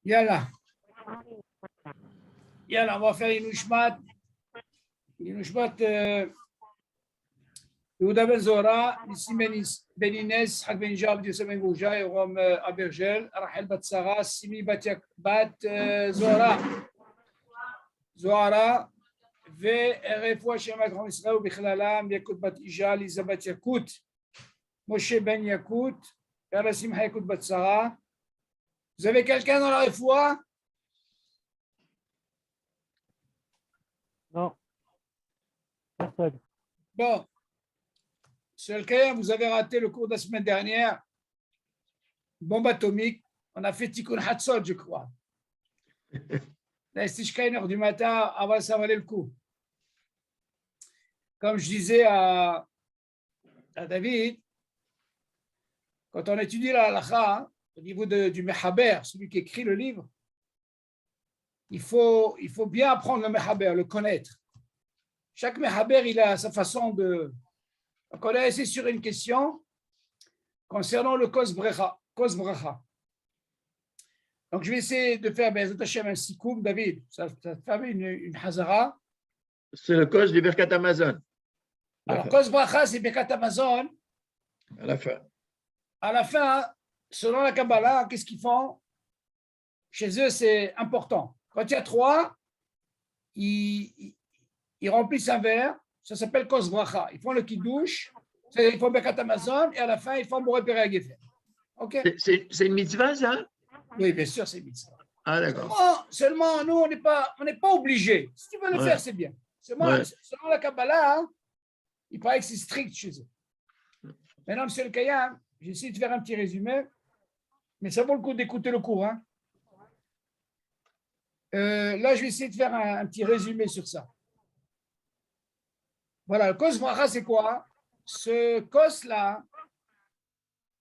Yalla. Yalla, on va faire une ushmat. Une ushmat. Yehuda ben Zora, Nissim ben Inès, Hak ben Jab, Yosef ben Gouja, Yoram Abergel, Rachel bat Sarah, Simi bat Zora. Zohara, ורפואה שם הגרון ישראל ובכללם יקות בת אישה, ליזה בת יקות, משה בן יקות, פרלה שמחה יקות בת שרה. Vous avez quelqu'un dans la refoua? Non. Personne. Bon. Sur lequel vous avez raté le cours de la semaine dernière, bombe atomique, on a fait Tikkun Hatzot, je crois. Là, c'est jusqu'à 1h du matin, avant ça valait le coup. Comme je disais à David, quand on étudie la halakha, au niveau du Mechaber, celui qui écrit le livre, il faut bien apprendre le Mechaber, le connaître. Chaque Mechaber, il a sa façon de... Donc, on a essayé sur une question concernant le Kos Bracha. Donc, je vais essayer de faire un sikoum, David. Ça fait une hazara. C'est le cause du Birkat Amazon. Alors, Kos Bracha, c'est Birkat Amazon. À la fin. À la fin, selon la Kabbalah, qu'est-ce qu'ils font? Chez eux, c'est important. Quand il y a 3, ils remplissent un verre. Ça s'appelle Kos Bracha. Ils font le Kiddush, ils font Birkat Amazon, et à la fin, ils font Boré Péré Gefer. OK? C'est une mitzvah, ça? Oui, bien sûr, c'est mitzvah. Ah, d'accord. Seulement, nous, on n'est pas obligé. Si tu veux le faire, c'est bien. Selon la Kabbalah, il paraît que c'est strict chez eux. Maintenant, M. Le Kayam, j'essaie de faire un petit résumé, mais ça vaut le coup d'écouter le cours. Hein. Là, je vais essayer de faire un petit résumé sur ça. Voilà, le Kos Bracha, c'est quoi? Ce Kos-là,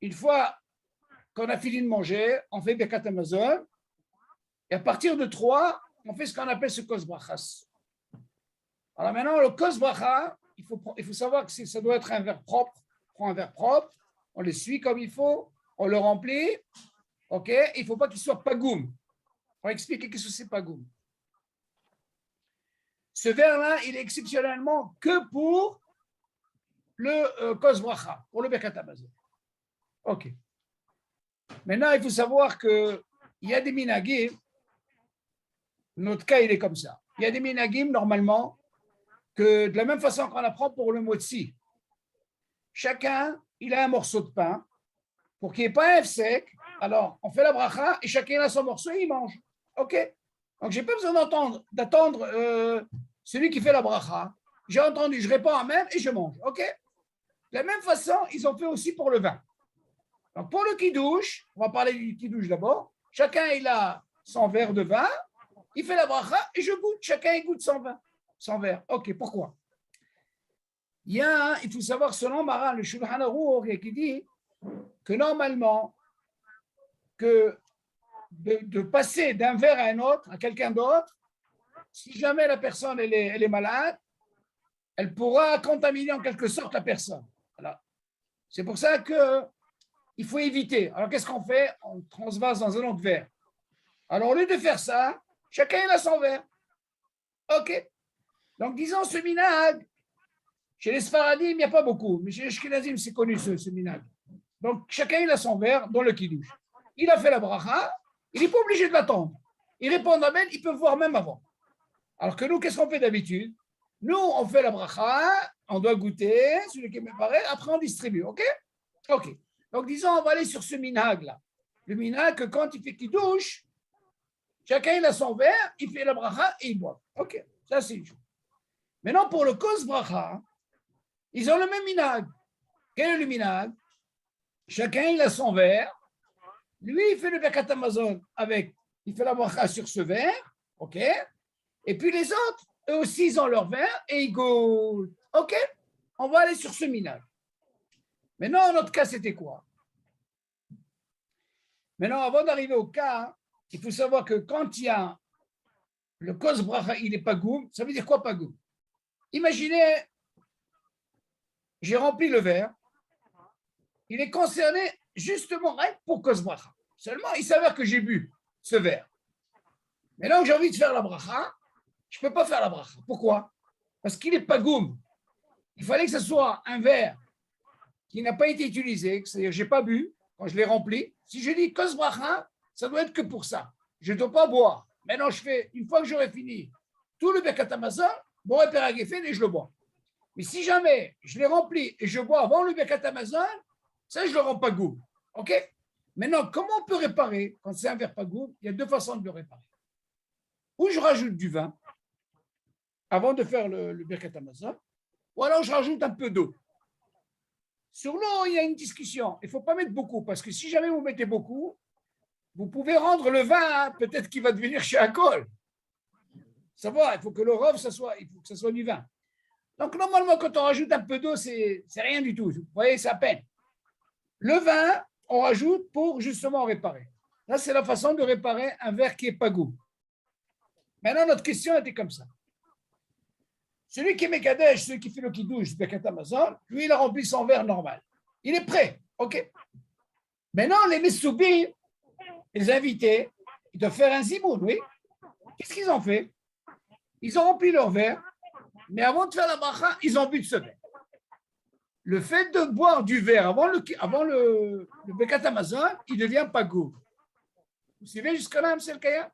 une fois qu'on a fini de manger, on fait Birkat Amazon, et à partir de 3, on fait ce qu'on appelle ce Kos Brachas. Alors maintenant, le Kos Bracha, il faut savoir que ça doit être un verre propre. On prend un verre propre, on le suit comme il faut, on le remplit, ok? Il ne faut pas qu'il soit pagoum. On va expliquer qu'est-ce que c'est pagoum. Ce verre-là, il est exceptionnellement que pour le Kos Bracha, pour le Birkat Amazon. Ok. Maintenant, il faut savoir qu'il y a des minagim, notre cas, il est comme ça. Il y a des minagim, normalement, que de la même façon qu'on apprend pour le motzi, chacun, il a un morceau de pain, pour qu'il n'y ait pas un œuf sec, alors on fait la bracha et chacun a son morceau et il mange. OK? Donc, je n'ai pas besoin d'attendre celui qui fait la bracha. J'ai entendu, je réponds à même et je mange. OK? De la même façon, ils ont fait aussi pour le vin. Donc, pour le kiddush, on va parler du kiddush d'abord. Chacun, il a son verre de vin, il fait la bracha et je goûte. Chacun, il goûte son vin, son verre. OK, pourquoi? Il faut savoir, selon Maran, le Shulchan Aruch, qui dit que normalement, que de passer d'un verre à un autre, à quelqu'un d'autre, si jamais la personne elle est malade, elle pourra contaminer en quelque sorte la personne. Voilà. C'est pour ça qu'il faut éviter. Alors, qu'est-ce qu'on fait? On transvase dans un autre verre. Alors, au lieu de faire ça, chacun il a son verre. OK. Donc, disons ce minag. Chez les Sfaradim, il n'y a pas beaucoup, mais chez les Ashkenazim, c'est connu ce minag. Donc, chacun il a son verre dans le kiddush. Il a fait la bracha, il n'est pas obligé de l'attendre. Il répond amen, il peut voir même avant. Alors que nous, qu'est-ce qu'on fait d'habitude? Nous, on fait la bracha, on doit goûter, celui qui est préparé, après on distribue. OK? OK. Donc, disons, on va aller sur ce minag-là. Le minag, que quand il fait kiddush, chacun il a son verre, il fait la bracha et il boit. OK. Ça, c'est une chose. Maintenant, pour le Kos Bracha, ils ont le même minag. Quel est le minag? Chacun, il a son verre. Lui, il fait le Birkat Amazon il fait la bracha sur ce verre. OK? Et puis les autres, eux aussi, ils ont leur verre et ils goûtent. OK? On va aller sur ce minag. Maintenant, notre cas, c'était quoi? Maintenant, avant d'arriver au cas, il faut savoir que quand il y a le Kos Bracha, il n'est pas goum. Ça veut dire quoi, pas goum? Imaginez, j'ai rempli le verre. Il est concerné justement pour Kos Bracha. Seulement, il s'avère que j'ai bu ce verre. Maintenant que j'ai envie de faire la bracha, je ne peux pas faire la bracha. Pourquoi? Parce qu'il est pagoum. Il fallait que ce soit un verre qui n'a pas été utilisé, c'est-à-dire je n'ai pas bu quand je l'ai rempli. Si je dis kos bracha, ça doit être que pour ça. Je ne dois pas boire. Maintenant, je fais, une fois que j'aurai fini tout le Birkat Hamazon, bon Perek Geffen et je le bois. Mais si jamais je l'ai rempli et je bois avant le Birkat Hamazon, ça, je ne le rends pas goût. OK? Maintenant, comment on peut réparer quand c'est un verre pas goût? Il y a deux façons de le réparer. Ou je rajoute du vin avant de faire le Birkat Hamazon, ou alors je rajoute un peu d'eau. Sur l'eau, il y a une discussion. Il ne faut pas mettre beaucoup, parce que si jamais vous mettez beaucoup, vous pouvez rendre le vin, peut-être qu'il va devenir chez alcool. Ça va, il faut que le rov, il faut que ça soit du vin. Donc, normalement, quand on rajoute un peu d'eau, c'est rien du tout. Vous voyez, c'est à peine. Le vin, on rajoute pour justement réparer. Là, c'est la façon de réparer un verre qui n'est pas goût. Maintenant, notre question était comme ça. Celui qui est Mekadesh, celui qui fait le Kiddush, Birkat Hamazon, lui, il a rempli son verre normal. Il est prêt, OK. Maintenant, les Messoubim, les invités, ils doivent faire un zimoun, oui. Qu'est-ce qu'ils ont fait? Ils ont rempli leur verre, mais avant de faire la bracha, ils ont bu de ce verre. Le fait de boire du verre avant le Birkat Hamazon, il ne devient pas goût. Vous suivez jusque-là, M. El Kaya?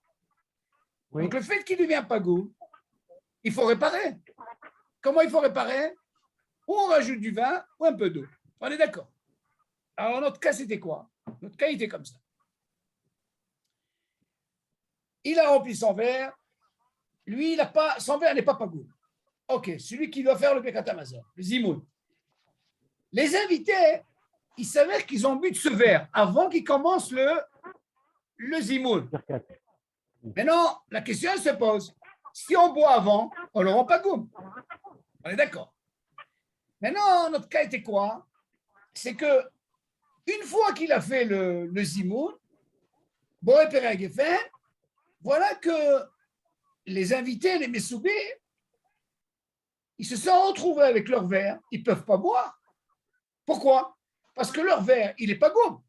Oui. Donc, le fait qu'il ne devient pas goût, il faut réparer. Comment il faut réparer? Ou on rajoute du vin ou un peu d'eau. On est d'accord. Alors, notre cas, c'était quoi? Notre cas, il était comme ça. Il a rempli son verre. Lui, son verre n'est pas goût. OK, celui qui doit faire le Birkat Hamazon, le zimoun. Les invités, il s'avère qu'ils ont bu de ce verre avant qu'ils commencent le zimoun. Maintenant, la question elle se pose. Si on boit avant, on ne le rend pas goût. On est d'accord. Maintenant, notre cas était quoi? C'est que une fois qu'il a fait le zimoun, Boré Perek Geffen, voilà que les invités, les Messoubim, ils se sont retrouvés avec leur verre, ils ne peuvent pas boire. Pourquoi? Parce que leur verre, il n'est pas goût.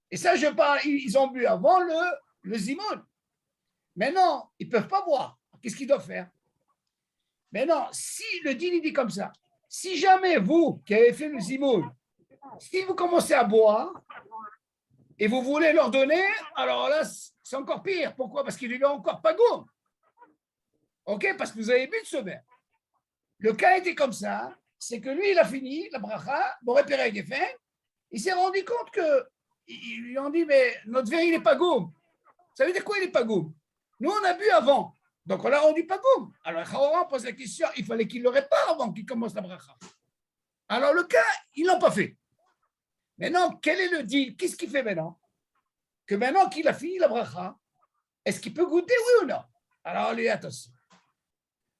Et ça, je parle, ils ont bu avant le zimoun. Maintenant, ils ne peuvent pas boire. Qu'est-ce qu'ils doivent faire? Maintenant, si le deal il dit comme ça, si jamais vous, qui avez fait le zimoun, si vous commencez à boire et vous voulez leur donner, alors là, c'est encore pire. Pourquoi? Parce qu'il n'est encore pas goût. OK? Parce que vous avez bu de ce verre. Le cas était comme ça, c'est que lui, il a fini la bracha, Boré Perek Geffen, il s'est rendu compte ils lui ont dit, mais notre verre, il n'est pas goût. Ça veut dire quoi, il n'est pas goût? Nous, on a bu avant, donc on l'a rendu pas goût. Alors, Chaoran pose la question, il fallait qu'il le répare avant qu'il commence la bracha. Alors, le cas, ils ne l'ont pas fait. Maintenant, quel est le deal? Qu'est-ce qu'il fait maintenant? Que maintenant qu'il a fini la bracha, est-ce qu'il peut goûter, oui ou non? Alors, lui, attention.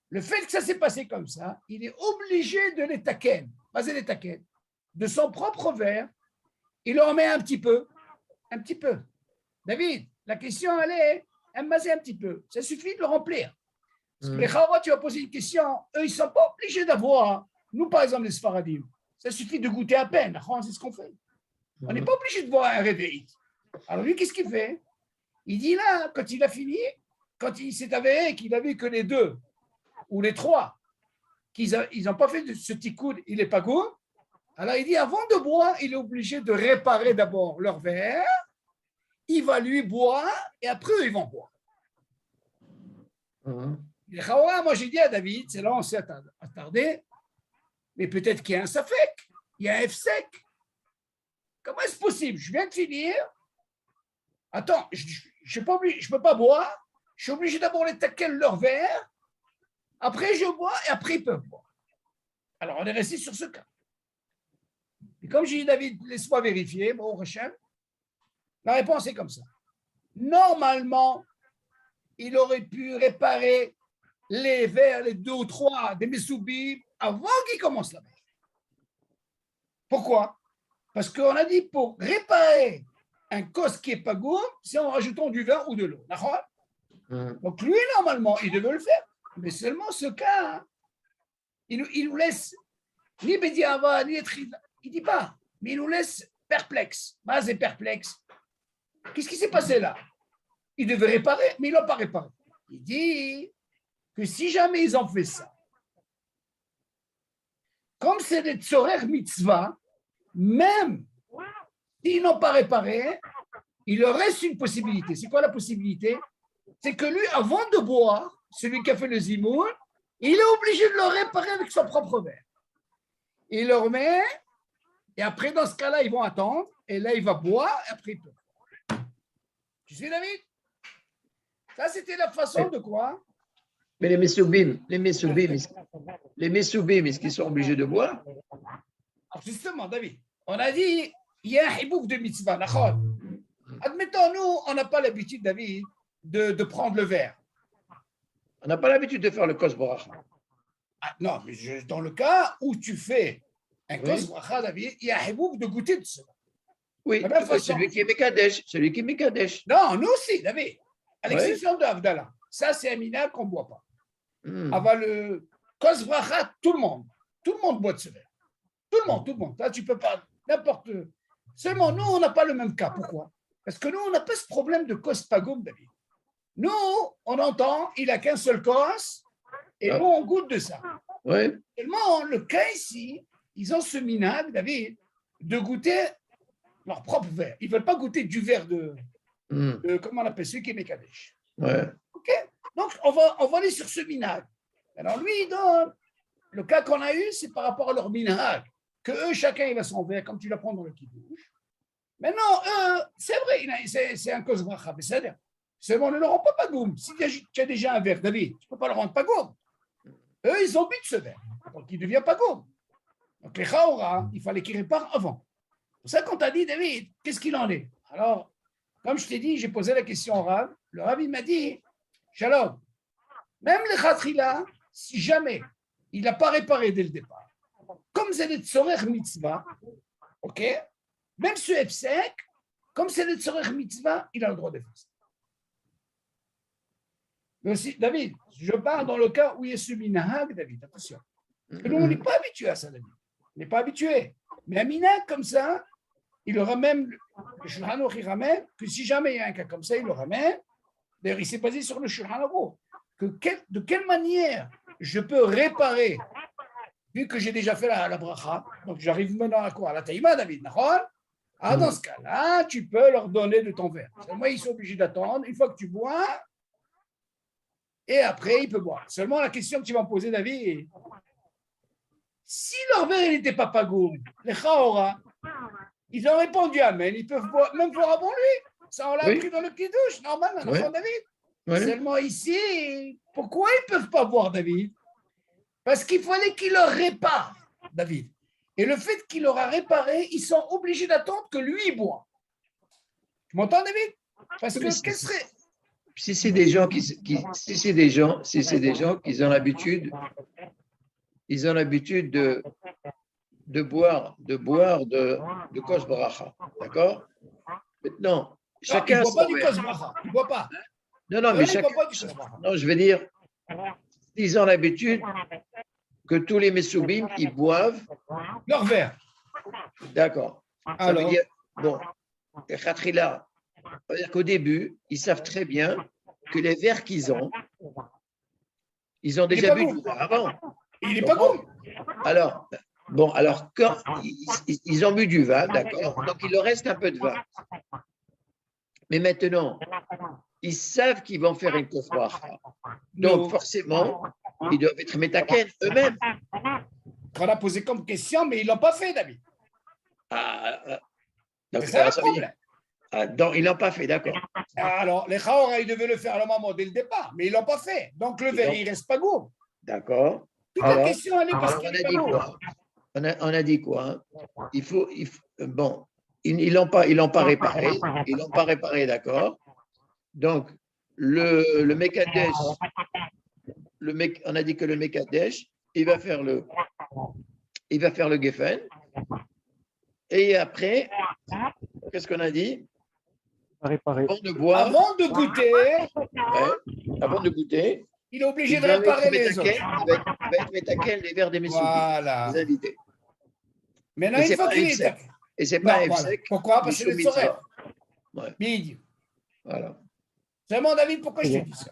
Le fait que ça s'est passé comme ça, il est obligé de les taquer, de son propre verre, il en met un petit peu. David, la question, elle est, un petit peu. Ça suffit de le remplir. Parce que les Chaorat, tu vas poser une question, eux, ils ne sont pas obligés d'avoir. Nous, par exemple, les Sfaradim, ça suffit de goûter à peine. C'est ce qu'on fait. On n'est pas obligé de boire un réveil. Alors lui, qu'est-ce qu'il fait? Il dit là, quand il a fini, quand il s'est avéré qu'il n'avait que les deux ou les trois, qu'ils n'ont pas fait de ce petit coude, il n'est pas goût. Alors il dit, avant de boire, il est obligé de réparer d'abord leur verre. Il va lui boire et après, ils vont boire. Les Chaoura, moi j'ai dit à David, c'est là on s'est attardé, mais peut-être qu'il y a un safek, il y a un F-sec. Comment est-ce possible? Je viens de finir. Attends, je ne peux pas boire. Je suis obligé d'abord les taquer leur verre. Après, je bois et après, ils peuvent boire. Alors, on est resté sur ce cas. Et comme j'ai dit, David, laisse-moi vérifier. Bon, Hachem, la réponse est comme ça. Normalement, il aurait pu réparer les verres, les 2 ou 3 des Messoubim avant qu'ils commencent la bracha. Pourquoi? Parce qu'on a dit pour réparer un kos qui n'est pas goût, c'est en rajoutant du vin ou de l'eau. D'accord? Donc lui, normalement, il devait le faire. Mais seulement ce cas, hein, il nous laisse ni Bediava, ni Etrida. Il ne dit pas, mais il nous laisse perplexe. Base est perplexe. Qu'est-ce qui s'est passé là? ils devaient réparer, mais ils ne l'ont pas réparé. Il dit que si jamais ils ont fait ça, comme c'est des tzorer mitzvah, même s'ils n'ont pas réparé, il leur reste une possibilité. C'est quoi la possibilité? C'est que lui, avant de boire, celui qui a fait le zimoun, il est obligé de le réparer avec son propre verre. Il le remet, et après, dans ce cas-là, ils vont attendre, et là, il va boire, et après, il peut. Tu sais, David? Ça, c'était la façon de quoi? Mais les Messoubim, est-ce qu'ils sont obligés de boire? Alors justement, David, on a dit, il y a un hibouk de mitzvah, d'accord? Admettons, nous, on n'a pas l'habitude, David, de prendre le verre. On n'a pas l'habitude de faire le kos bracha. Ah, non, mais dans le cas où tu fais un Oui. kos bracha, David, il y a un hibouk de goûter de cela. Oui, La même façon. celui qui est Mekadesh. Non, nous aussi, David. À l'exception de Avdallah. Ça, c'est un minag qu'on ne boit pas. Avant le kos bracha, tout le monde boit de ce verre. Tout le monde. Là, tu peux pas, n'importe. Seulement, nous, on n'a pas le même cas. Pourquoi? Parce que nous, on n'a pas ce problème de kos pagoum, David. Nous, on entend, il n'a qu'un seul kos, et nous, on goûte de ça. Oui. Seulement, le cas ici, ils ont ce minag, David, de goûter leur propre verre. Ils ne veulent pas goûter du verre de comment on appelle celui qui est Mekadesh. Ouais. OK? Donc, on va aller sur ce minag. Alors, lui, dans le cas qu'on a eu, c'est par rapport à leur minag, que eux, chacun, il a son verre, comme tu l'apprends dans le kiddush. Maintenant, c'est vrai, c'est un kos bracha, mais c'est-à-dire, seulement, ne le rend pas pagoum. Si tu as déjà un verre, David, tu ne peux pas le rendre pagoum. Eux, ils ont bu de ce verre, donc il devient pagoum. Donc, les chaora, il fallait qu'ils réparent avant. C'est pour ça qu'on t'a dit, David, qu'est-ce qu'il en est? Alors, comme je t'ai dit, j'ai posé la question au Rav. Le Rav, il m'a dit, Shalom, même le khatrila, si jamais il n'a pas réparé dès le départ, comme c'est le tzorer mitzvah, ok, même ce F5, comme c'est le tzorer mitzvah, il a le droit de faire ça. Mais aussi, David, je parle dans le cas où il y a ce minahag, David, attention. Parce que nous, on n'est pas habitué à ça, David. On n'est pas habitué. Mais un minahag comme ça, il aura même, le Shulchan Aruch, il ramène que si jamais il y a un cas comme ça, il le ramène. D'ailleurs, il s'est basé sur le Shulchan Aruch. De quelle manière je peux réparer, vu que j'ai déjà fait la bracha, donc j'arrive maintenant à quoi? À la taïma, David, d'accord? Ah, dans ce cas-là, tu peux leur donner de ton verre. Seulement, ils sont obligés d'attendre. Une fois que tu bois, et après, ils peuvent boire. Seulement, la question que tu vas me poser, David, si leur verre n'était pas pagoum, les chaora, ils ont répondu Amen, ils peuvent boire, même boire avant lui. Ça, on l'a appris dans le kiddush, normal, dans l'enfant David. Seulement ici, pourquoi ils ne peuvent pas boire, David? Parce qu'il fallait qu'il leur répare, David. Et le fait qu'il leur a réparé, ils sont obligés d'attendre que lui boit. Tu m'entends, David? Parce que quel serait... Si c'est des gens si c'est des gens qui ont l'habitude, de boire de kos bracha, d'accord? Maintenant, chacun. Il ne boit pas du kos bracha, il ne boit pas. Non, mais chacun. Non, je veux dire, ils ont l'habitude que tous les Messoubim, ils boivent leur verre. D'accord. Ça veut Alors, dire, bon, les khatrila, ça veut dire qu'au début, ils savent très bien que les verres qu'ils ont, ils ont déjà bu du verre avant. Il n'est pas bon. Alors, quand ils ont bu du vin, d'accord, donc il leur reste un peu de vin. Mais maintenant, ils savent qu'ils vont faire une kos bracha. Donc, forcément, ils doivent être métaken eux-mêmes. On a posé comme question, mais ils ne l'ont pas fait, David. Donc, c'est ça le problème. Donc, ils ne l'ont pas fait, d'accord. Alors, les chaora, ils devaient le faire à le moment dès le départ, mais ils ne l'ont pas fait. Donc, le verre, il ne reste pas gourd. D'accord. Toute la question, elle est parce qu'il on a dit quoi? On a dit quoi? Bon, ils l'ont pas réparé. Ils l'ont pas réparé, d'accord. Donc, le Mekadesh, on a dit que le Mekadesh, il va faire le Geffen. Et après, qu'est-ce qu'on a dit? Réparer. Avant de goûter, il est obligé de réparer les autres. Il va être métaken les verres des messieurs. Voilà. Les invités. Maintenant, une fois qu'il est... Et c'est pas un sec. Pourquoi? Parce que c'est le tzorer. Ouais. Midi. Voilà. Seulement, David, pourquoi je te dis ça?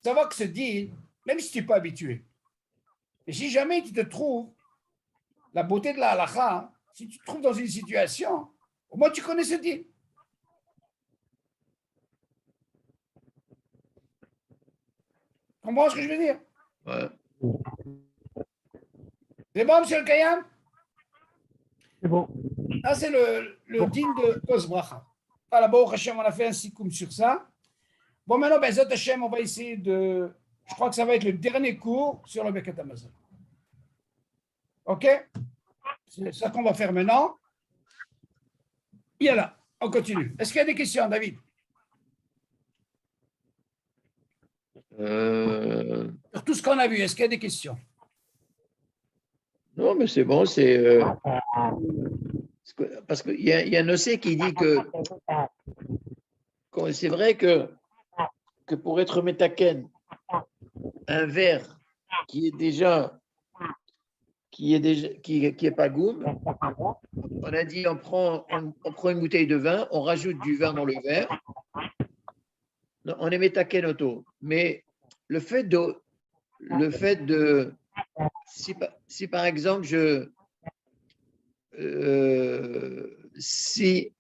Savoir que ce deal, même si tu n'es pas habitué, et si jamais tu te trouves la beauté de la halakha, si tu te trouves dans une situation, au moins tu connais ce deal. Tu comprends ce que je veux dire? Ouais. C'est bon, monsieur le Kayam? C'est bon. Là, c'est le deal de Kos Bracha. Voilà, bon, Hachem, on a fait un sikoum sur ça. Bon, maintenant, ben, Zot Hachem, on va essayer de. Je crois que ça va être le dernier cours sur le Birkat Hamazon. OK? C'est ça qu'on va faire maintenant. Yalla, on continue. Est-ce qu'il y a des questions, David? Sur tout ce qu'on a vu, est-ce qu'il y a des questions? Non, mais c'est bon, parce qu'il y a un OC qui dit que c'est vrai que pour être métaken, un verre qui est pas goum, on a dit on prend une bouteille de vin, on rajoute du vin dans le verre, on est métaken auto. Mais le fait de si par exemple si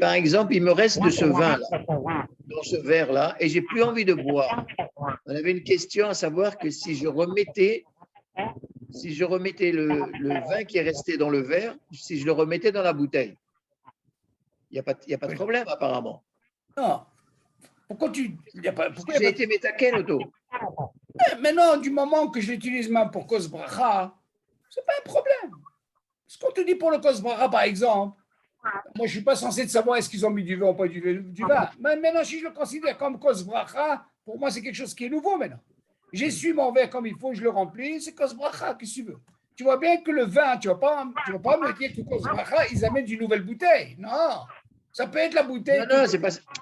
par exemple il me reste de ce vin là dans ce verre là et j'ai plus envie de boire, on avait une question à savoir que si je remettais le vin qui est resté dans le verre, si je le remettais dans la bouteille, il n'y a pas de problème apparemment. Non. Pourquoi tu. J'ai été métaken auto. Maintenant, du moment que je l'utilise même pour Kos Bracha, c'est pas un problème. Ce qu'on te dit pour le Kos Bracha, par exemple, moi, je ne suis pas censé de savoir est-ce qu'ils ont mis du vin ou pas du vin. Mais maintenant, si je le considère comme Kos Bracha, pour moi, c'est quelque chose qui est nouveau maintenant. J'essuie mon verre comme il faut, je le remplis, c'est Kos Bracha, qu'est-ce que tu veux? Tu vois bien que le vin, tu ne vas pas me dire que Kos Bracha, ils amènent d'une nouvelle bouteille. Non, ça peut être la bouteille. Non,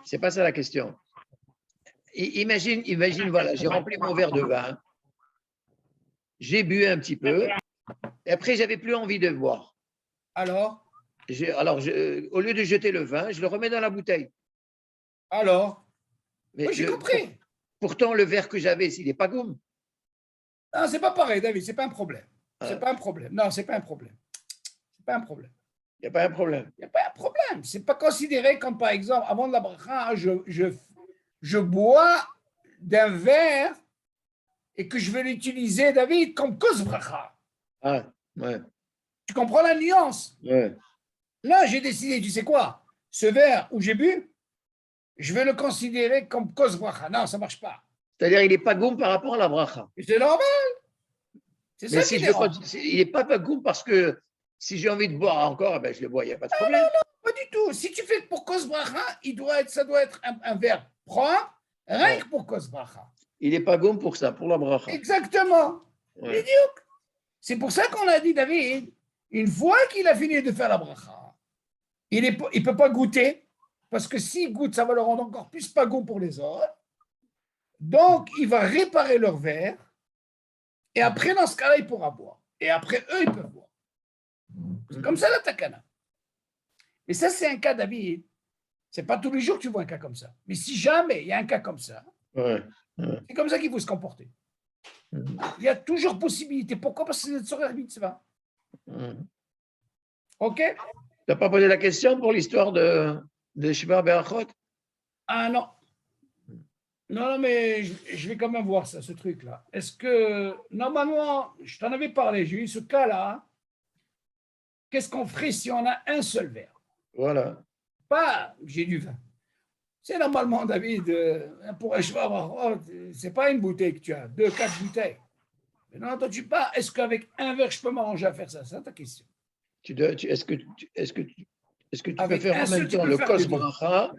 c'est pas ça la question. Imagine, voilà, j'ai rempli mon verre de vin, j'ai bu un petit peu, et après, j'avais plus envie de boire. Alors, au lieu de jeter le vin, je le remets dans la bouteille. Mais oui, j'ai compris. Pourtant, le verre que j'avais, il n'est pas goum. Non, c'est pas pareil, David, c'est pas un problème. C'est pas un problème. Non, c'est pas un problème. C'est pas un problème. Il n'y a pas un problème. Il n'y a pas un problème. C'est pas considéré comme, par exemple, avant de la bracha, je bois d'un verre et que je vais l'utiliser, David, comme cause bracha. Ah, ouais. Tu comprends la nuance? Ouais. Là, j'ai décidé, tu sais quoi? Ce verre où j'ai bu, je vais le considérer comme cause bracha. Non, ça ne marche pas. C'est-à-dire, il n'est pas goum par rapport à la bracha. C'est normal. C'est ça qui est il n'est pas goum parce que si j'ai envie de boire encore, ben je le bois, il n'y a pas de problème. Non, pas du tout. Si tu fais pour cause bracha, ça doit être un verre propre, rien que pour cause bracha. Il n'est pas goum pour ça, pour la bracha. Exactement. Ouais. C'est pour ça qu'on a dit, David, une fois qu'il a fini de faire la bracha, il ne peut pas goûter, parce que s'il goûte, ça va le rendre encore plus pas goût pour les autres. Donc, il va réparer leur verre, et après, dans ce cas-là, il pourra boire. Et après, eux, ils peuvent boire. C'est comme ça la takana. Mais ça, c'est un cas, David. Ce n'est pas tous les jours que tu vois un cas comme ça. Mais si jamais il y a un cas comme ça, c'est comme ça qu'il faut se comporter. Il y a toujours possibilité. Pourquoi? Parce que c'est notre soeur mitzvah. OK? Tu n'as pas posé la question pour l'histoire de Shiva Berachot? Ah non. Non, mais je vais quand même voir ça, ce truc-là. Est-ce que, normalement, je t'en avais parlé, j'ai eu ce cas-là. Qu'est-ce qu'on ferait si on a un seul verre? Voilà. Pas, j'ai du vin. C'est normalement, David, pour un cheval, c'est pas une bouteille que tu as, 2-4 bouteilles. Mais non, toi, tu pas, est-ce qu'avec un verre, je peux m'arranger à faire ça? C'est ta question. Est-ce que tu peux faire en même temps le kos bracha,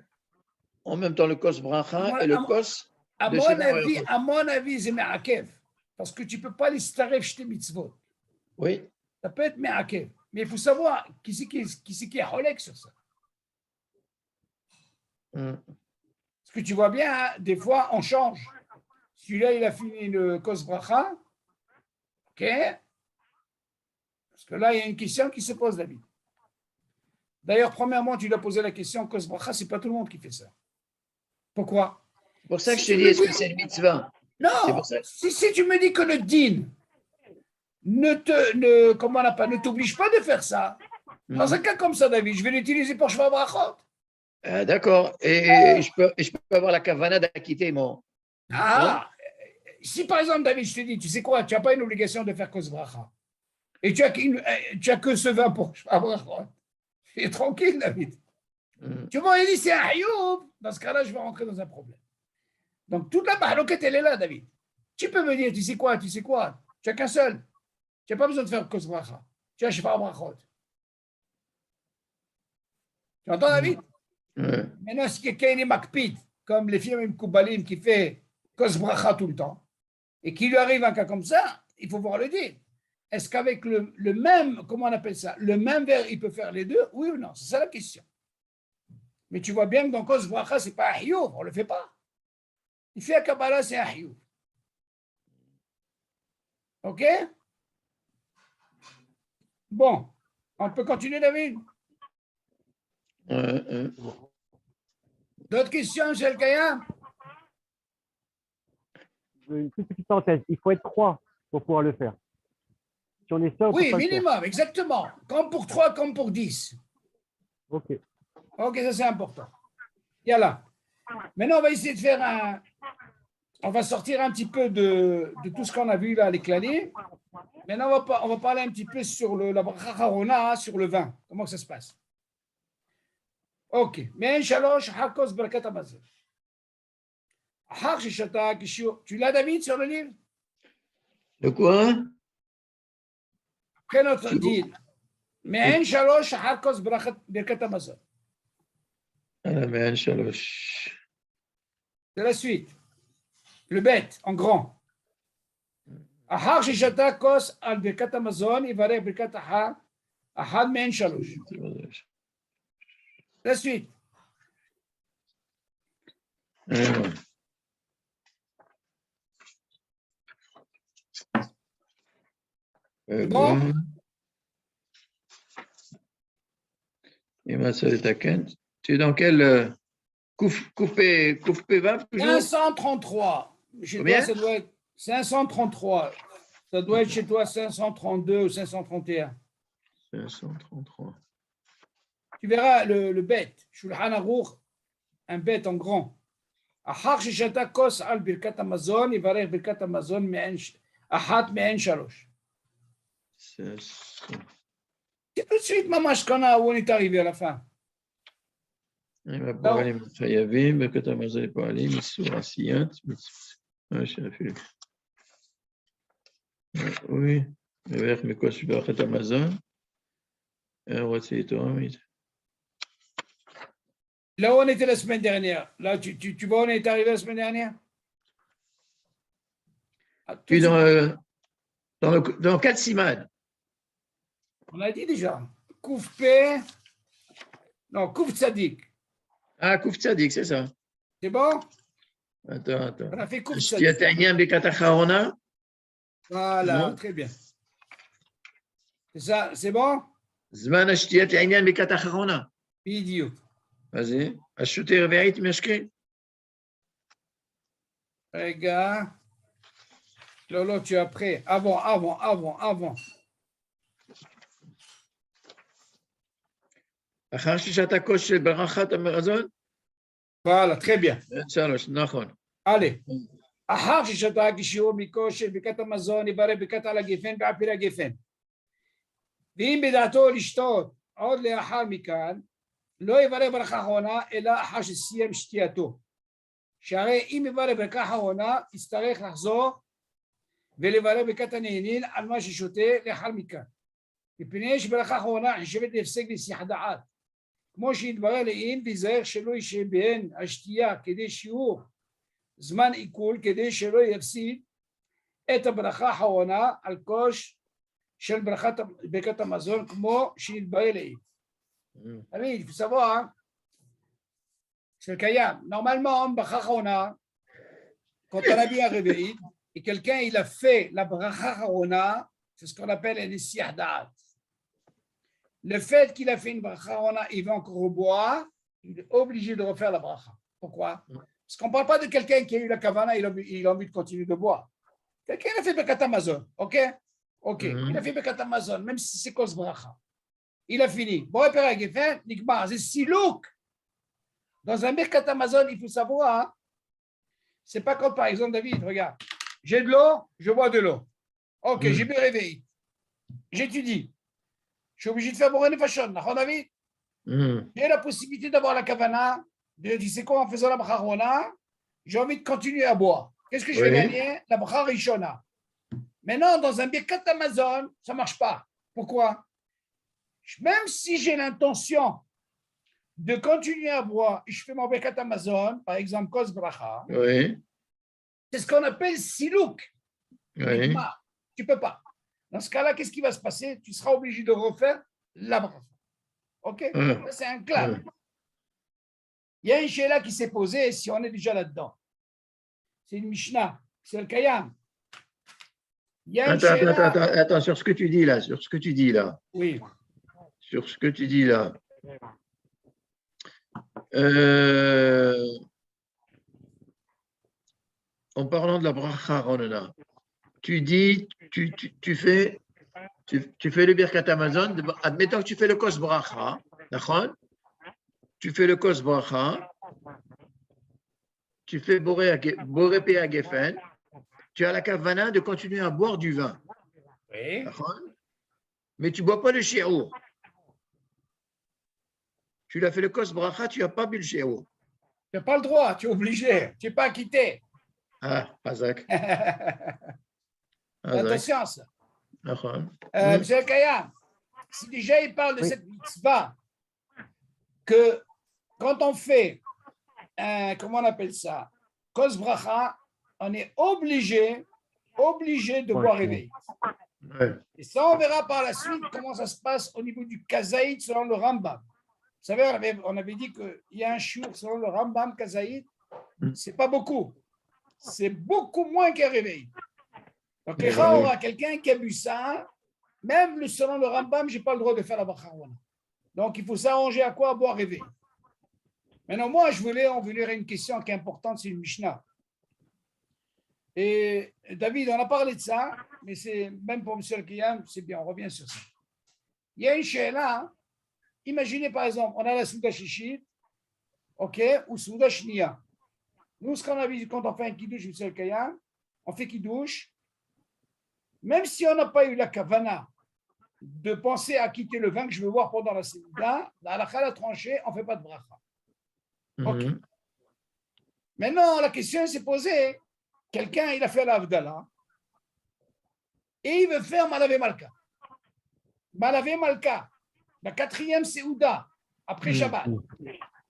en même temps le kos bracha et le kos de Shiva? À mon avis, c'est me'akev. Parce que tu ne peux pas les staref chez mitzvot. Oui. Ça peut être me'akev. Mais il faut savoir qui c'est qui est holek sur ça. Parce que tu vois bien, hein, des fois, on change. Celui-là, il a fini le kos bracha. OK? Parce que là, il y a une question qui se pose, David. D'ailleurs, premièrement, tu dois poser la question, kos bracha, ce n'est pas tout le monde qui fait ça. Pourquoi? C'est pour ça que Si je te tu dis, me est-ce que dis- c'est une mitzvah? C'est Non, pour ça. si tu me dis que le din comment on appelle, ne t'oblige pas de faire ça, dans un cas comme ça, David, je vais l'utiliser pour Sheva Brachot. Ah, d'accord. Et je peux avoir la kavana d'acquitter mon. Ah, si par exemple, David, je te dis, tu sais quoi, tu n'as pas une obligation de faire Kos Bracha. Et tu as que ce vin pour Sheva Brachot. Et tranquille, David. Tu vois, il dit, c'est un hayoub. Dans ce cas-là, je vais rentrer dans un problème. Donc, toute la mahloquette, elle est là, David. Tu peux me dire, tu sais quoi, tu n'as qu'un seul. Tu n'as pas besoin de faire Kos Bracha. Tu as Sheva Brachot. Tu entends, David? Maintenant, si quelqu'un est makpid, comme les filles Koubalim qui fait Kos Bracha tout le temps, et qu'il lui arrive un cas comme ça, il faut voir le dire. Est-ce qu'avec le même, comment on appelle ça, le même verre, il peut faire les deux, oui ou non? C'est ça la question. Mais tu vois bien que dans Kos Bracha, ce n'est pas un hiyuv, on ne le fait pas. Il fait un Kabbalah, c'est un hiyuv. OK? Bon, on peut continuer, David? D'autres questions, M. Kaya? Une toute petite parenthèse, il faut être 3 pour pouvoir le faire. Si on est seul, on peut Oui, pas le faire. minimum, exactement. Comme pour 3, comme pour 10. Ok. Ok, ça c'est important. Yalla. Maintenant, on va essayer de faire un. On va sortir un petit peu de tout ce qu'on a vu là, les claliers. Maintenant, on va parler un petit peu sur la bracha harona, sur le vin. Comment ça se passe? Ok. Mais shalosh hakos berakat hamazon. Tu l'as, David, sur le livre? De quoi? Après notre deal. Mais shalosh hakos berakat hamazon. Mais shalosh. C'est la suite. Le bête, en grand. אחר ששתה כוס על ברכת המזון, יברך ברכת אחד מהן 3. La suite. Bon. Tu es dans quel coupé 20 toujours? 533. Chez Combien? toi, ça doit être 533. Ça doit être chez toi 532 ou 531. 533. Tu verras le bête. Shulchan Aruch, un bête en grand. אחר ששתה כוס על ברכת המזון, יברך ברכת המזון אחת מהן 3. C'est tout de suite, maman, je connais où on est arrivé à la fin. Oui, mais quoi, je vais faire Amazon. Là où on était la semaine dernière, là, tu vois où on est arrivé la semaine dernière? Puis dans quel siman? On a dit déjà. Kouf P. Non, Kouf Tzadik. Ah, Kouf Tzadik, c'est ça. C'est bon? Attends. On a fait Kouf Tzadik. Voilà, non? Très bien. C'est ça, c'est bon? Zman Ashtiyat Inyan Bekat Acharona. Idiot. Vas-y. Acheter Reverit Meshke. Regarde. Lolo, tu es prêt. Avant. אחר ששתה כוס של ברכת המזון? Voilà, très bien. 3, נכון. Allez. אחר ששתה כשיעור מכוס של ברכת המזון, יברך ברכת על הגפן בעפיר הגפן. ואם בדעתו לשתות עוד לאחר מכאן, לא יברך ברכה אחרונה, אלא אחר שסיים שתייתו. שהרי אם יברך ברכה אחרונה, יצטרך לחזור ולברך ברכת הנהנין על מה ששותה לאחר מכאן. מפני שברכה אחרונה חשבת להפסק להיסח דעת. כמו שהתברר לעיל, תיזהר שלא ישב בהן השתייה כדי שיעור זמן עיכול, כדי שלא יפסיד את הברכה האחרונה על כוס של ברכת המזון, כמו שהתברר לעיל. Il faut savoir, c'est le Kayam. Normalement, bracha harona, quand on a bien réveillé, et quelqu'un il a fait la bracha harona, c'est ce qu'on appelle un nesiach da'at. Le fait qu'il a fait une bracha harona, il va encore boire, il est obligé de refaire la bracha. Pourquoi? Parce qu'on ne parle pas de quelqu'un qui a eu la kavana, il a envie de continuer de boire. Quelqu'un a fait Birkat Hamazon, ok? Ok, il a fait Birkat Hamazon, même si c'est Kos Bracha. Il a fini. Bon, Père Geffen, Nikmar, c'est Silouk. Dans un Birkat Hamazon, il faut savoir, hein, c'est pas comme par exemple, David, regarde, j'ai de l'eau, je bois de l'eau. Ok, j'ai me réveillé. J'étudie. Je suis obligé de faire mon Renefashon, David. J'ai la possibilité d'avoir la kavana, de dire, c'est quoi, en faisant la Bacharona, j'ai envie de continuer à boire. Qu'est-ce que je vais gagner? La Bachar Rishona. Maintenant, dans un Birkat Hamazon, ça ne marche pas. Pourquoi? Même si j'ai l'intention de continuer à boire et je fais mon Birkat Hamazon, par exemple, Kos Bracha, c'est ce qu'on appelle Silouk. Tu ne peux pas. Dans ce cas-là, qu'est-ce qui va se passer? Tu seras obligé de refaire la bracha. OK? Ça, c'est un clap. Il y a une shéla qui s'est posée si on est déjà là-dedans. C'est une Mishnah. C'est le Kayam. Attends, sur ce que tu dis là, Oui. Sur ce que tu dis là. En parlant de la bracha Ronana, tu dis, tu fais le Birkat Hamazon, admettons que tu fais le Kos Bracha, d'accord? Tu fais le Kos Bracha, tu fais Boré Pea Geffen, tu as la kavana de continuer à boire du vin. Oui. Mais tu ne bois pas le shi'our. Tu l'as fait le Kos Bracha, tu n'as pas bu le shi'our. Tu n'as pas le droit, tu es obligé, tu n'es pas acquitté. Ah, Pazak. Attention à ça. Monsieur Kayam, si déjà il parle de cette mitzvah, que quand on fait, comment on appelle ça, Kos Bracha, on est obligé de boire réveil. Et ça, on verra par la suite comment ça se passe au niveau du kazaïd selon le Rambam. Vous savez, on avait dit qu'il y a un shiur selon le Rambam kazaïd, c'est pas beaucoup. C'est beaucoup moins qu'un réveil. Donc, il y aura quelqu'un qui a bu ça, même selon le Rambam, je n'ai pas le droit de faire la Bacharwana. Donc, il faut s'arranger à quoi? À boire réveil. Maintenant, moi, on voulait une question qui est importante, c'est une Mishnah. Et David, on a parlé de ça, mais c'est même pour M. Kiyam, c'est bien, on revient sur ça. Il y a une shéla, imaginez par exemple, on a la Souda Shishit, ok, ou Souda Shnia. Nous, ce qu'on a vu quand on fait un kidouche, M. Kiyam, on fait kidouche, même si on n'a pas eu la kavana de penser à quitter le vin que je veux voir pendant la Souda, la halakha a tranché, on ne fait pas de bracha. Ok. Maintenant, la question s'est posée. Quelqu'un, il a fait l'Avdallah et il veut faire Malavé Malka. Malavé Malka, la 4e Séouda, après Shabbat.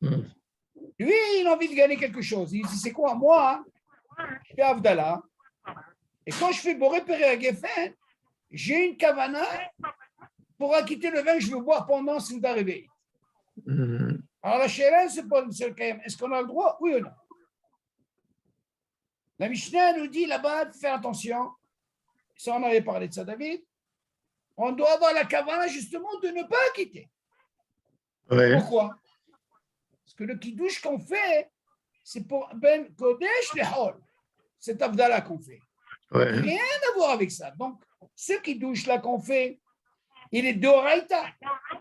Lui, il a envie de gagner quelque chose. Il dit, c'est quoi? Moi, je fais Avdallah et quand je fais Boré Péré Geffen, j'ai une kavana pour acquitter le vin que je veux boire pendant Séouda réveil. Alors la chérie se pose, M. Kayem, est-ce qu'on a le droit? Oui ou non? La Mishnah nous dit là-bas de faire attention. Ça, on avait parlé de ça, David. On doit avoir la kavana justement de ne pas quitter. Pourquoi? Parce que le kidouche qu'on fait, c'est pour Ben Kodesh Lehol. C'est Avdallah qu'on fait. Rien à voir avec ça. Donc, ce kidouche-là qu'on fait, il est d'oraïta.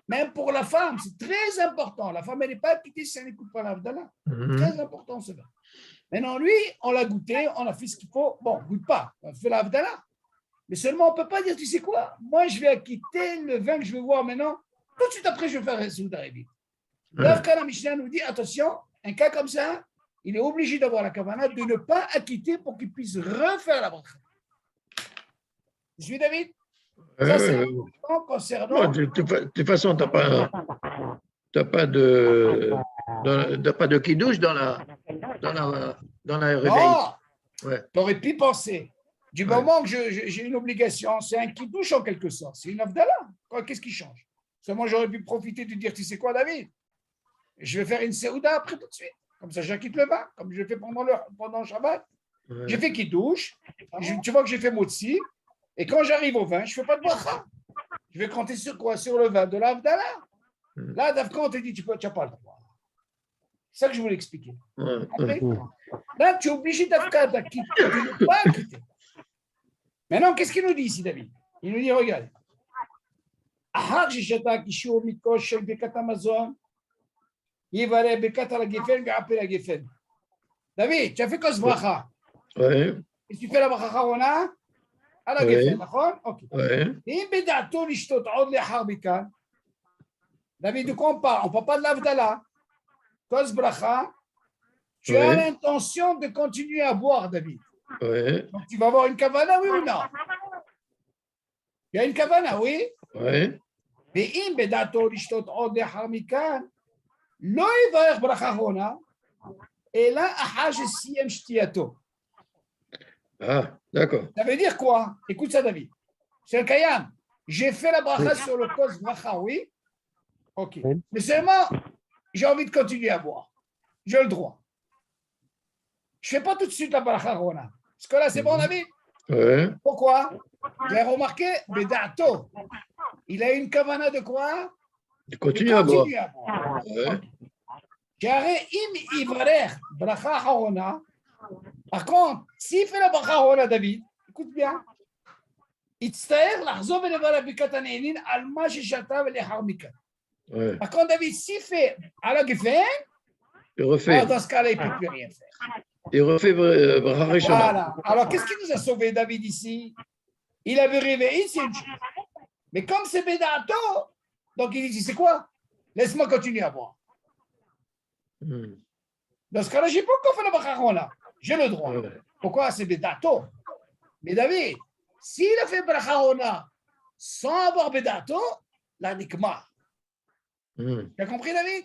Même pour la femme, c'est très important. La femme, elle n'est pas quittée si elle n'écoute pas l'Avdallah. Très important, cela. Maintenant, lui, on l'a goûté, on a fait ce qu'il faut. Bon, on ne goûte pas, on fait l'Avdallah. Mais seulement, on ne peut pas dire, tu sais quoi, moi, je vais acquitter le vin que je veux voir maintenant. Tout de suite après, je vais faire la Souda Révit. Là, quand la Mishnah nous dit, attention, un cas comme ça, il est obligé d'avoir la kavana de ne pas acquitter pour qu'il puisse refaire la bracha. Je suis David? Ça, c'est important concernant. De toute façon, tu n'as pas de kidouche dans la réveil. Non, tu aurais pu penser. Du moment que j'ai une obligation, c'est un kidouche en quelque sorte. C'est une avdallah. Qu'est-ce qui change? Seulement, j'aurais pu profiter de dire, tu sais quoi, David? Je vais faire une séouda après tout de suite. Comme ça, j'acquitte le vin, comme je l'ai fait pendant le Shabbat. J'ai fait kidouche. Tu vois que j'ai fait motzi. Et quand j'arrive au vin, je ne fais pas de bracha. Je vais compter sur quoi? Sur le vin de l'Avdallah. Là, quand on te dit, tu n'as pas le droit. C'est ça que je voulais expliquer. Là, tu es obligé d'Afka de quitter. Tu ne peux pas quitter. Maintenant, qu'est-ce qu'il nous dit ici, David? Il nous dit, regarde. אחר ששתה קישור מכוש של ברכת המזון, יברך ברכת על הגפן ויעפל הגפן. דוד, tu as fait cause bracha. Ouais, Et tu fais la bracha אחרונה על הגפן, נכון? אוקיי. ואם בדעתו לשתות עוד לאחר מכן, David, de quoi on parle? On ne parle pas de l'Avdala. Cause bracha, tu as l'intention de continuer à boire, David. Donc tu vas avoir une kavana, oui ou non? Il y a une kavana, oui? ואם בדעתו לשתות עוד לאחר מכן, לא יברך ברכה אחרונה, אלא אחר שסיים שתייתו. Ah, d'accord. Ça veut dire quoi? Écoute ça, David. C'est le Kayam. J'ai fait la bracha sur le cause bracha, oui? Ok. Mais seulement, j'ai envie de continuer à boire. J'ai le droit. Je ne fais pas tout de suite la bracha אחרונה. Parce que là, c'est bon, David? Pourquoi? Vous avez remarqué, Bedato, il a une kavana de quoi? Il continue à boire. J'arrête im ivarer bracha haona. Par contre, s'il fait la bracha haona, David, écoute bien, il t'staire l'achzov et le barabikat anénin al ma sheshata velechar mikan. Par contre, David, s'il fait à la gefen, il refait. Dans ce cas-là, il ne peut plus rien faire. Il refait bracha rishona. Voilà. Alors, qu'est-ce qui nous a sauvé, David, ici? Il avait réveillé, c'est une chose. Mais comme c'est Bedato, donc il dit, c'est quoi? Laisse-moi continuer à boire. Dans ce cas-là, je n'ai pas encore fait la bracha. J'ai le droit. Pourquoi? C'est Bedato. Mais David, s'il a fait bracha sans avoir Bedato, la nikma. Tu as compris, David?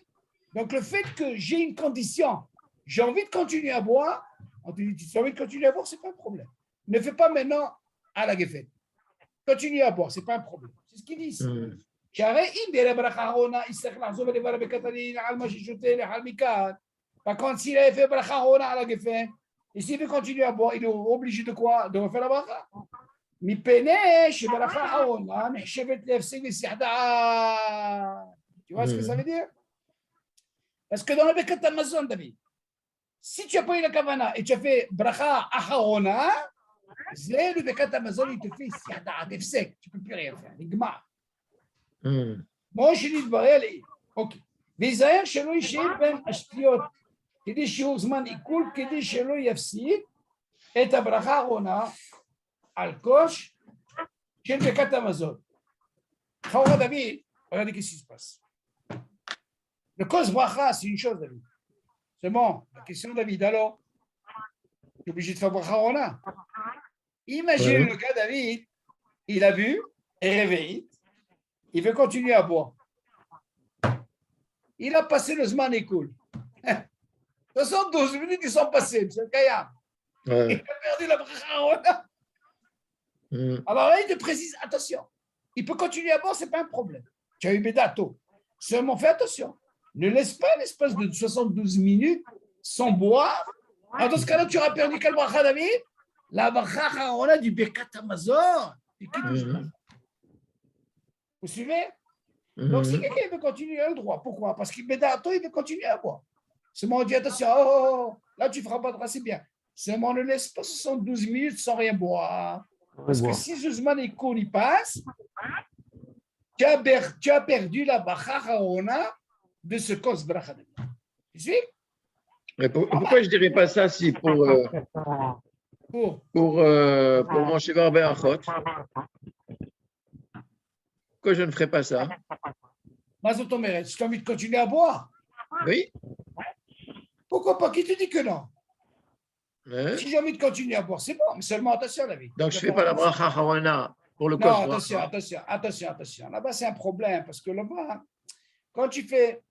Donc, le fait que j'ai une condition, j'ai envie de continuer à boire, on te dit, tu as envie de continuer à boire, ce n'est pas un problème. Ne fais pas maintenant à la geffen. Continue à boire, ce n'est pas un problème. C'est ce qu'ils disent. Par contre, s'il avait fait bracha à la geffen, et s'il veut continuer à boire, il est obligé de quoi? De refaire la bracha. Tu vois ce que ça veut dire? Parce que dans le Bekat Amazon, David, si tu as pas eu la kavana et tu as fait bracha acharona, le Bekat Amazon, il te fait siada, defsek, tu ne peux plus rien faire, l'igma. Moi, je dis de barrer, ok. ויזהר שלא יישאר בין השטויות, כדי שהוא זמן עיכול, כדי שלא יפסיד את הברכה האחרונה על כוש של ברכת המזון. חאורה דוד, regardez qu'est-ce qui se passe. Le cause bracha, c'est une chose, David. C'est bon. La question, David, alors, tu es obligé de faire bracha ona. Imaginez le cas, David, il a bu, est réveillé, il veut continuer à boire. Il a passé le Zman Ekoul. 72 minutes, ils sont passés, M. Kayam. Il a perdu la bracha ona. Alors là, il te précise, attention, il peut continuer à boire, ce n'est pas un problème. Tu as eu Bédato. Seulement, fais attention. Ne laisse pas l'espace de 72 minutes sans boire. Alors, dans ce cas-là, tu auras perdu quelle bracha, David? La bracha, on a du Birkat Hamazon. Vous suivez? Donc, si quelqu'un veut continuer, il a le droit. Pourquoi? Parce qu'il Bédato, il veut continuer à boire. Seulement, on dit attention, là, tu ne feras pas de bracha, c'est bien. Seulement, ne laisse pas 72 minutes sans rien boire. Parce que si Zuzman et Koun y passe, tu as perdu la bracha haona de ce cause bracha. Tu suis? Mais pourquoi je ne dirais pas ça si pour mon Shivar Be'achot? Pourquoi je ne ferais pas ça? Mazotomeret, si tu as envie de continuer à boire. Oui. Pourquoi pas? Qui te dit que non? Si j'ai envie de continuer à boire, c'est bon, mais seulement attention, la vie. Donc je ne fais pas la bracha haona pour le cause bracha. Non, attention. Là-bas, c'est un problème parce que là-bas, quand tu fais.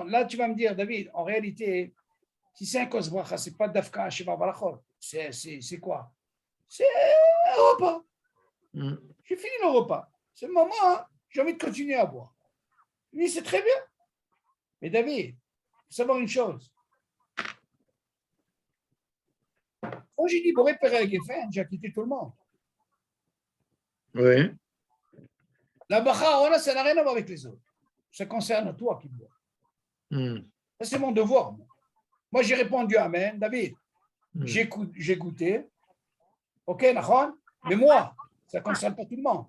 Là, tu vas me dire, David, en réalité, si c'est un cause bracha, ce n'est pas d'afka shiva barachot. C'est quoi? C'est un repas. J'ai fini le repas. C'est le moment, hein, j'ai envie de continuer à boire. Oui, c'est très bien. Mais David, il faut savoir une chose. Quand j'ai dit Boré Père Geffen, j'ai quitté tout le monde. Oui. La bracha, ça n'a rien à voir avec les autres. Ça concerne toi qui bois. Ça, c'est mon devoir. Moi. Moi, j'ai répondu Amen. David, j'ai goûté. OK, d'accord? Mais moi, ça ne concerne pas tout le monde.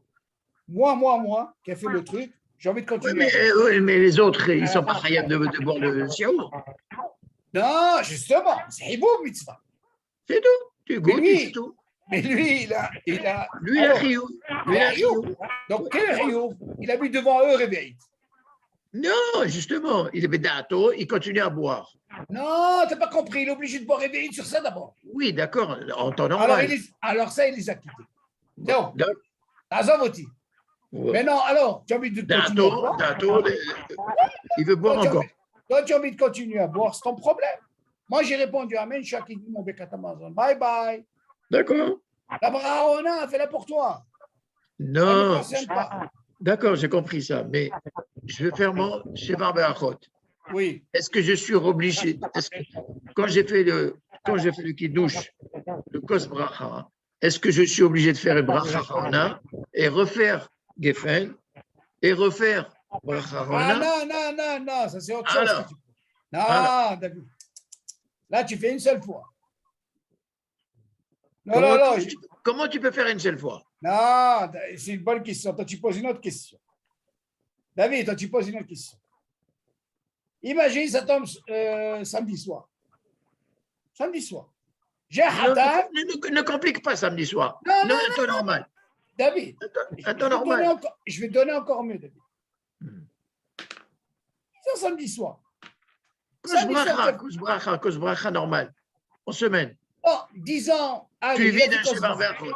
Moi, qui a fait le truc, j'ai envie de continuer. Oui, mais les autres, ils ne sont pas capables de boire le sirop. Non, justement, c'est Hiboub mitzvah. C'est tout. Tu goûtes et c'est tout. Mais lui, il a. Lui, il a Rioux. Donc, quel Rioux? Il a bu devant eux, réveillé. Non, justement, il est bédato, il continue à boire. Non, tu n'as pas compris. Il est obligé de boire réveillé sur ça d'abord. Oui, d'accord, en temps normal. Alors, ça, il les a quittés. Non. Donc, Azavoti. Mais non, alors, tu as envie de continuer à boire. Il veut boire encore. Toi, tu as envie de continuer à boire, c'est ton problème. Moi, j'ai répondu Amen, chacun dit mon Birkat Hamazon. Bye bye. D'accord. La Brahona, fais-la pour toi. Non. D'accord, j'ai compris ça. Mais je vais faire mon Shevar Be'achot. Oui. Est-ce que je suis obligé, quand j'ai fait le Kiddush, le Kos Bracha, est-ce que je suis obligé de faire Bracha Rona et refaire Geffen et refaire Bracha Rona? Non, ça c'est autre chose. Non, David. Là, tu fais une seule fois. Non. Comment tu peux faire une seule fois? Non, c'est une bonne question. Toi, tu poses une autre question. David, toi, tu poses une autre question. Imagine, ça tombe samedi soir. Samedi soir. J'ai Hatam. Ne complique pas samedi soir. Non, un temps normal. David, un temps normal. Je vais donner encore mieux, David. C'est samedi soir. Kos bracha normal. En semaine. Oh, 10 ans. Tu vis d'un Shevar Be'achot.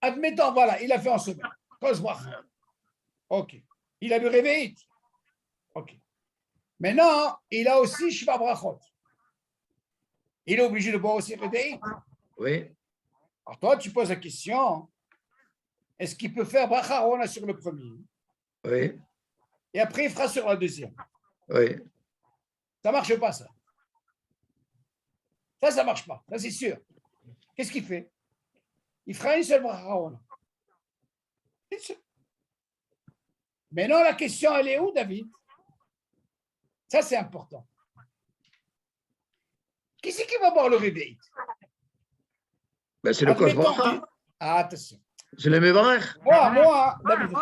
Admettons, voilà, il a fait en semaine. Kos bracha. OK. Il a vu réveillé. OK. Maintenant, il a aussi Shevar Brachot. Il est obligé de boire aussi réveillé. Oui. Alors toi, tu poses la question, est-ce qu'il peut faire Bracha Rona sur le premier? Oui. Et après, il fera sur la deuxième. Oui. Ça ne marche pas, ça. Ça ne marche pas. Ça, c'est sûr. Qu'est-ce qu'il fait? Il fera une seule Bracha Rona. Une seule. Maintenant, la question, elle est où, David? Ça, c'est important. Qui c'est qui va boire le réveil? Ben, c'est le Kos Bracha. Attention. C'est le Mevarech. Moi, David.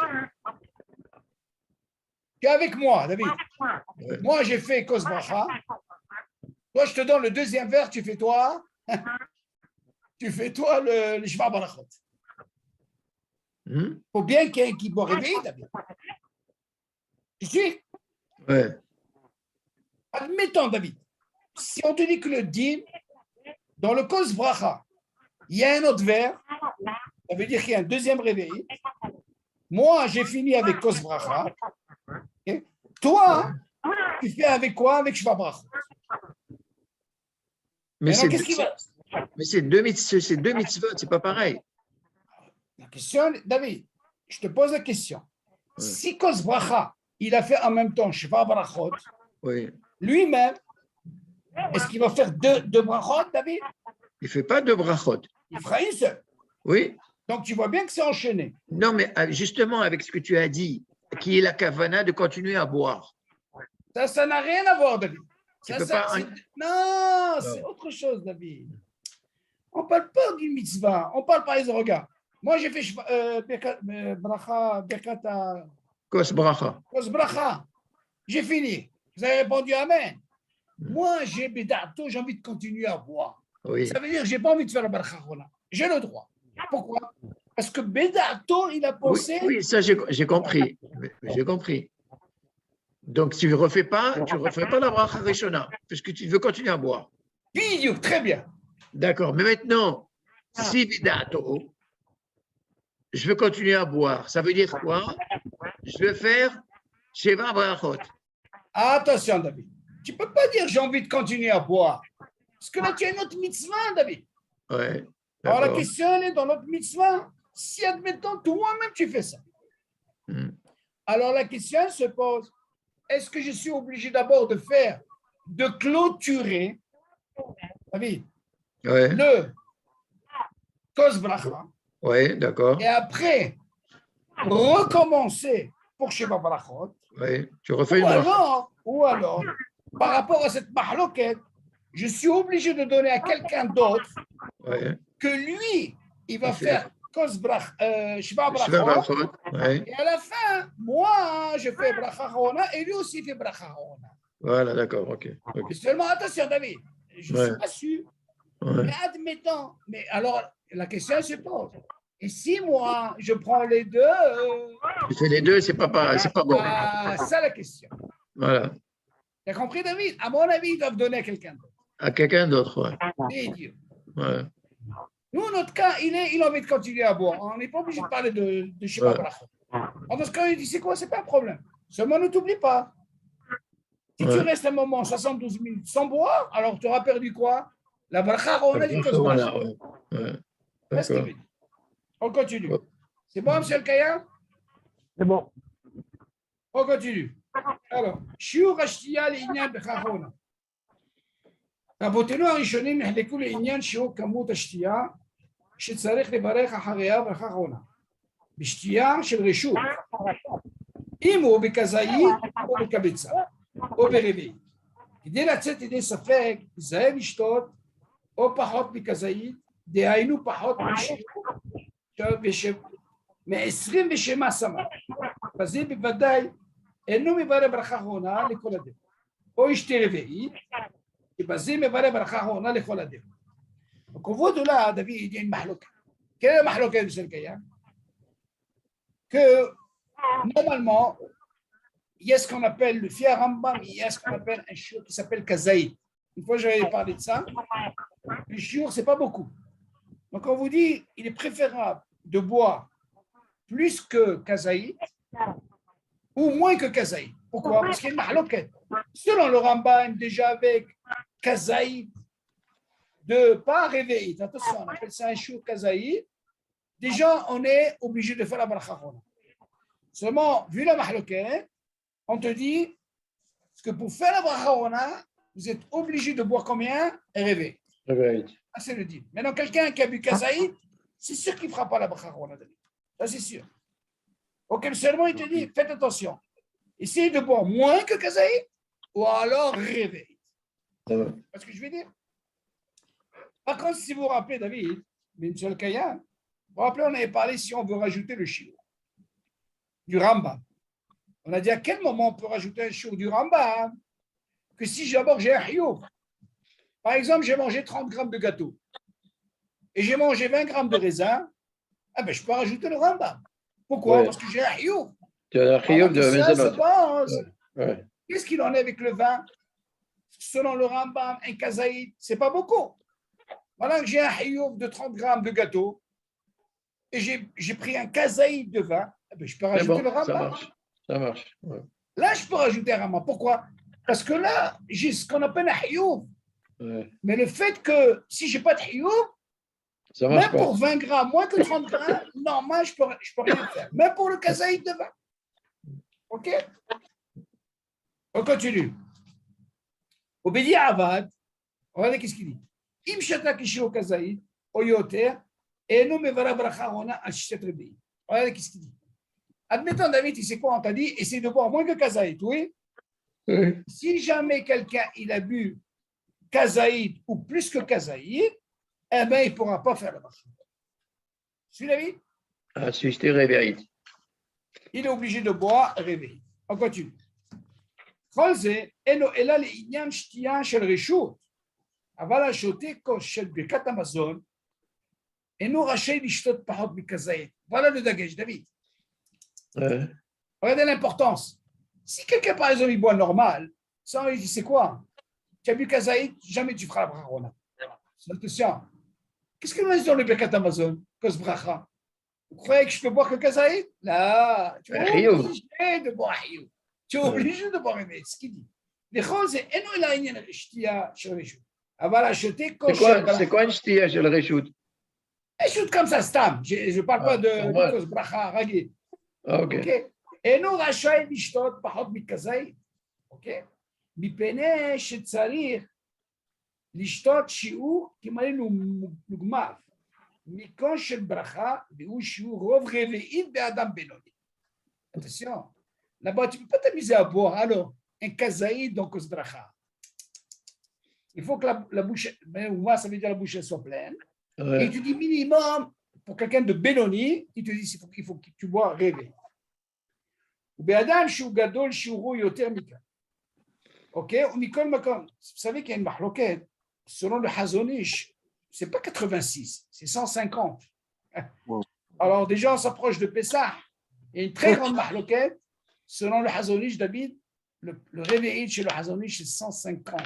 Tu es avec moi, David. Ouais. Moi, j'ai fait Kos Bracha. Toi, je te donne le deuxième verre, tu fais toi. Tu fais toi le Shevar Brachot. Il faut bien qu'il y ait un qui boit réveillé, David. Tu suis? Ouais. Admettons, David, si on te dit que le din, dans le Kos Bracha, il y a un autre verre, ça veut dire qu'il y a un deuxième réveil. Moi, j'ai fini avec Kos Bracha. Okay? Toi, tu fais avec quoi? Avec Shevar Brachot. Mais c'est deux mitzvot, c'est pas pareil. La question, David, je te pose la question. Ouais. Si Kos Bracha, il a fait en même temps Shevar Brachot, oui. Lui-même, est-ce qu'il va faire deux brachot, David? Il ne fait pas deux brachot. Il fera une seule. Oui. Donc, tu vois bien que c'est enchaîné. Non, mais justement, avec ce que tu as dit, qui est la kavana de continuer à boire. Ça n'a rien à voir, David. Non, c'est autre chose, David. On ne parle pas d'une mitzvah. On parle par exemple, regarde. Moi, j'ai fait bracha, berkata. Kos bracha. Kos bracha. J'ai fini. Vous avez répondu Amen. Moi, j'ai bédato, j'ai envie de continuer à boire. Oui. Ça veut dire que je n'ai pas envie de faire la bracha rona. J'ai le droit. Pourquoi? Parce que bédato, il a pensé. Oui, ça, j'ai compris. J'ai compris. Donc, tu ne refais pas la bracha rishona, parce que tu veux continuer à boire. Bidou, très bien. D'accord. Mais maintenant, si bédato, je veux continuer à boire, ça veut dire quoi? Je veux faire Shevar Brachot. Attention, David. Tu ne peux pas dire j'ai envie de continuer à boire. Parce que là, tu as une autre mitzvah, David. Ouais, alors, la question, elle est dans notre mitzvah. Si, admettons, toi-même, tu fais ça. Alors, la question se pose, est-ce que je suis obligé d'abord de clôturer, David, le Kos Bracha. Oui, d'accord. Et après, recommencer pour Shevar Brachot. Oui, tu refais une bracha. Ou alors, par rapport à cette mahloket, je suis obligé de donner à quelqu'un d'autre Ouais. que lui, il va Ok. faire kos shba Je vais brachot, voir. Ouais. et à la fin, moi, je fais bracha chorona et lui aussi fait bracha chorona. Voilà, d'accord, ok. Ok. Mais seulement attention, David, je ne Ouais. suis pas sûr, Ouais. mais admettons, mais alors la question se pose. Et si moi, je prends les deux, Tu fais les deux, c'est pas bon. ça la question. Voilà. Tu as compris, David? À mon avis, ils doivent donner à quelqu'un d'autre. À quelqu'un d'autre, ouais. C'est idiot. Ouais. Nous, notre cas, il a envie de continuer à boire. On n'est pas obligé de parler de Shiba Ouais. Bracha. Dans ce cas, il dit, c'est quoi? C'est pas un problème. Seulement, ne t'oublie pas. Si tu Ouais. restes un moment 72 minutes sans boire, alors tu auras perdu quoi? La bracha, on a dit que Voilà, ouais. Ouais. c'est ce qu'il D'accord. veut dire. On continue. Ouais. C'est bon, monsieur le Kaya? C'est bon. On continue. Alors, שיעור השתייה לעניין בכך עונה. רבותינו הראשונים נחלקו לעניין שיעור כמות השתייה שצריך לברך אחריה בכך עונה. בשתייה של רשות, אם הוא בכזאית או בקבצה, או ברביעית. כדי לצאת ידי ספק, זהב לשתות או פחות מכזאית, דהיינו פחות מ-20 ושמה סמ"ק. בזה בוודאי אינו מברך ברכה אחרונה לכל הדרך. או אשתי רביעית, ובזה מברך ברכה אחרונה לכל הדרך. הכבוד עולה, דוד, il y a une mahloka. Quelle est la mahloka de M. Kaya? Que normalement, il y a ce qu'on appelle le fier Rambam, il y a ce qu'on appelle un shiur qui s'appelle kazaït. Une fois, j'avais parlé de ça. Le shiur, c'est pas beaucoup. Donc, on vous dit, il est préférable de boire plus que kazaït ou moins que kazaït. Pourquoi? Parce qu'il y a une mahloket. Selon le Rambam, déjà avec kazaït, de pas réveiller. Attention, on appelle ça un shiur kazaït. Déjà, on est obligé de faire la bracha chorona. Seulement, vu la mahloket, on te dit que pour faire la bracha chorona, vous êtes obligé de boire combien? Et rêver. Ah, c'est le deal. Maintenant, quelqu'un qui a bu kazaït, c'est sûr qu'il ne fera pas la bracha chorona. Ça, c'est sûr. Ok, seulement, il te dit, faites attention. Essayez de boire moins que kazaït ou alors rêver. Ouais. C'est ce que je vais dire. Par contre, si vous vous rappelez, David, M. le Kayan, vous vous rappelez, on avait parlé si on veut rajouter le shiur du Rambam. On a dit à quel moment on peut rajouter un shiur du Rambam que si d'abord j'ai un hiouf. Par exemple, j'ai mangé 30 grammes de gâteau et j'ai mangé 20 grammes de raisin, ah ben, je peux rajouter le Rambam. Pourquoi? Ouais. Parce que j'ai un hiouf. Tu as un chiyuv de Ça se Mezonot. pense. Ouais. Qu'est-ce qu'il en est avec le vin? Selon le Rambam, un kazaïd, c'est pas beaucoup. Voilà que j'ai un hiouf de 30 grammes de gâteau et j'ai pris un kazaïd de vin, eh ben, je peux C'est rajouter bon, le Rambam. ça marche. Ouais. Là, je peux rajouter un Rambam. Pourquoi? Parce que là, j'ai ce qu'on appelle un hiouf. Ouais. Mais le fait que si je n'ai pas de hiouf, Ça marche même pas. pour 20 grammes, moins que 30 grammes, normal, je peux rien faire. Même pour le kazaïd de vin. OK? On continue. Au Bédi Avad, regardez qu'est-ce qu'il dit. Im shata kishio kazaïd, oyoter, et nous me vara bracha ona al shtet rebi. Regardez qu'est-ce qu'il dit. Admettons, David, il sait quoi? On t'a dit, essaye de boire moins que kazaïd, oui? Ouais. Si jamais quelqu'un il a bu kazaïd ou plus que kazaïd, eh bien, il ne pourra pas faire le bracha. Suis David? Ah, si je t'ai réveillé. Il est obligé de boire réveillé. On continue. כל זה אינו אלא לעניין שתייה של רשות, אבל השותה כוס של ברכת המזון אינו רשאי לשתות פחות מכזית. Voilà le dagage, David. Ouais. Regardez l'importance. Si quelqu'un, par exemple, il boit normal, ça, il dit, c'est quoi? Tu as bu kazaït, jamais tu feras la bracha. Attention. Qu'est-ce que nous disons dans le Birkat Amazon, cause bracha? Vous croyez que je peux boire que kazaït? Là, tu es obligé de boire hiyou. Tu es obligé de boire réveil. C'est ce qu'il dit. לכל זה אינו אלא עניין השתייה של רשות. אבל השותה כושר... C'est quoi une ch'tia chez le Réchout? רשות comme ça, סתם. Je ne parle pas de cause bracha רגיל. Ok. אינו רשאי לשתות פחות מכזית. אוקיי? מפני שצריך לשתות שיעור כמעט מוגמר. מכון של ברכה, והוא שיעור רוב רביעית באדם בינוני. Attention. Là-bas, tu ne peux pas t'amuser à boire. Alors, un kazaïd, donc, bracha. il faut que la bouche, ouva, ça veut dire la bouche elle soit pleine. Ouais. Et tu dis minimum, pour quelqu'un de Benoni, il te dit qu'il faut que tu bois rêver. Ou be'adam shu gadol shiuru yoter mika. Ok, ou mikol makom. Vous savez qu'il y a une mahloket, selon le Hazon Ish, c'est pas 86, c'est 150. Wow. Alors déjà, on s'approche de Pessah. Il y a une très grande mahloket, selon le Hazon Ish, David, le réveil chez le Hazon Ish, c'est 150.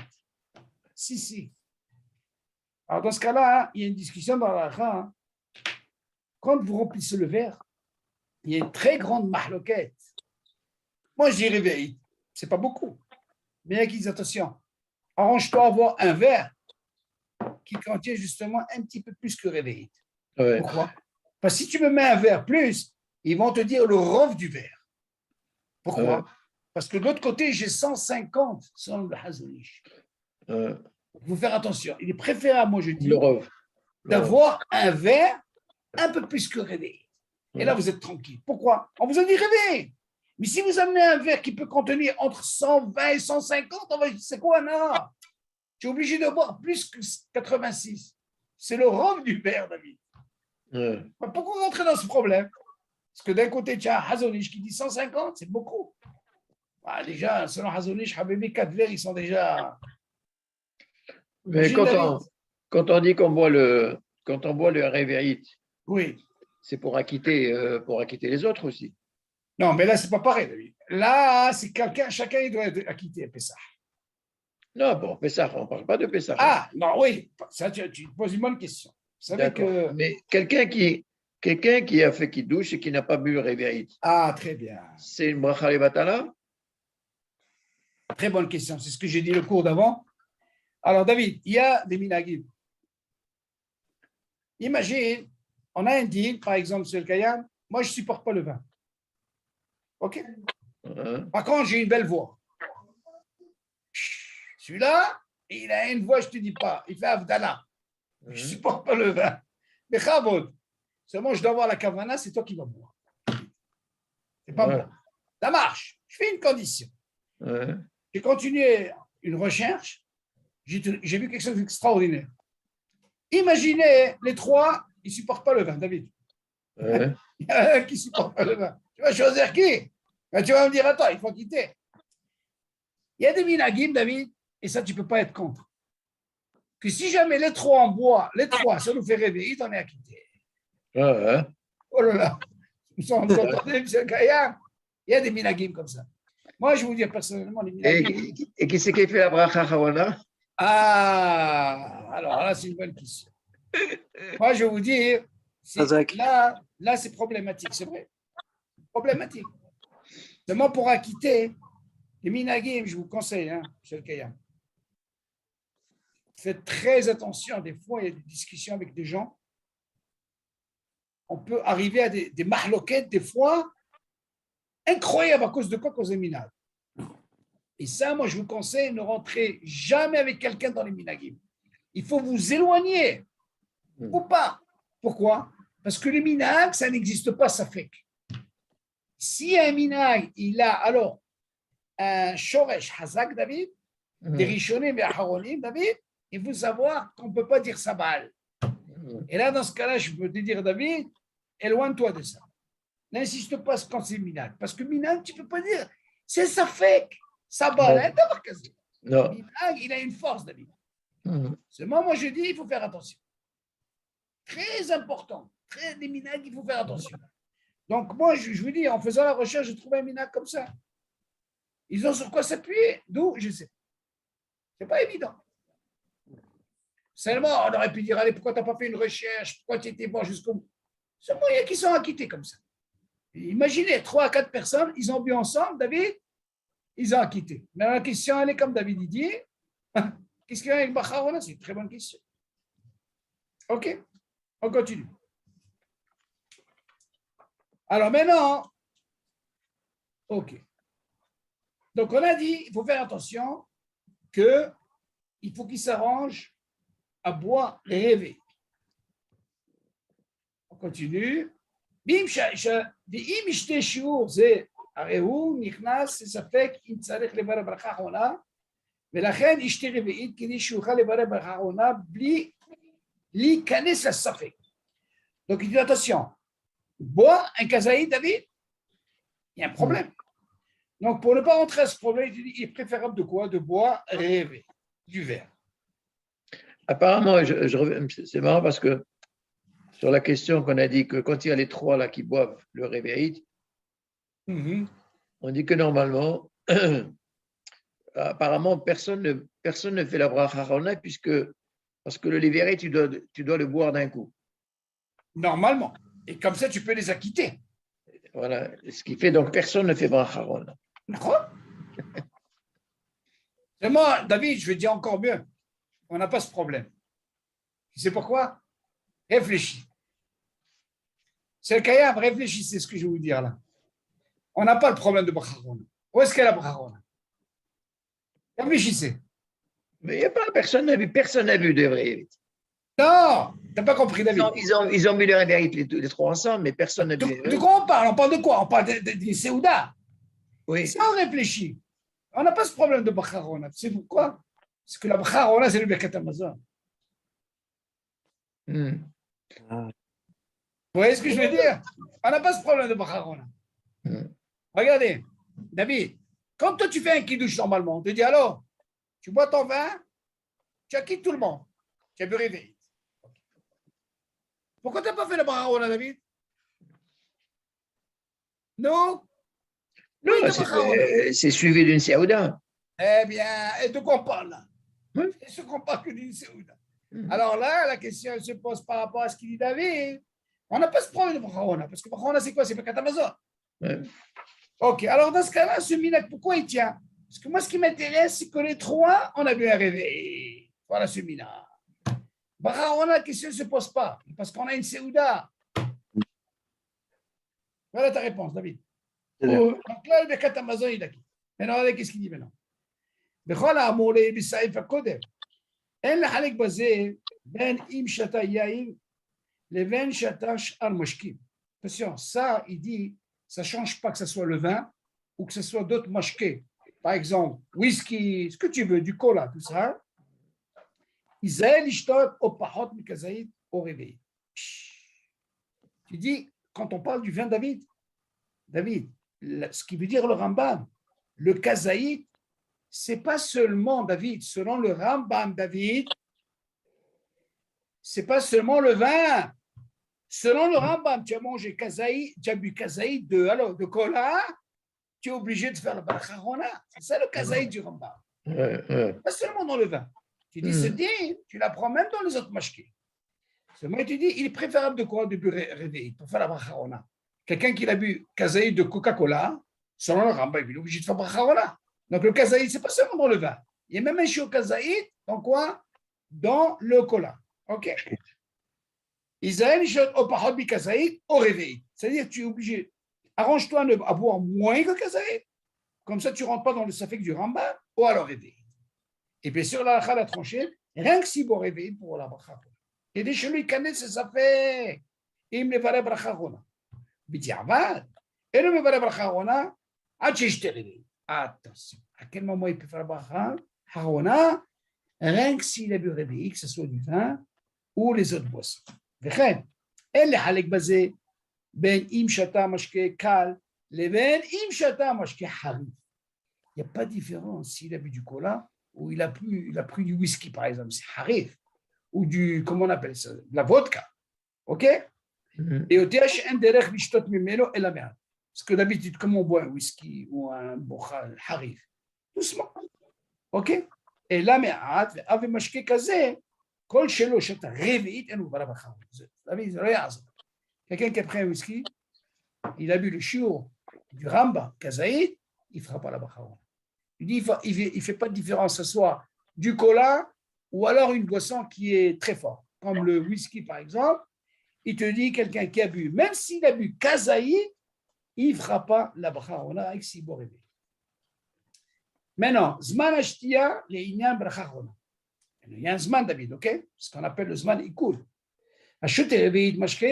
Si. Alors dans ce cas-là, il y a une discussion dans la fin. Quand vous remplissez le verre, il y a une très grande mahloket. Moi, je dis réveil, c'est pas beaucoup. Mais il y a qui disent attention, arrange-toi à avoir un verre qui contient justement un petit peu plus que réveil. Ouais. Pourquoi? Parce que si tu me mets un verre plus, ils vont te dire le rov du verre. Pourquoi? Parce que de l'autre côté, j'ai 150 selon le Hazon Ish. Il faut faire attention. Il est préférable, moi je dis, Le rov. d'avoir un verre un peu plus que réveil. Et là, vous êtes tranquille. Pourquoi? On vous a dit réveil. Mais si vous amenez un verre qui peut contenir entre 120 et 150, on va dire, c'est quoi? Non, tu es obligé de boire plus que 86. C'est le rhum du verre, David. Pourquoi rentrer dans ce problème? Parce que d'un côté, tu as Hazon Ish qui dit 150, c'est beaucoup. Ah, déjà, selon Hazon Ish, Habibi, 4 verres, ils sont déjà. Mais quand on dit qu'on boit le réveillite, oui, c'est pour acquitter les autres aussi. Non, mais là, c'est pas pareil, David. Là, c'est chacun il doit être acquitté à Pessah. Non, bon, Pessah, on ne parle pas de Pessah. Ah, non, oui, ça, tu poses une bonne question. Vous savez que. Mais quelqu'un qui a fait douche et qui n'a pas bu le réveillite. Ah, très bien. C'est une bracha levatala? Très bonne question. C'est ce que j'ai dit le cours d'avant. Alors, David, il y a des minagim. Imagine, on a un deal, par exemple, sur le Kayam. Moi, je ne supporte pas le vin. OK? Par contre, j'ai une belle voix. Celui-là, il a une voix, je ne te dis pas. Il fait Avdallah. Je ne supporte pas le vin. Mais Chavod, seulement je dois avoir la kavana, c'est toi qui vas boire. C'est pas moi. Ça marche. Je fais une condition. J'ai continué une recherche. J'ai vu quelque chose d'extraordinaire. Imaginez les trois, ils ne supportent pas le vin, David. Il y a un qui ne supporte pas le vin. Tu vas choisir qui? Ben, tu vas me dire, attends, il faut quitter. Il y a des minagim, David, et ça, tu ne peux pas être contre. Que si jamais les trois en bois, les trois, ça nous fait rêver, il t'en est à quitter. Oh là là, vous entendez, M. Kayam? Il y a des minagim comme ça. Moi, je vais vous dire personnellement, les minagim. Et qui c'est qui fait la bracha Hawana? Ah, alors là, c'est une bonne question. Moi, je vais vous dire, là c'est problématique, c'est vrai. Problématique. Seulement pour acquitter, les minagim, je vous conseille, M. Kayam. Faites très attention, des fois, il y a des discussions avec des gens. On peut arriver à des mahloquettes, des fois, incroyables à cause de quoi? À cause des minagim. Et ça, moi, je vous conseille, ne rentrez jamais avec quelqu'un dans les minagim. Il faut vous éloigner. Ou pas. Pourquoi? Parce que les minag, ça n'existe pas, ça fait. Si un minag, il a alors un shoresh hazak, David, des rishonim et aharonim, David, il faut savoir qu'on ne peut pas dire sabal. Et là, dans ce cas-là, je peux te dire, David, éloigne-toi de ça. N'insiste pas quand c'est minag. Parce que minag, tu ne peux pas dire, c'est ça fait. Sabal, minag, il a une force, David. Seulement, moi, je dis, il faut faire attention. Très important. Des minag, il faut faire attention. Donc, moi, je vous dis, en faisant la recherche, j'ai trouvé un minag comme ça. Ils ont sur quoi s'appuyer? D'où? Je sais. Ce n'est pas évident. Seulement, on aurait pu dire, allez, pourquoi tu n'as pas fait une recherche? Pourquoi tu étais bon jusqu'au bout? Seulement, il y a qui sont acquittés comme ça. Imaginez, 3 à 4 personnes, ils ont bu ensemble, David, ils ont acquitté. Mais la question, elle est comme David dit, qu'est-ce qu'il y a avec Bacharona? C'est une très bonne question. OK, on continue. Alors maintenant, OK. Donc, on a dit, il faut faire attention qu'il faut qu'il s'arrange à boire et rêver. On continue. Bim, ואם ישתה שיעור זה, הרי הוא נכנס לספק אם צריך לבר הברכה האחרונה, ולכן אשתי רביעית כדי שיוכל לברר ברכה אחרונה בלי להיכנס לספק. Donc il dit attention, bois un kazaï David, il y a un problème. Donc pour ne pas rentrer à ce problème, il est préférable de quoi? De boire rêver, du verre. Apparemment, c'est marrant parce que sur la question qu'on a dit que quand il y a les trois là qui boivent le réveil, on dit que normalement, apparemment, personne ne fait la bracha harona parce que le lévéré, tu dois le boire d'un coup. Normalement. Et comme ça, tu peux les acquitter. Voilà. Ce qui fait donc personne ne fait bracha harona. D'accord. Et moi, David, je vais dire encore mieux. On n'a pas ce problème. Tu sais pourquoi? Réfléchis. C'est le Kayam, réfléchissez ce que je vais vous dire là. On n'a pas le problème de bracha harona. Où est-ce qu'est la bracha harona? Réfléchissez. Mais il n'y a pas, personne n'a vu de réveil. Non, tu n'as pas compris, David. Ils ont mis le réveil les trois ensemble, mais personne n'a vu. De quoi on parle? On parle de quoi? On parle des Séouda. Oui. Ça, on réfléchit. On n'a pas ce problème de bracha harona. Tu sais pourquoi? Parce que la bracha harona, c'est le Birkat Hamazon. Vous voyez ce que je veux dire? On n'a pas ce problème de bracha harona. Regardez, David, quand toi tu fais un kiddush normalement, on te dit alors, tu bois ton vin, tu acquittes tout le monde, tu as bu réveil. Pourquoi tu n'as pas fait le bracha harona, David? Non? Non, c'est suivi d'une Séouda. Eh bien, et de quoi on parle là? Oui. Est-ce qu'on parle que d'une Séouda? Alors là, la question elle se pose par rapport à ce qu'il dit David. On n'a pas ce problème de bracha harona, parce que bracha harona, c'est quoi? C'est Birkat Hamazon. Ok, alors dans ce cas-là, ce minag, pourquoi il tient? Parce que moi, ce qui m'intéresse, c'est que les trois, on a bu un réveil. Voilà ce minag. Bracha harona, la question ne se pose pas, parce qu'on a une Séouda. Voilà ta réponse, David. Donc là, le Birkat Hamazon, il a dit. Maintenant, regardez qu'est-ce qu'il dit maintenant. בכל האמור בסעיף הקודם, אין לחלק בזה בין אם שתה יין לבין שתה שאר משקים. Attention, ça, il dit, ça ne change pas que ce soit le vin ou que ce soit d'autres mashkés. Par exemple, whisky, ce que tu veux, du cola, tout ça. Isaël ishtot au pahot mikazaïd au réveil. Tu dis, quand on parle du vin, David, ce qui veut dire le Rambam, le kazaïd, c'est pas seulement, David, selon le Rambam, David, c'est pas seulement le vin. Selon le Rambam, tu as mangé kazaïd, tu as bu kazaïd de cola, tu es obligé de faire le bracha harona. C'est ça le kazaïd du Rambam. Pas seulement dans le vin. Tu dis, ce din, tu l'apprends même dans les autres mashkés. Seulement, tu dis, il est préférable de quoi? De bu réveil pour faire la bracha harona. Quelqu'un qui a bu kazaïd de Coca-Cola, selon le Rambam, il est obligé de faire bracha harona. Donc le kazaïd, ce n'est pas seulement dans le vin. Il y a même un chiot kazaïd, dans quoi? Dans le cola. OK? Isaël, au pahot bi kazaïd, au réveil. C'est-à-dire, tu es obligé. Arrange-toi à boire moins que kazaïd. Comme ça, tu ne rentres pas dans le safek du Rambam ou à le réveil. Et bien sûr, la halakha l'a tranché, rien que si bon réveil pour la bracha. Et des chez lui, il connaît ce safek. Il me va bracha rona. Bitiavad. Et le me va bracha rona, à t'éjeter réveil. Attention, à quel moment il peut faire la bracha harona, rien que s'il a bu réveil, que ce soit du vin ou les autres boissons. וכן, אין לחלק בזה בין אם שתה משקה קל לבין אם שתה משקה חריף. Il n'y a pas de différence s'il a bu du cola ou il a pris du whisky, par exemple, c'est harif, ou du, comment on appelle ça, de la vodka. OK? Et au TH, un derech lishtot mimeno et la merde. Parce que d'habitude, comment on boit un whisky ou un bochal harif? Doucement. OK? Et la merde, avec mashke kazé, כל שלו שאתה רביעית, אין הוא ברא בחר. זה לא יעזור. Quelqu'un qui a pris un whisky, il a bu le shiur du Rambam, kazaïd, il ne fera pas la bracha. Il dit, il ne fait pas de différence, que ce soit du cola ou alors une boisson qui est très forte, comme le whisky par exemple. Il te dit, quelqu'un qui a bu, même s'il a bu kazaïd, il ne fera pas la bracha avec si bon réveil. Maintenant, zman ashtia le'inyan bracha. Il y a un zman, David, ok? Ce qu'on appelle le zman ikoul. השותה רביעית משקה,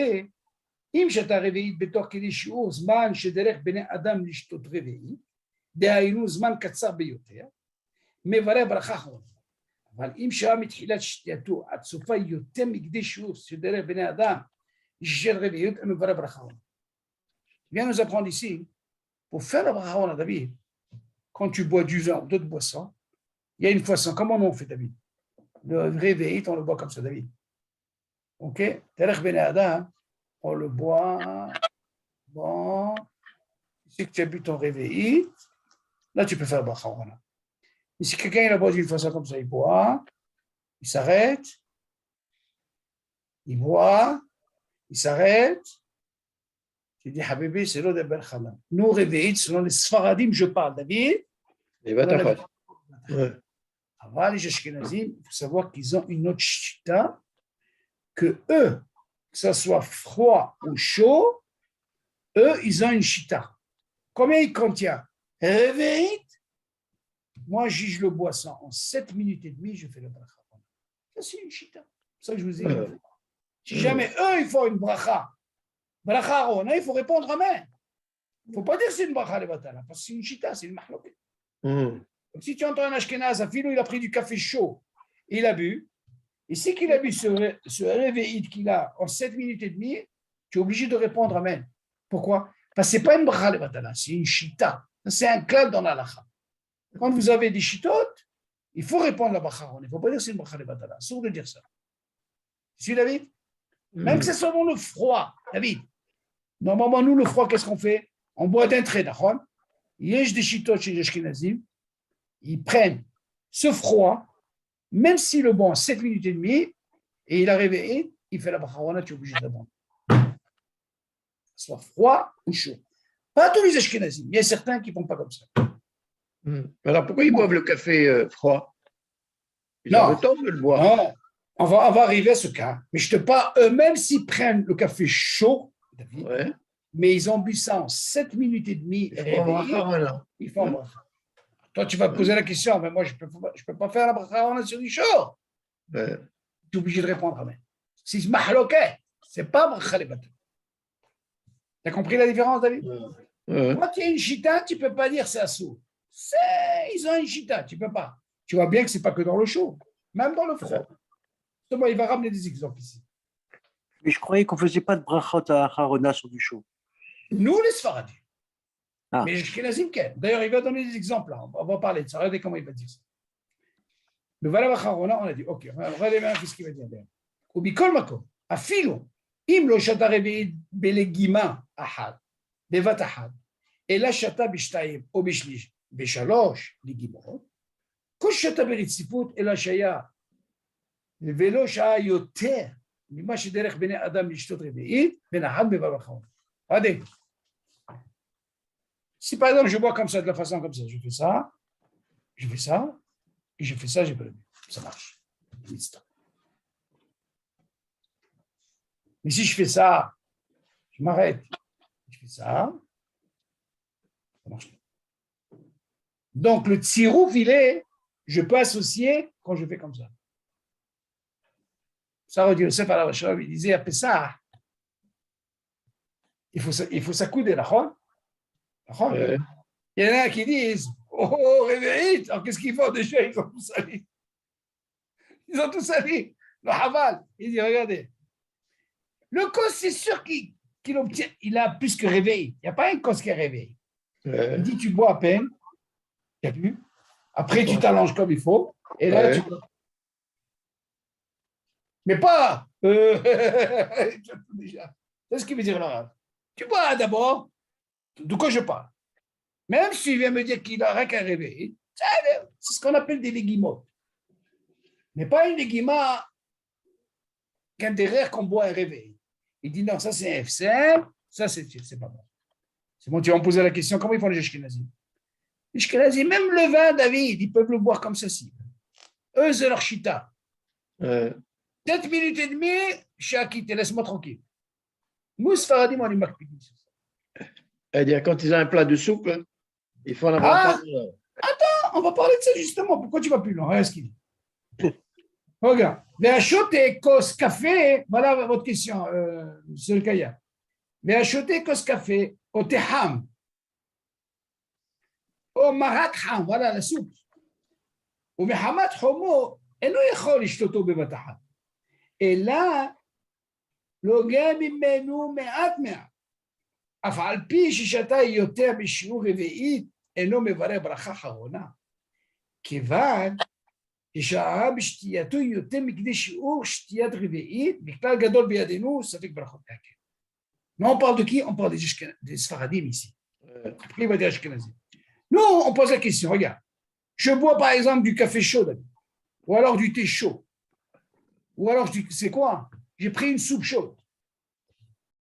אם שאתה רביעית בתוך כדי שיעור זמן שדרך בני אדם לשתות רביעית, דהיינו זמן קצר ביותר, מברך ברכה אחרונה. אבל אם שעה מתחילת שתייתו עד סופה יותר מכדי שיעור שדרך בני אדם, של רביעיות, מברך ברכה אחרונה. Viens nous apprendre ici, pour faire la bracha on a David, quand tu bois du vin ou d'autres boissons, il y a une façon. Comment on fait, David? Le réveil, on le boit comme ça, David. Ok? Terech ben Adam, on le boit. Bon. Si tu as bu ton réveil, là, tu peux faire la bracha on a. Et si quelqu'un il a boit d'une façon comme ça, il boit, il s'arrête, il boit, il s'arrête. Tu dis, Habibi, c'est l'eau de Ben Khalam. Nous, réveillés, selon les Sfaradim, je parle, David. Et Batachot. Avant les Ashkenazim, il faut savoir qu'ils ont une autre chita, que eux, que ce soit froid ou chaud, eux, ils ont une chita. Combien il contient? Réveillé. Moi, je le bois en 7 minutes et demie, je fais le bracha. Ça, c'est une chita. C'est ça que je vous ai dit. Si jamais eux, ils font une bracha, il faut répondre amen. Il ne faut pas dire que c'est une bracha de batala, parce que c'est une chita, c'est une mahloket. Si tu entends un Ashkenaz, il a pris du café chaud, il a bu, et si qu'il a bu ce réveil qu'il a en 7 minutes et demie, tu es obligé de répondre amen. Pourquoi? Parce que ce n'est pas une bracha de batala, c'est une chita. C'est un club dans l'alacha. Quand vous avez des chitotes, il faut répondre la bracha. Il ne faut pas dire que c'est une bracha de batala. Sourd de dire ça. Tu suis, David? Même que c'est seulement le froid, David. Normalement, nous, le froid, qu'est-ce qu'on fait? On boit d'un trait, d'accord? Il y a des chitotes chez les Ashkenazim, ils prennent ce froid, même si le bon 7 minutes et demie, et il a réveillé, il fait la bracha, tu es obligé de répondre. Soit froid ou chaud. Pas tous les Ashkenazim, il y a certains qui ne font pas comme ça. Alors pourquoi ils boivent le café froid? Ils ont le temps de le boire. Non, on va arriver à ce cas. Mais je te parle, eux-mêmes, s'ils prennent le café chaud, David, mais ils ont bu ça en 7 minutes et demie, ils font bracha. Toi, tu vas te poser la question, mais moi, je ne peux pas faire la bracha sur du chaud. Tu es obligé de répondre amen. Si c'est mahloket, ce n'est pas bracha les bateaux. Tu as compris la différence, David? Quand tu as une chita, tu ne peux pas dire c'est assourd. Ils ont une chita, tu ne peux pas. Tu vois bien que ce n'est pas que dans le chaud, même dans le froid. Justement, il va ramener des exemples ici. Mais je croyais qu'on ne faisait pas de brachot à Harona sur du chaud. Nous, les Sfaradim. Ah. Mais les Ashkenazim, d'ailleurs, il va donner des exemples. Là. On va parler de ça. Regardez comment il va dire ça. Le Valav Harona, on a dit, ok, regardez bien ce qu'il va dire. Ou bikol makom, afilo, im lo shata reveid belegima ahad, bevat ahad, ela shata bishtayim, ou bishlish, בשלוש לגימות, כל שתה ברציפות אלא שהיה ולא שעה יותר ממה שדרך בני אדם לשתות רביעית בין אחד בבב אחרון. Regardez. Si par exemple je bois comme ça, de la façon comme ça, je fais ça, et je fais ça, j'ai pas le but. Ça marche. Mais si je fais ça, je m'arrête, je fais ça marche pas. Donc, le tsirouf, je peux associer quand je fais comme ça. Ça veut dire, Yosef al-Rashab, il disait, après ça, il faut s'accouder, d'accord? Il y en a qui disent, oh, réveillez, alors qu'est-ce qu'ils font déjà? Ils ont tout sali. Ils ont tout sali. Le Haval, il dit, regardez, le cos, c'est sûr qu'il obtient, il a plus que réveillé. Il n'y a pas un cos qui est réveillé. Il dit, tu bois à peine. Après, tu t'allonges comme il faut, et là, tu bois. Mais pas. Déjà. C'est ce qu'il veut dire l'arabe. Tu bois d'abord, de quoi je parle. Même s'il vient me dire qu'il n'a rien qu'à réveiller, c'est ce qu'on appelle des légimotes. Mais pas une légima qu'un derrière qu'on boit un réveil. Il dit non, ça c'est un FCM, ça c'est pas bon. C'est bon, tu vas me poser la question, comment ils font les Ashkenazim? Les Ashkenazim, même le vin, David, ils peuvent le boire comme ceci. Eux, c'est leur chita. 7 minutes et demie, Shaki, laisse-moi tranquille. Mousse Faradim, on est marqués. C'est-à-dire, quand ils ont un plat de soupe, ils font la Attends, on va parler de ça justement. Pourquoi tu vas plus loin? Regarde ce qu'il dit. Regarde. Véachoté kos café, voilà votre question, monsieur le Kaya. Véachoté kos café, au teham, au marat ham, voilà la soupe. ומחמת חומו, אינו יכול לשתותו בבת אחת, אלא לוגע ממנו מעט מעט. אף על פי ששתה יותר בשיעור רביעית, אינו מברך ברכה אחרונה. כיוון ששעה בשתייתו יותר מכדי שיעור שתיית רביעית, בכלל גדול בידינו, ספק ברכות להקל. Mais on parle de qui? On parle des Sfaradim ici. Après, il va dire Ashkenazim. Nous, on pose la question, regarde. Je bois par exemple du café chaud, ou alors du thé chaud. Ou alors, c'est quoi? J'ai pris une soupe chaude.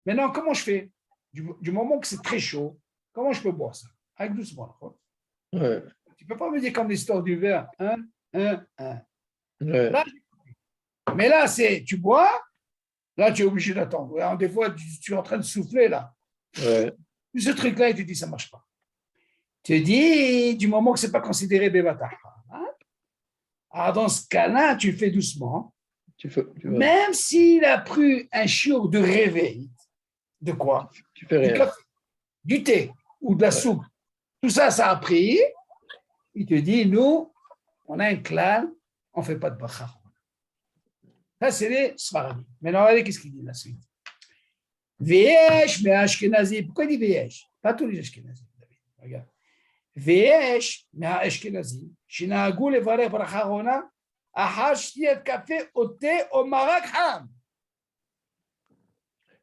Maintenant, comment je fais? Du moment que c'est très chaud, comment je peux boire ça? Avec doucement. Ouais. Tu ne peux pas me dire comme l'histoire du verre. Ouais. Là, mais là, tu bois, là, tu es obligé d'attendre. Alors, des fois, tu es en train de souffler, là. Ouais. Ce truc-là, il te dit, ça ne marche pas. Tu te dis, du moment que ce n'est pas considéré Bevata. Hein? Alors, dans ce cas-là, tu fais doucement. Tu vois. Même s'il a pris un chiour de réveil, de quoi? Tu fais Du rien. café, du thé ou de la soupe. Tout ça, ça a pris. Il te dit, nous, on a un clan, on ne fait pas de bracha. Ça, c'est les Sfaradim. Maintenant, regardez qu'est-ce qu'il dit la suite. Veyesh, mais Ashkenazi. Pourquoi il dit Veyesh? Pas tous les Ashkenazim. Regarde. Veyesh, mais Ashkenazi. Shinagou le varech bracha rona. Ahar shtiyat café au thé au marak ham.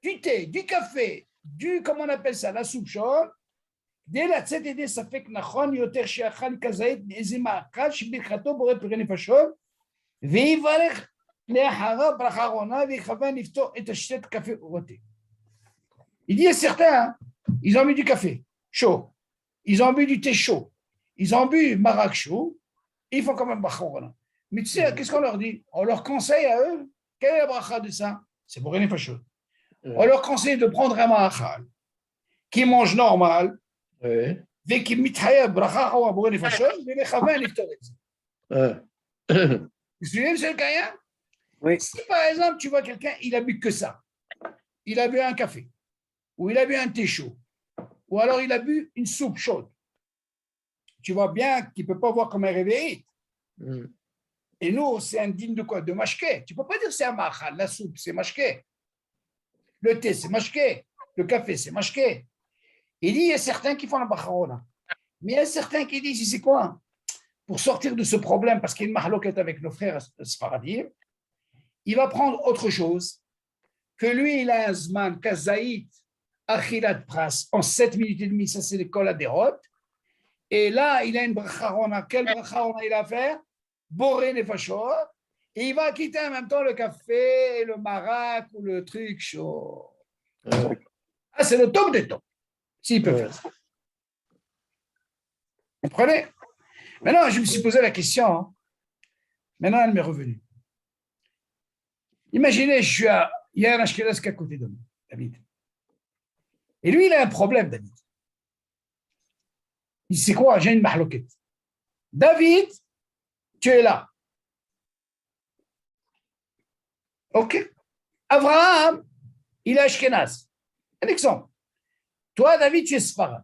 Du thé, du café, comment on appelle ça, la soupe chaude. Dès la tête et ça fait que nachon yoter sheachal kazait nezima akal shibirchato bore pire nefashot. Veivarech le'achara bracha rona veichavan nifto et ashtet café au thé. Il dit à certains, hein, ils ont bu du café chaud, ils ont bu du thé chaud, ils ont bu marak chaud, ils font quand même bracha rona. Mais tu sais, qu'est-ce qu'on leur dit? On leur conseille à eux, quelle est la bracha de ça? C'est pour les fachos. On leur conseille de prendre un ma'achal qui mange normal, et qui mithayev bracha ou pour les fachos, mais les chavan niftor et ça. Vous suivez, monsieur le Kayan? Oui. Si par exemple, tu vois quelqu'un, il a bu que ça, il a bu un café, ou il a bu un thé chaud, ou alors il a bu une soupe chaude, tu vois bien qu'il ne peut pas voir comme un réveil. Et nous, c'est indigne de quoi? De mashké. Tu ne peux pas dire c'est un machal. La soupe, c'est mashké. Le thé, c'est mashké. Le café, c'est mashké. Il dit, il y a certains qui font la bacharona. Mais il y a certains qui disent, c'est quoi? Pour sortir de ce problème, parce qu'il y a une mahloquette avec nos frères sfaradim, il va prendre autre chose, que lui, il a un zman, kazaït, achilat pras, en 7 minutes et demie, ça c'est l'école à dérote. Et là, il a une bacharona. Quelle bacharona il a à faire? Boré nefashot, et il va quitter en même temps le café, le marak ou le truc chaud. Ah, c'est le top des tops, s'il peut faire ça. Vous comprenez? Maintenant, je me suis posé la question. Hein. Maintenant, elle m'est revenue. Imaginez, il y a un Ashkenaz qui est à côté de moi, David. Et lui, il a un problème, David. Il dit, c'est quoi? J'ai une mahloquette. David, tu es là. OK. Abraham, il est Ashkenaz. Un exemple. Toi, David, tu es Sfarad.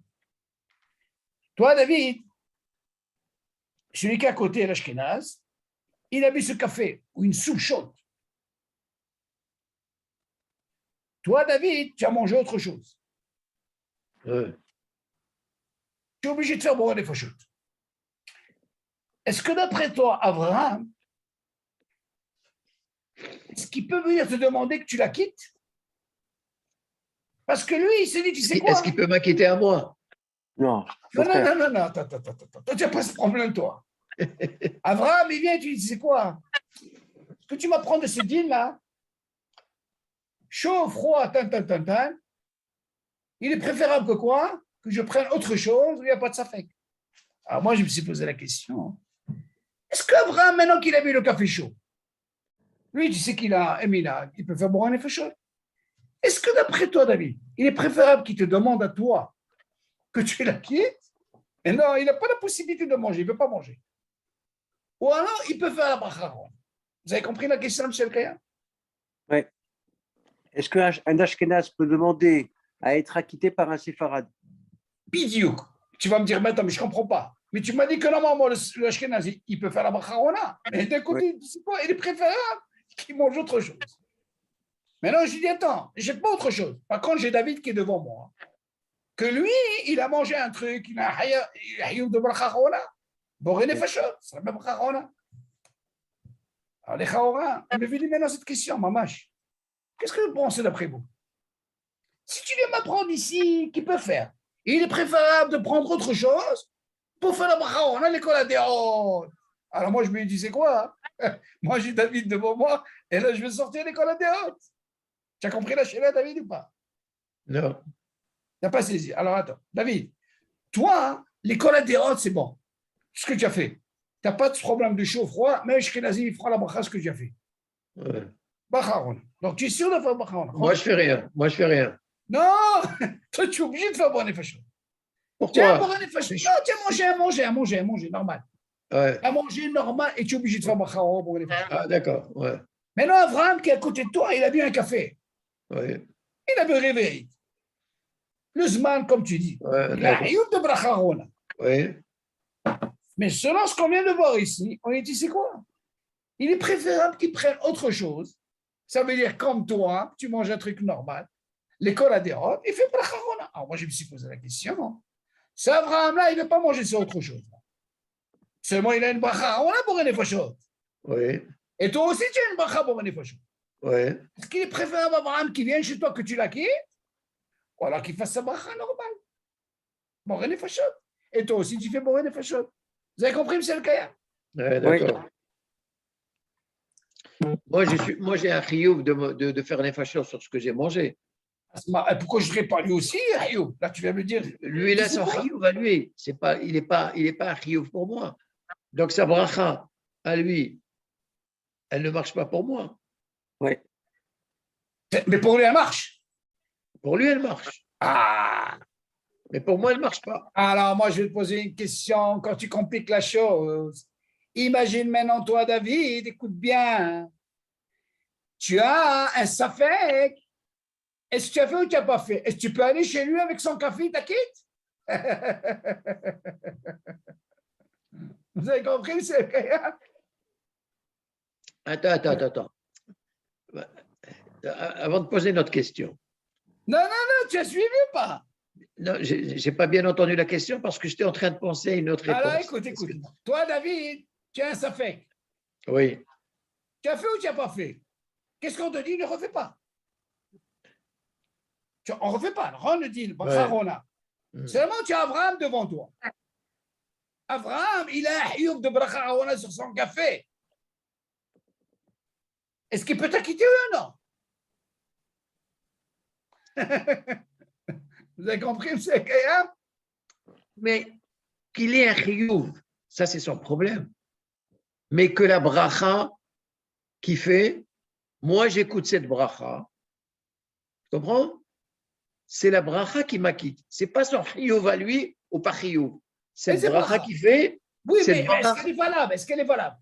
Toi, David, celui qui est à côté, l'Ashkenaz, il a bu ce café ou une soupe chaude. Toi, David, tu as mangé autre chose. Tu es obligé de faire boire des fachot. Est-ce que d'après toi, Abraham, est-ce qu'il peut venir te demander que tu la quittes? Parce que lui, il s'est dit, tu sais quoi? Est-ce qu'il peut m'inquiéter à moi? Non. Non, attends. Toi, tu n'as pas ce problème, toi. Abraham, il vient et tu lui dis, c'est quoi? Ce que tu m'apprends de ce deal-là, chaud, froid, il est préférable que quoi? Que je prenne autre chose où il n'y a pas de safek. Alors moi, je me suis posé la question. Est-ce qu'Abraham, maintenant qu'il a bu le café chaud, lui, tu sais qu'il a un minag, il peut faire boire un effet chaud. Est-ce que d'après toi, David, il est préférable qu'il te demande à toi que tu la quittes? Et non, il n'a pas la possibilité de manger, il ne veut pas manger. Ou alors, il peut faire la bracha. Vous avez compris la question, M. Kaya? Oui. Est-ce qu'un Ashkenaz peut demander à être acquitté par un séfarade? Bidiouk. Tu vas me dire, mais attends, mais je ne comprends pas. Mais tu m'as dit que normalement, le Ashkenazi, il peut faire la Bacharona. Mais d'un côté, c'est quoi? Il est préférable qu'il mange autre chose. Maintenant, je dis, attends, j'ai pas autre chose. Par contre, j'ai David qui est devant moi. Que lui, il a mangé un truc, il a un hayoum de Bacharona. Boré Nefashot, c'est la même Bacharona. Alors, les Chaora, il me dit maintenant cette question, Mamash. Qu'est-ce que vous pensez d'après vous? Si tu viens m'apprendre ici, qu'il peut faire, il est préférable de prendre autre chose pour faire la bracha. On a l'école à Déot. Alors moi, je me dis, c'est quoi? Moi, j'ai David devant moi, et là, je vais sortir l'école à Déot. Tu as compris la chérie, David, ou pas? Non. Tu n'as pas saisi. Alors, attends. David, toi, l'école à Déot, c'est bon. Ce que tu as fait. Tu n'as pas de problème de chaud-froid, mais Ashkenazi, il fera la bracha, ce que tu as fait. Ouais. Bacharona. Donc, tu es sûr de faire Bacharona? Moi, je fais rien. Moi, je fais rien. Non, toi, tu es obligé de faire Boré Nefashot. Pourquoi? Non, tu as mangé, normal. Ouais. Tu as mangé normal et tu es obligé de faire Bacharona Boré Nefashot. Ah, d'accord. Ouais. Maintenant, Abraham, qui est à côté de toi, il a bu un café. Ouais. Il a bu réveil. Le Zman, comme tu dis. Ouais, Il a d'accord. Hayoum de Bacharona. Oui. Mais selon ce qu'on vient de voir ici, on dit c'est quoi? Il est préférable qu'il prenne autre chose. Ça veut dire, comme toi, tu manges un truc normal. L'école a des robes, il fait Bacharona. Alors, moi, je me suis posé la question. Ce Abraham-là, il ne veut pas manger sur autre chose. Seulement, il a une Bacharona pour une Nefashot. Oui. Et toi aussi, tu as une Bacha pour une Nefashot. Oui. Est-ce qu'il est préférable à Abraham qui vienne chez toi que tu la quittes? Ou alors qu'il fasse sa Bacha normale? Pour une Nefashot. Et toi aussi, tu fais pour une Nefashot. Vous avez compris, M. Kaya? Ouais, d'accord. Moi, j'ai un chiyuv de faire les fachos sur ce que j'ai mangé. Pourquoi je ne serais pas lui aussi, Ayoub? Là, tu viens me dire. Lui, il a son chiyuv à lui. Il n'est pas un chiyuv pour moi. Donc, sa bracha à lui, elle ne marche pas pour moi. Oui. Mais pour lui, elle marche. Pour lui, elle marche. Ah! Mais pour moi, elle ne marche pas. Alors, moi, je vais te poser une question quand tu compliques la chose. Imagine maintenant, toi, David, écoute bien. Tu as un safek. Est-ce que tu as fait ou tu n'as pas fait? Est-ce que tu peux aller chez lui avec son café, t'inquiète? Vous avez compris, c'est Attends. Avant de poser notre question. Non, tu as suivi ou pas? Non, je n'ai pas bien entendu la question parce que j'étais en train de penser à une autre réponse. Alors, écoute. Toi, David, tu as un safek. Oui. Tu as fait ou tu n'as pas fait? Qu'est-ce qu'on te dit? Ne refais pas. On ne refait pas. On ne dit pas. Seulement, tu as Abraham devant toi. Abraham, il a un hioub de bracha sur son café. Est-ce qu'il peut t'acquitter ou non? Vous avez compris, M. Kayam? Mais qu'il ait un chiyuv, ça c'est son problème. Mais que la bracha qui fait, moi j'écoute cette bracha, tu comprends? C'est la bracha qui m'acquitte. C'est pas son chiyuv à lui ou pas chiyuv. Cette bracha qui fait. Oui, mais est-ce qu'elle est valable? Est-ce qu'elle est valable?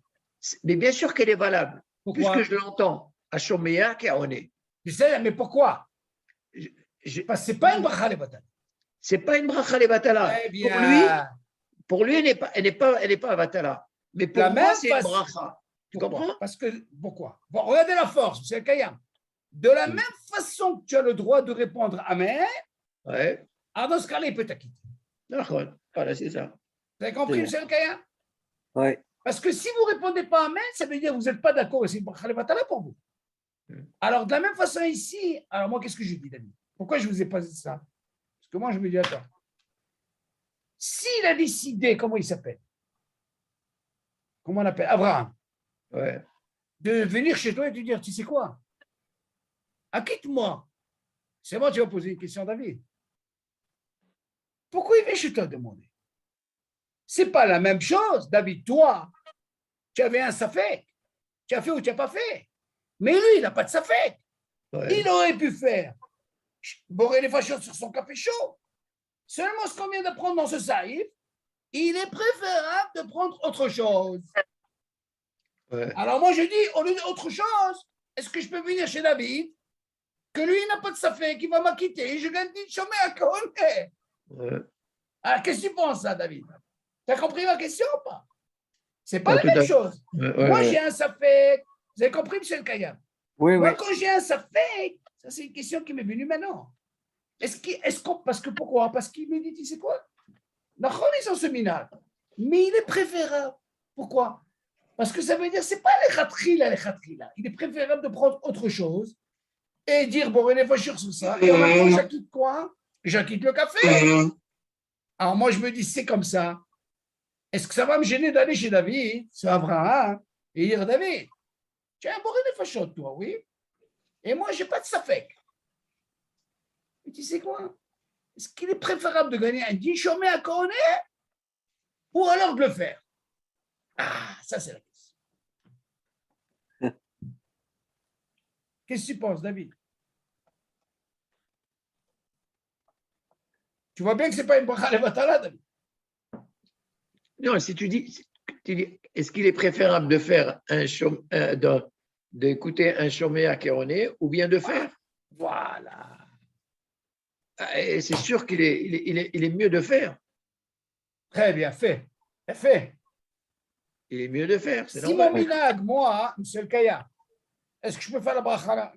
Mais bien sûr qu'elle est valable. Pourquoi? Puisque je l'entends à Shoméa qui a honné. Je sais, mais pourquoi? Parce que ce n'est pas une bracha les batala. Ce n'est pas une bracha les batala. Pour lui, elle n'est pas batala. Mais pour moi, c'est une bracha. Tu comprends? Parce que, pourquoi? Bon, regardez la force, c'est le Kayam. De la même façon que tu as le droit de répondre Amen, ouais. Alors dans ce cas-là, il peut t'acquitter. D'accord, voilà, c'est ça. Vous avez compris, M. Kayam? Oui. Parce que si vous ne répondez pas Amen, ça veut dire que vous n'êtes pas d'accord et c'est une bracha les batala pour vous. Alors, de la même façon ici, alors moi, qu'est-ce que je dis, David? Pourquoi je ne vous ai pas dit ça? Parce que moi, je me dis, attends. S'il a décidé, comment il s'appelle? Comment on appelle? Abraham. Ouais. De venir chez toi et te dire, tu sais quoi? Acquitte-moi. C'est moi, tu vas poser une question à David. Pourquoi il vient chez toi demander? Ce n'est pas la même chose, David. Toi, tu avais un safek. Tu as fait ou tu n'as pas fait. Mais lui, il n'a pas de safek. Ouais. Il aurait pu faire borer les fachos sur son café chaud. Seulement ce qu'on vient d'apprendre dans ce saïf, il est préférable de prendre autre chose. Ouais. Alors moi, je dis, au lieu d'autre chose, est-ce que je peux venir chez David, que lui, il n'a pas de safek, qu'il va m'acquitter, je gagne 10 chômés à Kohonne. Ouais. Alors, qu'est-ce que tu penses, ça, David? Tu as compris ma question ou pas? C'est Pas pas tout la à même fait. chose. Ouais, Moi, ouais. j'ai un safek. Vous avez compris, monsieur le Kayam? Oui, oui. Moi, quand j'ai un safek, ça, c'est une question qui m'est venue maintenant. Parce que pourquoi? Parce qu'il me dit, tu sais quoi? Nachon, ils sont séminaires. Mais il est préférable. Pourquoi? Parce que ça veut dire, c'est pas les khatrila. Il est préférable de prendre autre chose et dire, bon, il faut sur ça. Et en même temps, j'acquitte quoi? J'acquitte le café. Alors moi, je me dis, c'est comme ça. Est-ce que ça va me gêner d'aller chez David, c'est Abraham, et dire, David, tu as un bon fachot, toi, oui? Et moi, je n'ai pas de safek. Et tu sais quoi? Est-ce qu'il est préférable de gagner un 10 chômé à Cornet ou alors de le faire? Ah, ça, c'est la question. Qu'est-ce que tu penses, David? Tu vois bien que ce n'est pas une bracha levatala, David. Non, si tu dis, est-ce qu'il est préférable de faire d'écouter un chômé à Kéroné ou bien de faire? Voilà. Et c'est sûr qu'il est, il est mieux de faire. Très bien, fait. Fait. Il est mieux de faire, c'est Si mon normal. minag, moi, monsieur le Kaya, est-ce que je peux faire la bracha?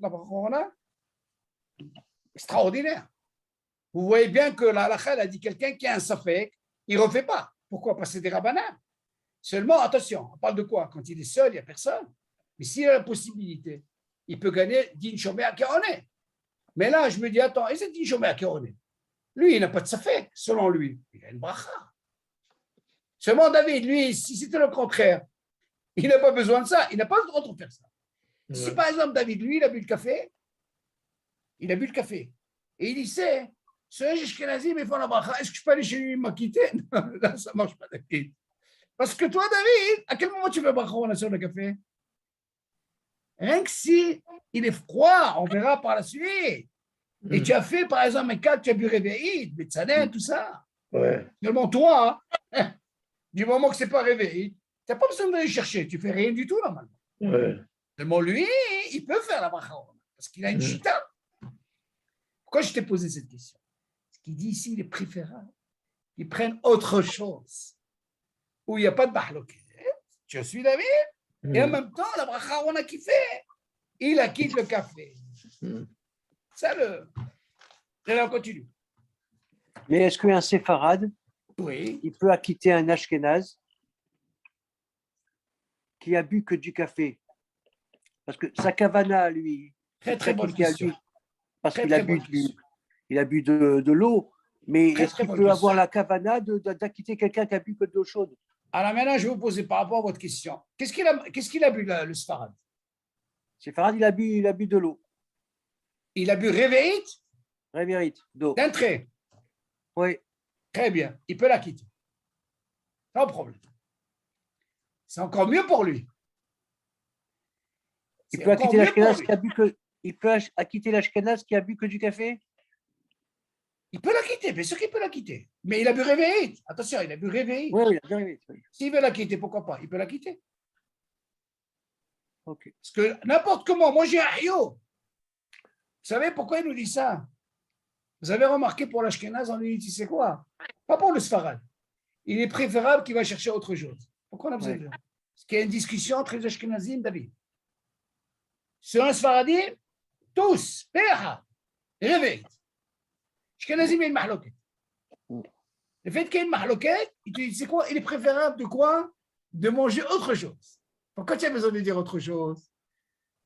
Extraordinaire. Vous voyez bien que la halakha a dit quelqu'un qui a un safek, il ne refait pas. Pourquoi? Parce que c'est des rabbinats. Seulement, attention, on parle de quoi? Quand il est seul, il n'y a personne. Mais s'il a la possibilité, il peut gagner din shomé à Kéroné. Mais là, je me dis, attends, et c'est din shomé à Kéroné? Lui, il n'a pas de safek, selon lui. Il a une bracha. Seulement, David, lui, si c'était le contraire, il n'a pas besoin de ça. Il n'a pas le droit de faire ça. Si par exemple, David, lui, il a bu le café, et il dit, c'est, ce Ashkenazim, il faut la bracha. Est-ce que je peux aller chez lui m'acquitter? Non, là, ça ne marche pas, David. Parce que toi, David, à quel moment tu veux bracha sur le café? Rien que si il est froid, on verra par la suite. Et tu as fait, par exemple, un cas, tu as bu réveillé, Betsanet, tout ça. Ouais. Seulement toi, du moment que ce n'est pas réveillé, tu n'as pas besoin d'aller chercher. Tu ne fais rien du tout, normalement. Ouais. Seulement lui, il peut faire la bracha. Parce qu'il a une chita. Pourquoi je t'ai posé cette question? Parce qu'il dit ici, il est préférable qu'ils prennent autre chose. Où il n'y a pas de bahloket. Je suis David. Et en même temps, la bracha, on a kiffé. Il a quitté le café. Ça, et là, on continue. Mais est-ce qu'un séfarade, Oui. il peut acquitter un ashkénaze qui a bu que du café? Parce que sa kavana, lui, Très, très bonne question. Parce qu'il a bu de l'eau. Mais est-ce qu'il peut avoir la kavana d'acquitter quelqu'un qui a bu que de l'eau chaude? Alors maintenant, je vais vous poser par rapport à votre question. Qu'est-ce qu'il a bu, le Sfarad? Séfarade, il a bu de l'eau. Il a bu réveillite? Révérite, d'eau. D'un trait. Oui. Très bien. Il peut la quitter. Sans problème. C'est encore mieux pour lui. Il peut acquitter l'ashkénaze qui a bu que. Il peut acquitter l'ashkénaze qui a bu que du café? Il peut la quitter, bien sûr qu'il peut la quitter. Mais il a bu réveillite. Attention, il a bu réveillite. Oui, il a bu réveillite. Oui. S'il veut la quitter, pourquoi pas? Il peut la quitter. Ok. Parce que n'importe comment, moi j'ai un hio. Vous savez pourquoi il nous dit ça? Vous avez remarqué pour l'ashkénaze, on lui dit, tu sais quoi? Pas pour le Sfarad. Il est préférable qu'il va chercher autre chose. Pourquoi on a besoin de ça? Parce qu'il y a une discussion entre les ashkénazim, David. Sur un Sfaradim, tous, péha, réveillite. Ashkenazim, il y a une mahloket. Le fait qu'il y ait une mahloket, il te dit, c'est quoi? Il est préférable de quoi? De manger autre chose. Pourquoi tu as besoin de dire autre chose?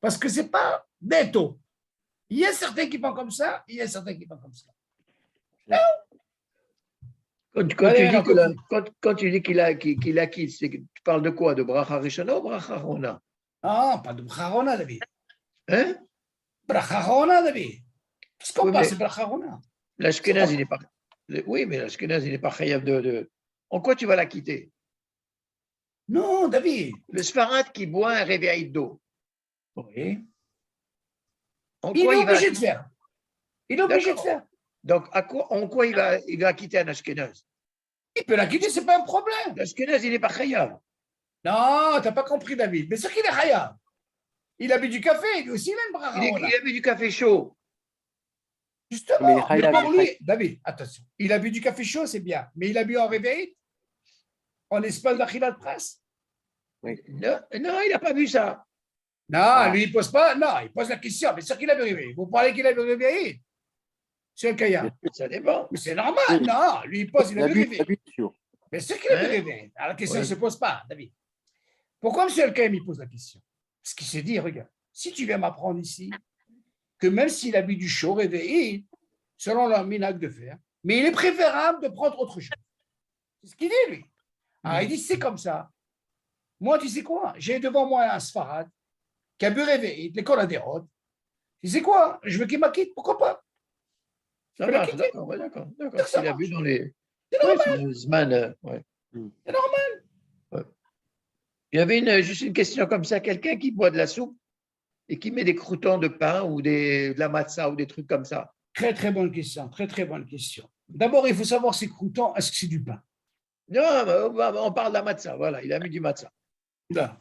Parce que ce n'est pas netto. Il y a certains qui pensent comme ça, il y a certains qui pensent comme ça. Quand tu dis qu'il a quitté, tu parles de quoi? De bracha rishona ou bracha rona? Non, pas de bracha rona, David. Hein? Bracha rona, David. Qu'est-ce qu'on Oui, parle, mais- c'est bracha rona. L'ashkénaze, il n'est pas. Oui, mais l'ashkénaze, il n'est pas chayav de. En quoi tu vas la quitter? Non, David. Le sfarad qui boit un réveil d'eau. Oui. En Il quoi est il va. obligé de faire. Il est obligé de D'accord. faire. Donc, en quoi il va quitter un ashkénaze? Il peut la quitter, ce n'est pas un problème. L'ashkénaze, il n'est pas chayav. Non, tu n'as pas compris, David. Mais c'est qu'il est khayab. Il a bu du café, lui aussi, il a une bracha rona. Il a bu du café chaud. Justement, Mais il est mais khayab, pour il est lui, David, attention. Il a bu du café chaud, c'est bien. Mais il a bu en réveil. en espace d'Achilat Pras. Non, non, il n'a pas vu ça. Non, lui, il pose pas. Non, il pose la question. Mais c'est sûr qu'il a vérifié. Vous parlez qu'il a vérifié. C'est le Kaya. Ça dépend. Mais c'est normal. Non, lui, il pose, il a vérifié. sûr. Mais c'est sûr qu'il a Ouais. vérifié. Alors, la question ne Ouais. se pose pas, David. Pourquoi M. El-Kaïm, il pose la question? Parce qu'il s'est dit, regarde, si tu viens m'apprendre ici que même s'il a bu du chaud réveillé, selon leur minag de fer, mais il est préférable de prendre autre chose. C'est ce qu'il dit, lui. Alors, il dit, c'est comme ça. Moi, tu sais quoi? J'ai devant moi un Sfarad qui a bu réveillé, l'école a des rotes. Tu sais quoi? Je veux qu'il m'acquitte, pourquoi pas? Ça peux la marche, quitter. d'accord, ouais, d'accord. D'accord. Ça S'il a marche. vu dans les. C'est Ouais, c'est le Zman, ouais. C'est normal. Il y avait juste une question comme ça, quelqu'un qui boit de la soupe et qui met des croûtons de pain ou de la matzah ou des trucs comme ça. Très, très bonne question. Très, très bonne question. D'abord, il faut savoir ces croûtons, est-ce que c'est du pain? Non, on parle de la matzah, voilà, il a mis du matzah. Là.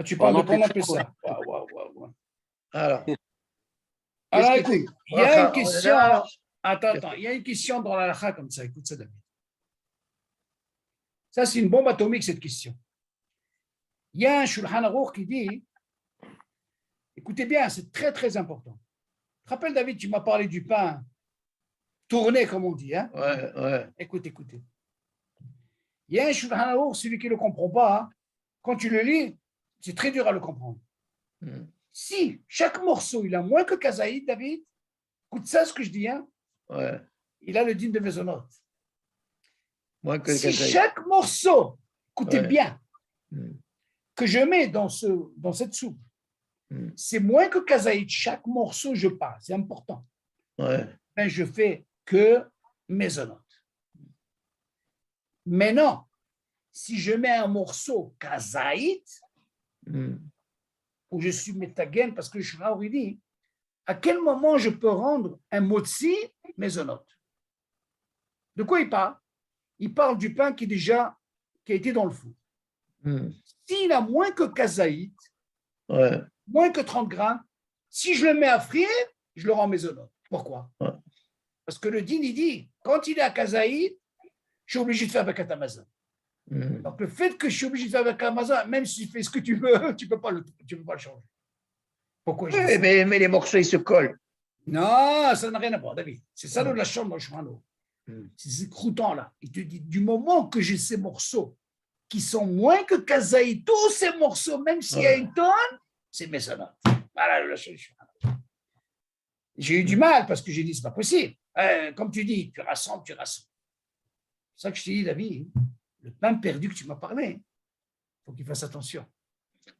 Tu parles non, de comment on plus appelle ça? Waouh. Alors, Alors, qu'est-ce qu'il écoute, fait? il y a une On est question. là. Attends, il y a une question dans la halakha comme ça. Écoute ça, David. Ça, c'est une bombe atomique, cette question. Il y a un Shulchan Aruch qui dit, écoutez bien, c'est très, très important. Tu te rappelles, David, tu m'as parlé du pain tourné, comme on dit. Hein? Ouais. Écoutez. Il y a un Shulchan Aruch, celui qui ne le comprend pas, hein, quand tu le lis, c'est très dur à le comprendre. Si chaque morceau, il a moins que Kazaïd, David, écoute ça, ce que je dis, hein, Ouais. il a le dîme de Maisonot. Moins que le Si kazaï. chaque morceau, écoutez Ouais. bien, Mm. que je mets dans cette soupe, c'est moins que Kazaïd, chaque morceau, je parle, c'est important. Ouais. Ben, je fais que Maisonot. Maintenant, si je mets un morceau Kazaïd, où je suis métagen, parce que je suis là, dit, à quel moment je peux rendre un motzi Maisonot? De quoi il parle? Il parle du pain qui a été dans le four. S'il a moins que Kazaïd, Ouais. moins que 30 grammes, si je le mets à frire, je le rends Maisonot. Pourquoi? Ouais. Parce que le din, il dit, quand il est à Kazaïd, je suis obligé de faire Bakat Amazon. Donc le fait que je suis obligé de faire Bakat Amazon, même si tu fais ce que tu veux, tu ne peux pas le changer. Pourquoi je dis ça? Mais les morceaux, ils se collent. Non, ça n'a rien à voir, David. C'est ça la chambre dans le chemin. C'est ces croûtons-là. Il te dit, du moment que j'ai ces morceaux qui sont moins que Kazaï, tous ces morceaux, même s'il y a une tonne, c'est Maisonot. Voilà le solution. J'ai eu du mal parce que j'ai dit, c'est pas possible. Comme tu dis, tu rassembles. C'est ça que je t'ai dit, David. Le pain perdu que tu m'as parlé, il faut qu'il fasse attention.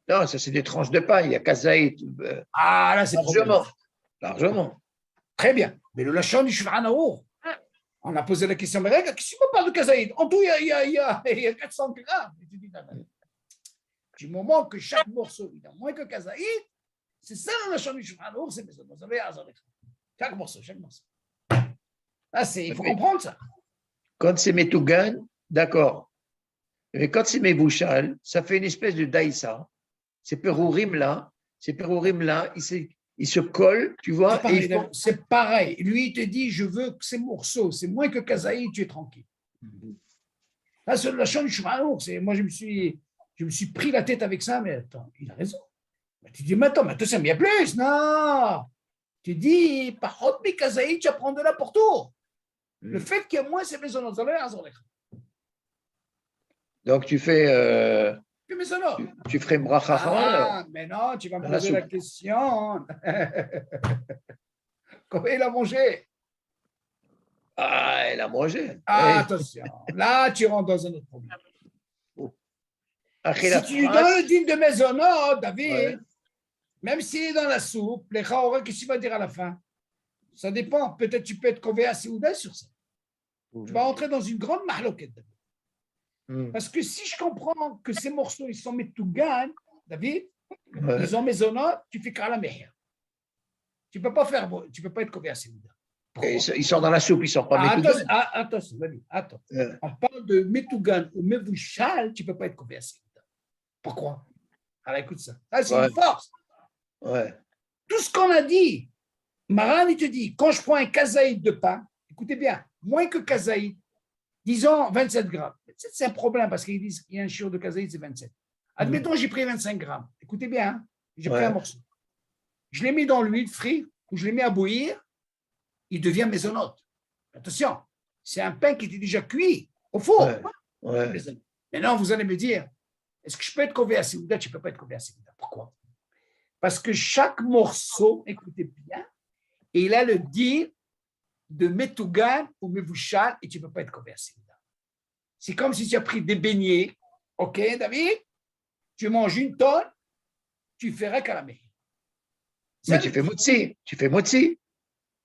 Non, ça, c'est des tranches de pain. Il y a kazaï. Ah, là, c'est Largement. Très bien. Mais le lachon du Shulchan Aruch, on a posé la question, mais regarde, qu'est-ce que tu me parles de Kazaïd? En tout, il y a 400 grammes. Et tu dis, non. Du moment que chaque morceau, il a moins que Kazaïd, c'est ça le lachon du Shulchan Aruch, c'est Maisonot. Chaque morceau. Ah, il faut comprendre ça. Quand c'est Metougan, d'accord. Mais quand c'est Mebouchal, ça fait une espèce de daïsa. Ces perourim-là, ils se collent, tu vois. C'est pareil. Lui, il te dit, je veux que ces morceaux, c'est moins que Kazaïd, tu es tranquille. Là, c'est la chambre du chemin. Moi, je me suis pris la tête avec ça, mais attends, il a raison. Mais tu dis, mais attends, ça me plus. Non. Tu dis, par contre, mais Kazaïd, tu vas prendre de là pour tout. Le fait qu'il y ait moins, c'est Maisonot. Donc, tu fais. Maisonot. Tu ferais bracha. Mais non, tu vas me poser la question. Comment il a mangé? Ah, elle a mangé. Attention, là, tu rentres dans un autre problème. Si tu lui donnes le dîme de Maisonot, David, même s'il est dans la soupe, les Chaora, qu'est-ce qu'il va dire à la fin? Ça dépend. Peut-être tu peux être convé à Séouda sur ça. Tu vas entrer dans une grande mahloquette, David. Parce que si je comprends que ces morceaux, ils sont Metougan, David, ils ont Maisonot, tu fais qu'à la meilleure. Tu ne peux pas être convé à Séouda. Ils sont dans la soupe, ils ne sont pas Metougan. Attention, David, attends. On parle de Metougan ou Mevouchal, tu ne peux pas être convé à Séouda. Pourquoi? Alors écoute ça. Ça, c'est une force. Tout ce qu'on a dit, Maran, il te dit, quand je prends un kazaïd de pain, écoutez bien, moins que kazaïd, disons 27 grammes. C'est un problème parce qu'ils disent qu'il y a un shiur de kazaït, c'est 27. Admettons, j'ai pris 25 grammes. Écoutez bien, hein, j'ai pris un morceau. Je l'ai mis dans l'huile frite ou je l'ai mis à bouillir, il devient maisonnote. Attention, c'est un pain qui était déjà cuit au four. Maintenant, vous allez me dire, est-ce que je peux être convé à Séouda? Tu ne peux pas être convé à Séouda. Pourquoi? Parce que chaque morceau, écoutez bien, il a le din de Metougan ou Mevouchal et tu ne peux pas être convé à Séouda. C'est comme si tu as pris des beignets, ok, David? Tu manges une tonne, tu ferais calamé. Mais tu fais motzi.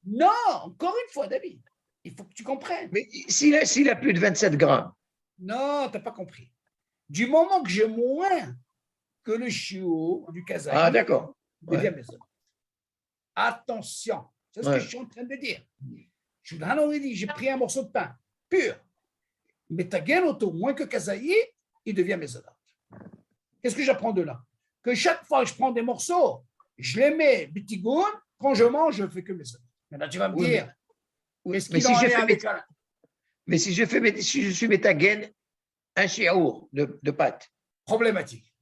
Non, encore une fois, David. Il faut que tu comprennes. Mais s'il a plus de 27 grammes. Non, tu n'as pas compris. Du moment que j'ai moins que le chiot du Kazaï, d'accord. devient maison. Attention, c'est ce que je suis en train de dire. Je vous ai dit, j'ai pris un morceau de pain pur, mais tu as auto moins que Kazaï, il devient maison. Qu'est-ce que j'apprends de là? Que chaque fois que je prends des morceaux, je les mets bitigoun, quand je mange, je ne fais que maison. Maintenant, tu vas me dire, est-ce qu'il en est avec un... Mais si je suis métagène, un chiaour de pâte. Problématique.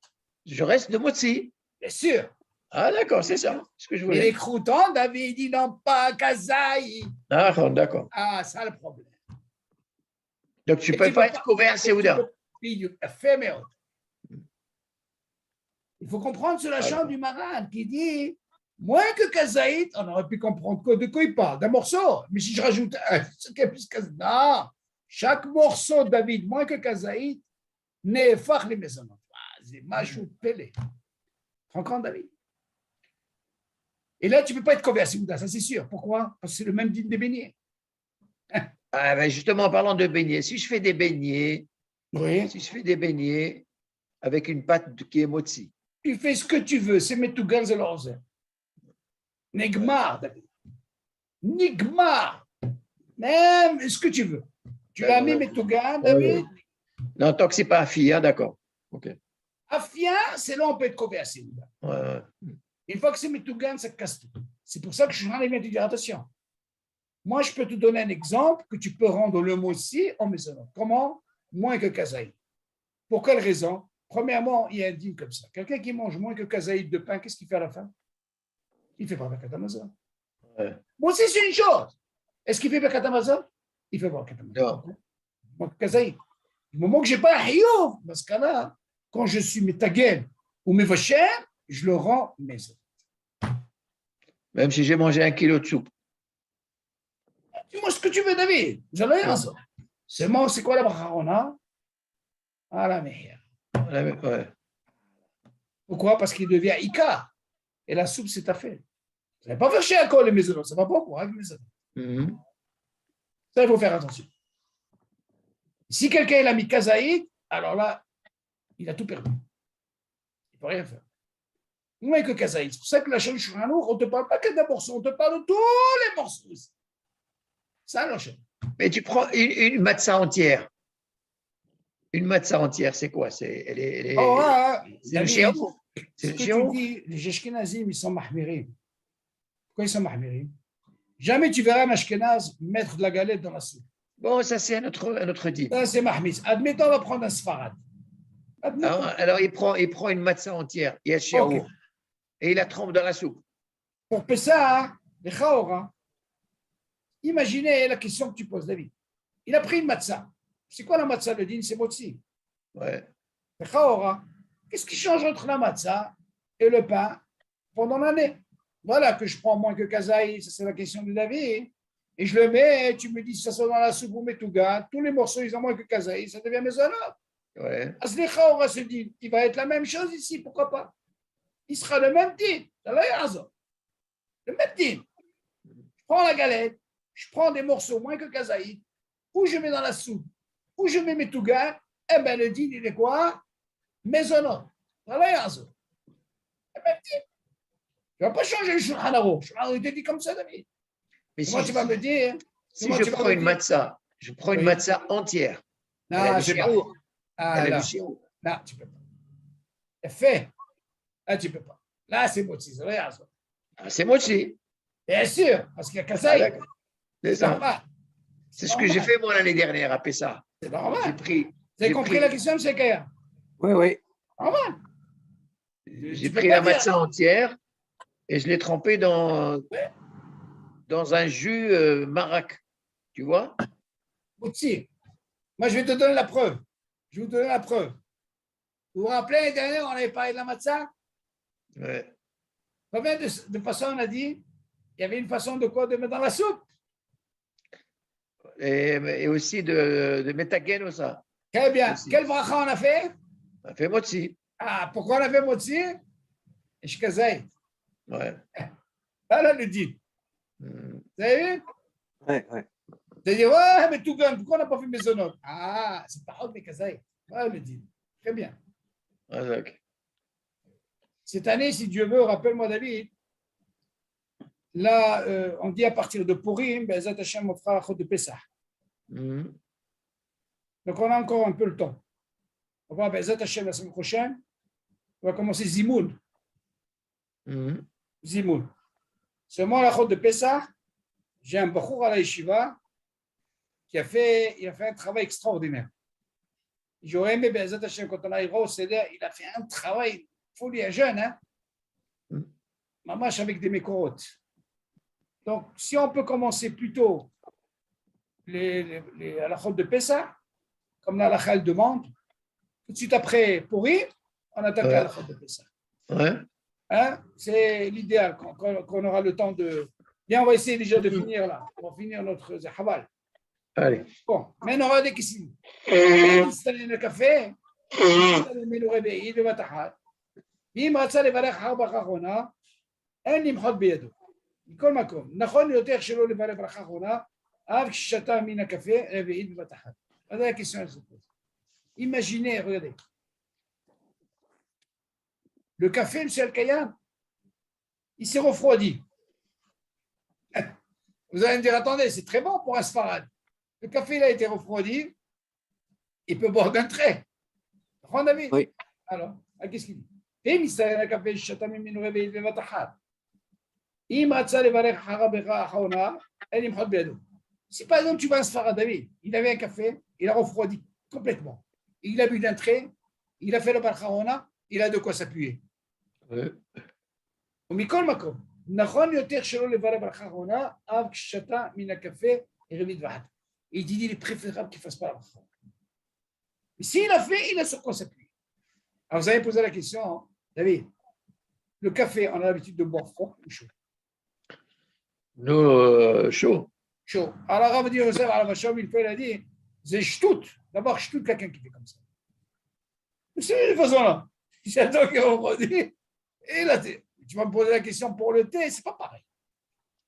Je reste de motzi. Bien sûr. Ah, d'accord, c'est ça. Ce que je voulais. Et les croutons, David, ils n'ont pas kazaï. Ah, d'accord. Ah, ça le problème. Donc, tu ne peux pas être couvert à Séouda. Il faut comprendre sur la chambre du Maran qui dit moins que kazaït, on aurait pu comprendre de quoi il parle, d'un morceau. Mais si je rajoute ce qui est plus kazaït, non. Chaque morceau, David, moins que kazaït, n'est pas les maisons. C'est machou pelé. Comprends, David? Et là, tu ne peux pas être couvert à Séouda, ça c'est sûr. Pourquoi? Parce que c'est le même dîme des beignets. Ah, ben justement, en parlant de beignets, si je fais des beignets, avec une pâte qui est motzi. Tu fais ce que tu veux, c'est Metougan et l'orzer. Nigmar, David. Nigmar. Même ce que tu veux. Tu l'as mis Metougan, David? Non, tant que ce n'est pas Afia, d'accord. Ok. Afia, c'est là on peut être couvert à Séouda. Une fois que c'est Metougan, ça casse tout. C'est pour ça que je suis en train de dire attention. Moi, je peux te donner un exemple que tu peux rendre le mot aussi en maison. Comment? Moins que kazaï. Pour quelle raison? Premièrement, il y a un dîme comme ça. Quelqu'un qui mange moins que kazaï de pain, qu'est-ce qu'il fait à la fin? Il fait pas Birkat Hamazon. Moi aussi, c'est une chose. Est-ce qu'il fait Birkat Hamazon? Il fait pas Birkat Hamazon. Moi, kazaï. Du moment que je n'ai pas un hiyov, dans ce cas-là, quand je suis métagène ou mévacher, je le rends maison. Même si j'ai mangé 1 kilo de soupe. Dis-moi ce que tu veux, David. Vous allez rien ça. Seulement, c'est quoi la bracharona? Ah la meilleure. Pourquoi? Parce qu'il devient Ika. Et la soupe, c'est à faire. Vous n'allez pas faire chier encore les maisons. Ça ne va pas pour les maisons. Ça, il faut faire attention. Si quelqu'un a mis kazaïd, alors là, il a tout perdu. Il ne peut rien faire. Moins que kazaïd. C'est pour ça que la chaîne Shuranour, on ne te parle pas que d'un morceau, on te parle de tous les morceaux. Ça, la chaîne. Mais tu prends une matzah entière. Une matzah entière, c'est quoi? C'est le chiaour. C'est ce que tu dis, les Ashkenazim, ils sont mahmirim. Pourquoi ils sont mahmirim? Jamais tu verras un Ashkenaz mettre de la galette dans la soupe. Bon, ça, c'est un autre dit. Ça, c'est mahmis. Admettons, on va prendre un Sfarad. Alors, il prend une matzah entière, il y a le chiaour, et il la trempe dans la soupe. Pour Pessah, les Chaora, imaginez la question que tu poses, David. Il a pris une matzah. C'est quoi la matzah? Le din, c'est motzi. Ouais. Les Chaora, qu'est-ce qui change entre la matzah et le pain pendant l'année? Voilà que je prends moins que kazaï, ça c'est la question de David. Et je le mets, tu me dis si ça sort dans la soupe ou Metougan, tous les morceaux, ils ont moins que kazaï, ça devient maisonnable. Ouais. Aslicha, on va se dire, il va être la même chose ici, pourquoi pas? Il sera le même din. Le même din. Je prends la galette, je prends des morceaux moins que kazaï, ou je mets dans la soupe, ou je mets Metougan, eh bien le din, il est quoi? Maisonnable. Le même din. Tu ne vas pas changer le Shulchan Aruch. Le Shulchan Aruch était dit comme ça, David. Mais moi, tu vas me dire. Si je prends une matzah, je prends une matzah entière. Non, je sais pas. Non, tu ne peux pas. C'est fait. Là, tu ne peux pas. Là, c'est mochi. C'est mochi. Bien sûr, parce qu'il y a kazaï. C'est ça. C'est ce que j'ai fait moi l'année dernière à Pessa. C'est normal. Vous avez compris la question, M. Kaya? Oui, oui. Normal. J'ai pris la matzah entière et je l'ai trempée dans un jus marac. Tu vois? Aussi. Moi, je vais te donner la preuve. Je vais vous donner la preuve. Vous vous rappelez, l'année dernière, on avait parlé de la matzah? Ouais. Combien de façons on a dit? Il y avait une façon de quoi? De mettre dans la soupe. Et aussi de métagen ou ça. Très bien. Aussi. Quel bracha on a fait? On a fait motzi. Ah, pourquoi on a fait motzi? Et shkazay. Ouais. Voilà le dit. Vous avez vu? Oui, oui. Vous allez dire, ouais, mais tout gagne, pourquoi on n'a pas fait maisonnot? Ah, c'est parole de kazay. Voilà le dit. Très bien. Okay. Cette année, si Dieu veut, rappelle-moi David, là, on dit à partir de Purim, Be'ezat Hashem, on fera la chôte de Pessah. Donc, on a encore un peu le temps. On va Be'ezat Hashem la semaine prochaine. On va commencer Zimoun. Zimoun. Seulement la chôte de Pessah, j'ai un bachour à la yeshiva il a fait un travail extraordinaire. J'aurais aimé Be'ezat Hashem, quand on arrivera au CEDER, il a fait un travail folie à jeune, hein? Mamache avec des mécorotes. Donc, si on peut commencer plus tôt à la chôte de Pessah, comme la halakha le demande, tout de suite après Pourri, on attaque à la chôte de Pessah. Ouais. Hein? C'est l'idéal, qu'on aura le temps de. Bien, on va essayer déjà de finir là. On va finir notre Zahaval. Allez. Bon, maintenant, on va des questions. Installer le café, installer le réveil, le batahat. אם רצה לברך ברכה אחרונה, אין למחוק בידו. מכל מקום, נכון יותר שלא לברך ברכה אחרונה, אף כששתה מן הקפה רביעית בבת אחת. אז la question elle se pose. Imaginez, regardez. Le café, M. Al-Kayam, il s'est refroidi. Vous allez me dire, attendez, c'est très bon pour un sfarad. Le café, il a été refroidi, il peut boire d'un trait. D'accord, David? Oui. Alors, qu'est-ce qu'il dit? אם יסתכל הקפה ששתה ממנו רביעית בבת אחת. אם רצה לברך אחר הברכה האחרונה, אין למחוק בידו. Si par exemple tu vas à Sfarad, David, il avait un café, il a refroidi complètement. Il a bu d'un trait, il a fait le ברכה האחרונה, il a de quoi s'appuyer. ומכל מקום, נכון יותר שלא לברך ברכה האחרונה, אף כששתה מן הקפה רביעית ואחת. Il dit il est préférable qu'il ne fasse pas la ברכה. Mais s'il a fait, il a sur quoi s'appuyer. Alors vous avez posé la question, David, le café, on a l'habitude de boire froid ou chaud? Nous, chaud. Chaud. Alors, Rav Yosef, il a dit, c'est ch'tout. D'abord, ch'tout, quelqu'un qui fait comme ça. C'est de cette façon-là. J'attends qu'il refroidit. Et là, tu vas me poser la question pour le thé, c'est pas pareil.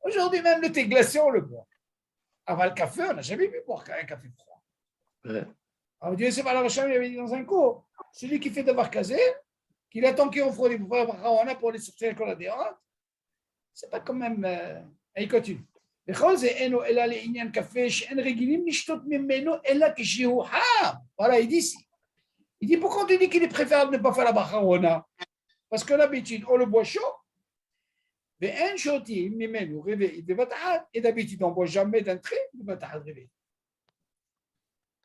Aujourd'hui, même le thé glacé, on le boit. Avant le café, on n'a jamais vu boire un café froid. Ouais. Rav Yosef, il avait dit dans un cours, celui qui fait devoir casé, qu'il attend qu'il refroidit pour faire un pour aller sortir l'école adhérente, c'est pas quand même. Il continue. בכל זה אינו אלא לעניין קפה שאין רגילים לשתות ממנו אלא כשהוא חם. Voilà, il dit ici. Il dit pourquoi tu dis qu'il est préférable de ne pas faire la barcarona? Parce que d'habitude, on le boit chaud. ואין שותים ממנו רביעית בבת אחת. Et d'habitude, on ne boit jamais d'un trait בבת אחת רביעית.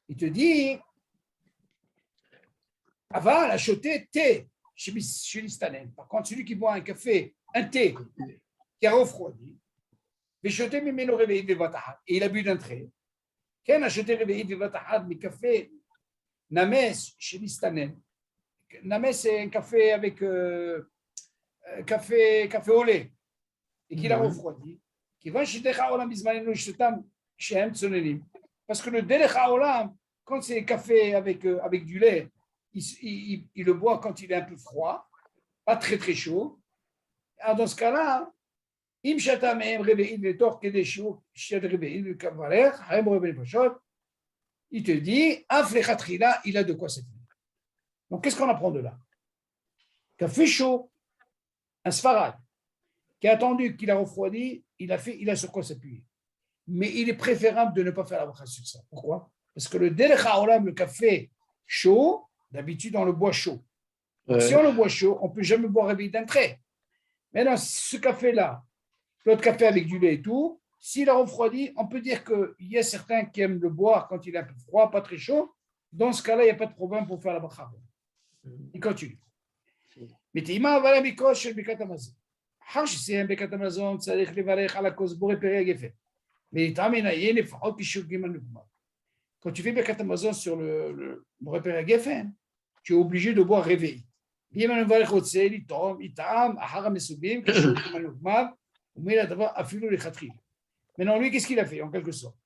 Il te dit, avant, la chauté thé chez l'Istanen. Par contre, celui qui boit un café, un thé qui a refroidi, ושותה ממנו רביעית בבת אחת, et il a bu d'un trait. כן, השותה רביעית בבת אחת מקפה נמס של מסתנן. נמס c'est un café avec café au lait, et qu'il a refroidi. כיוון שדרך העולם בזמננו שתם כשהם צוננים. Parce que le דרך העולם, quand c'est café avec du lait, il le boit quand il est un peu froid, pas très très chaud. Alors dans ce cas-là, אם שאתה מהם רביעית לתוך כדי שהוא שתת רביעית וכברך, חיים רבי נפשות, il te dit, אף לכתחילה, il a de quoi s'appuyer. Donc, qu'est-ce qu'on apprend de là? Café chaud, un sfarad, qui a attendu qu'il a refroidi, il a sur quoi s'appuyer. Mais il est préférable de ne pas faire la bracha sur ça. Pourquoi? Parce que le derech haolam, le café chaud, d'habitude, on le boit chaud. Donc, si on le boit chaud, on ne peut jamais boire rébit d'un trait. Maintenant, ce café-là, l'autre café avec du lait et tout, s'il a refroidi, on peut dire qu'il y a certains qui aiment le boire quand il est un peu froid, pas très chaud. Dans ce cas-là, il n'y a pas de problème pour faire la bracha. Il continue. Mais Tima va la mikosh shel Birkat Hamazon. שסיים ברכת המזון צריך לברך על הכוס בורא פרי הגפן. ולטעם עיין לפחות קישור ג' נגמר. Quand tu fais Birkat Hamazon sur le בורא פרי הגפן, tu es obligé de boire réveillé. ואם אני מברך רוצה לטעום, יטעם אחר המסובים קישור ג' נגמר, ומילא הדבר אפילו לכתחילה. Maintenant, lui, qu'est-ce qu'il a fait en quelque sorte?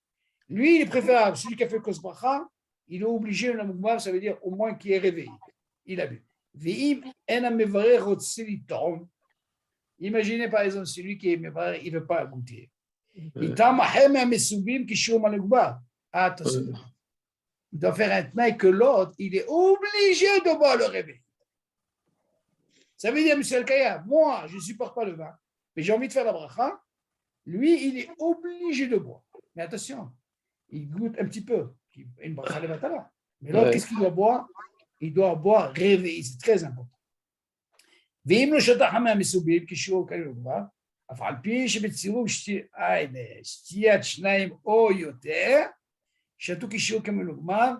Lui, il est préférable, celui qui a fait le kos bracha, il est obligé, le mugmar, ça veut dire au moins qu'il est réveillé. Il a bu. ואם אין המברר רוצה לטעום, imaginez par exemple celui qui est mévaré, il ne veut pas goûter. Il doit faire un tnaï que l'autre, il est obligé de boire le réveil. Ça veut dire, monsieur Al-Kaya, moi, je ne supporte pas le vin, mais j'ai envie de faire la bracha. Lui, il est obligé de boire. Mais attention, il goûte un petit peu. Une bracha de vatala. Mais l'autre, qu'est-ce qu'il doit boire? Il doit boire réveillé. C'est très important. ואם לא שטח מהמסובים כשיעור כנגמר, אף על פי שבצירוף שתיית שניים או יותר, שתו כשיעור כמנוגמר,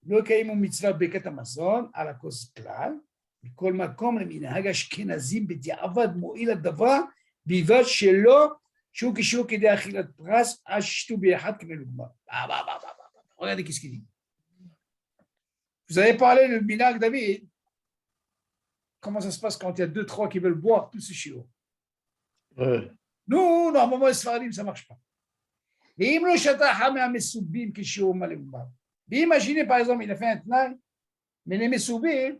לא יקיימו מצוות ברכת המזון על הכוס כלל, מכל מקום למנהג אשכנזים בדיעבד מועיל הדבר, בלבד שלא שהוא כשיעור כדי אכילת פרס, אז שתו ביחד כמנוגמר. Regardez qu'est-ce qu'il dit. Vous avez parlé de minhag David. Comment ça se passe quand il y a 2-3 qui veulent boire tout ce chiot? Nous, normalement, les Sfaradim, ça ne marche pas. Et imaginez, par exemple, il a fait un tnaï, mais les Messoubim,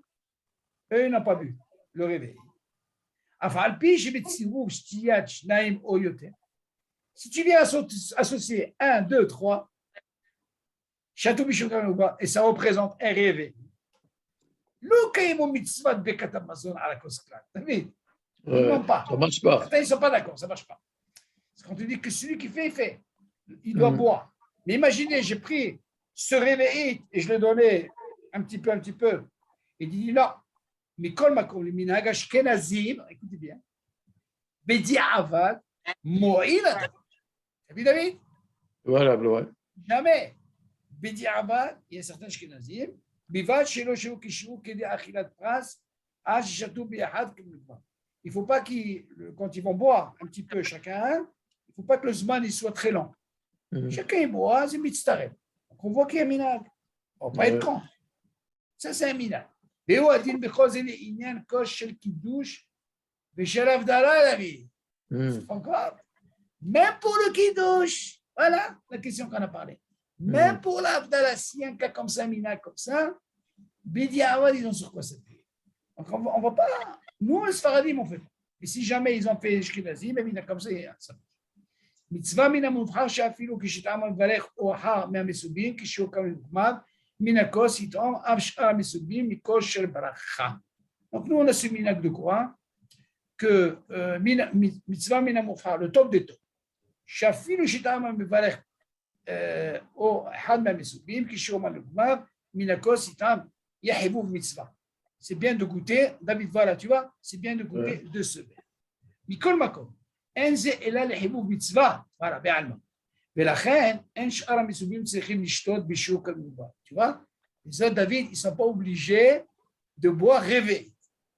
eux, ils n'ont pas bu le réveil. Si tu viens associer 1, 2, 3, Chateau Bishoukanouba, et ça représente un réveil. לא קיימו מצוות ברכת המזון על הכוס כלל. אתה מבין? Non pas. Ça marche pas. Ils ne sont pas d'accord, ça ne marche pas. Parce qu'on te dit que celui qui fait, il fait. Il doit boire. Mais imaginez, j'ai pris ce réveil et je l'ai donné un petit peu. Il dit non. Mais kol makom, le minhag ashkenazim, écoutez bien, bediavad, mo'il adam. T'as vu, David? Voilà, ouais. Jamais. Bediavad, il y a certains ashkenazim, בלבד שלא שהוא קישרו כדי אכילת פרס, אז ששתו ביחד כמנוגמר. Il ne faut pas quand ils vont boire un petit peu chacun, il ne faut pas que le zman il soit très long. Chacun boit, c'est mitztareb. Donc on voit qu'il y a un minag. On ne va pas être con. Ça, c'est un minag. והוא הדין בכל זה לעניין כוס של קידוש ושל הבדלה, David. C'est pas grave. Même pour le kiddush, voilà la question qu'on a parlé. Même pour l'Avdala, si un cas comme ça, Mina comme ça, Bidi Awad, ils ont sur quoi s'appuyer. Donc on va pas. Nous, les Sfaradim, on fait pas. Et si jamais ils ont fait Ashkenazim, mais Mina comme ça, ça. Mitzvah Mina Moufrar, Shafilu, Kishitam, Valech, Ohar, Meamesubim, Kishio Kamil, Mina Kos, Itom, Avshar, Mesubim, Mikol, Shel Baracha. Donc nous, on a ce Mina de quoi? Que Mitzvah Mina Moufrar, le top des tops. Shafilu, Kishitam, Valech, או אחד מהמסובים, כשיעור מהנגמר, מן הכוס איתם יחבוב מצווה. C'est bien de goûter, David, voilà, tu vois, c'est bien de goûter de ce verre. מכל מקום, אין זה אלא לחיבוב מצווה, voilà, בעלמא. ולכן, אין שאר המסובים צריכים לשתות בשיעור כמובן, tu vois. Les autres, David, ils ne sont pas obligés de boire réveil.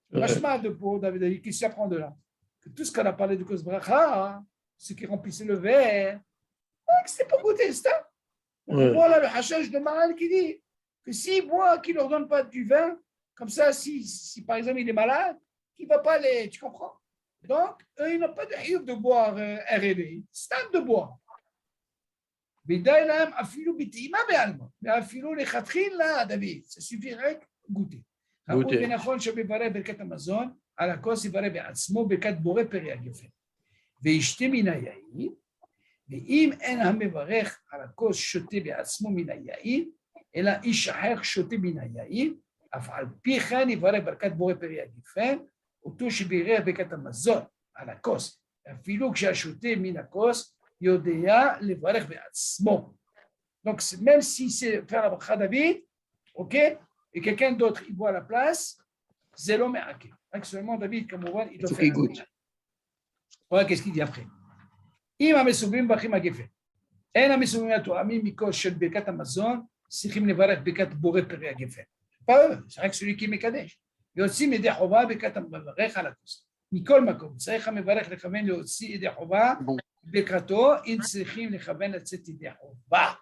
Vachement de pour David, qu'est-ce qu'il apprend de là? Que tout ce qu'on a parlé de Kos Bracha, ceux qui remplissaient le verre, c'était pas goûter, c'est ça. Voilà le hachage de Maral qui dit que s'il boit, qu'il ne leur donne pas du vin, comme ça, si par exemple il est malade, qu'il ne va pas aller, tu comprends? Donc, eux, ils n'ont pas de hiouf de boire un réveil, c'est un de boire. Mais David, ça suffirait goûter. Goûter. ואם אין המברך על הכוס שותה בעצמו מן היין, אלא איש אחר שותה מן היין, אף על פי כן יברך ברכת בורא פרי הגפן, אותו שבירך ברכת המזון על הכוס, אפילו כשהשותה מן הכוס, יודע לברך בעצמו. Donc, même si c'est faire la bracha David, ok, et quelqu'un d'autre, il boit à la place, c'est l'homme à seulement David, comme on voit, il doit faire. Voilà, qu'est-ce qu'il dit après? אם המסובים מברכים הגפן, אין המסובים התואמים מכל של ברכת המזון, צריכים לברך ברכת בורא פרי הגפן. זה רק celui qui מקדש. ויוצאים ידי חובה ברכת המברך על הכוס. מכל מקום, צריך המברך לכוון להוציא ידי חובה, ברכתו, אם צריכים לכוון לצאת ידי חובה.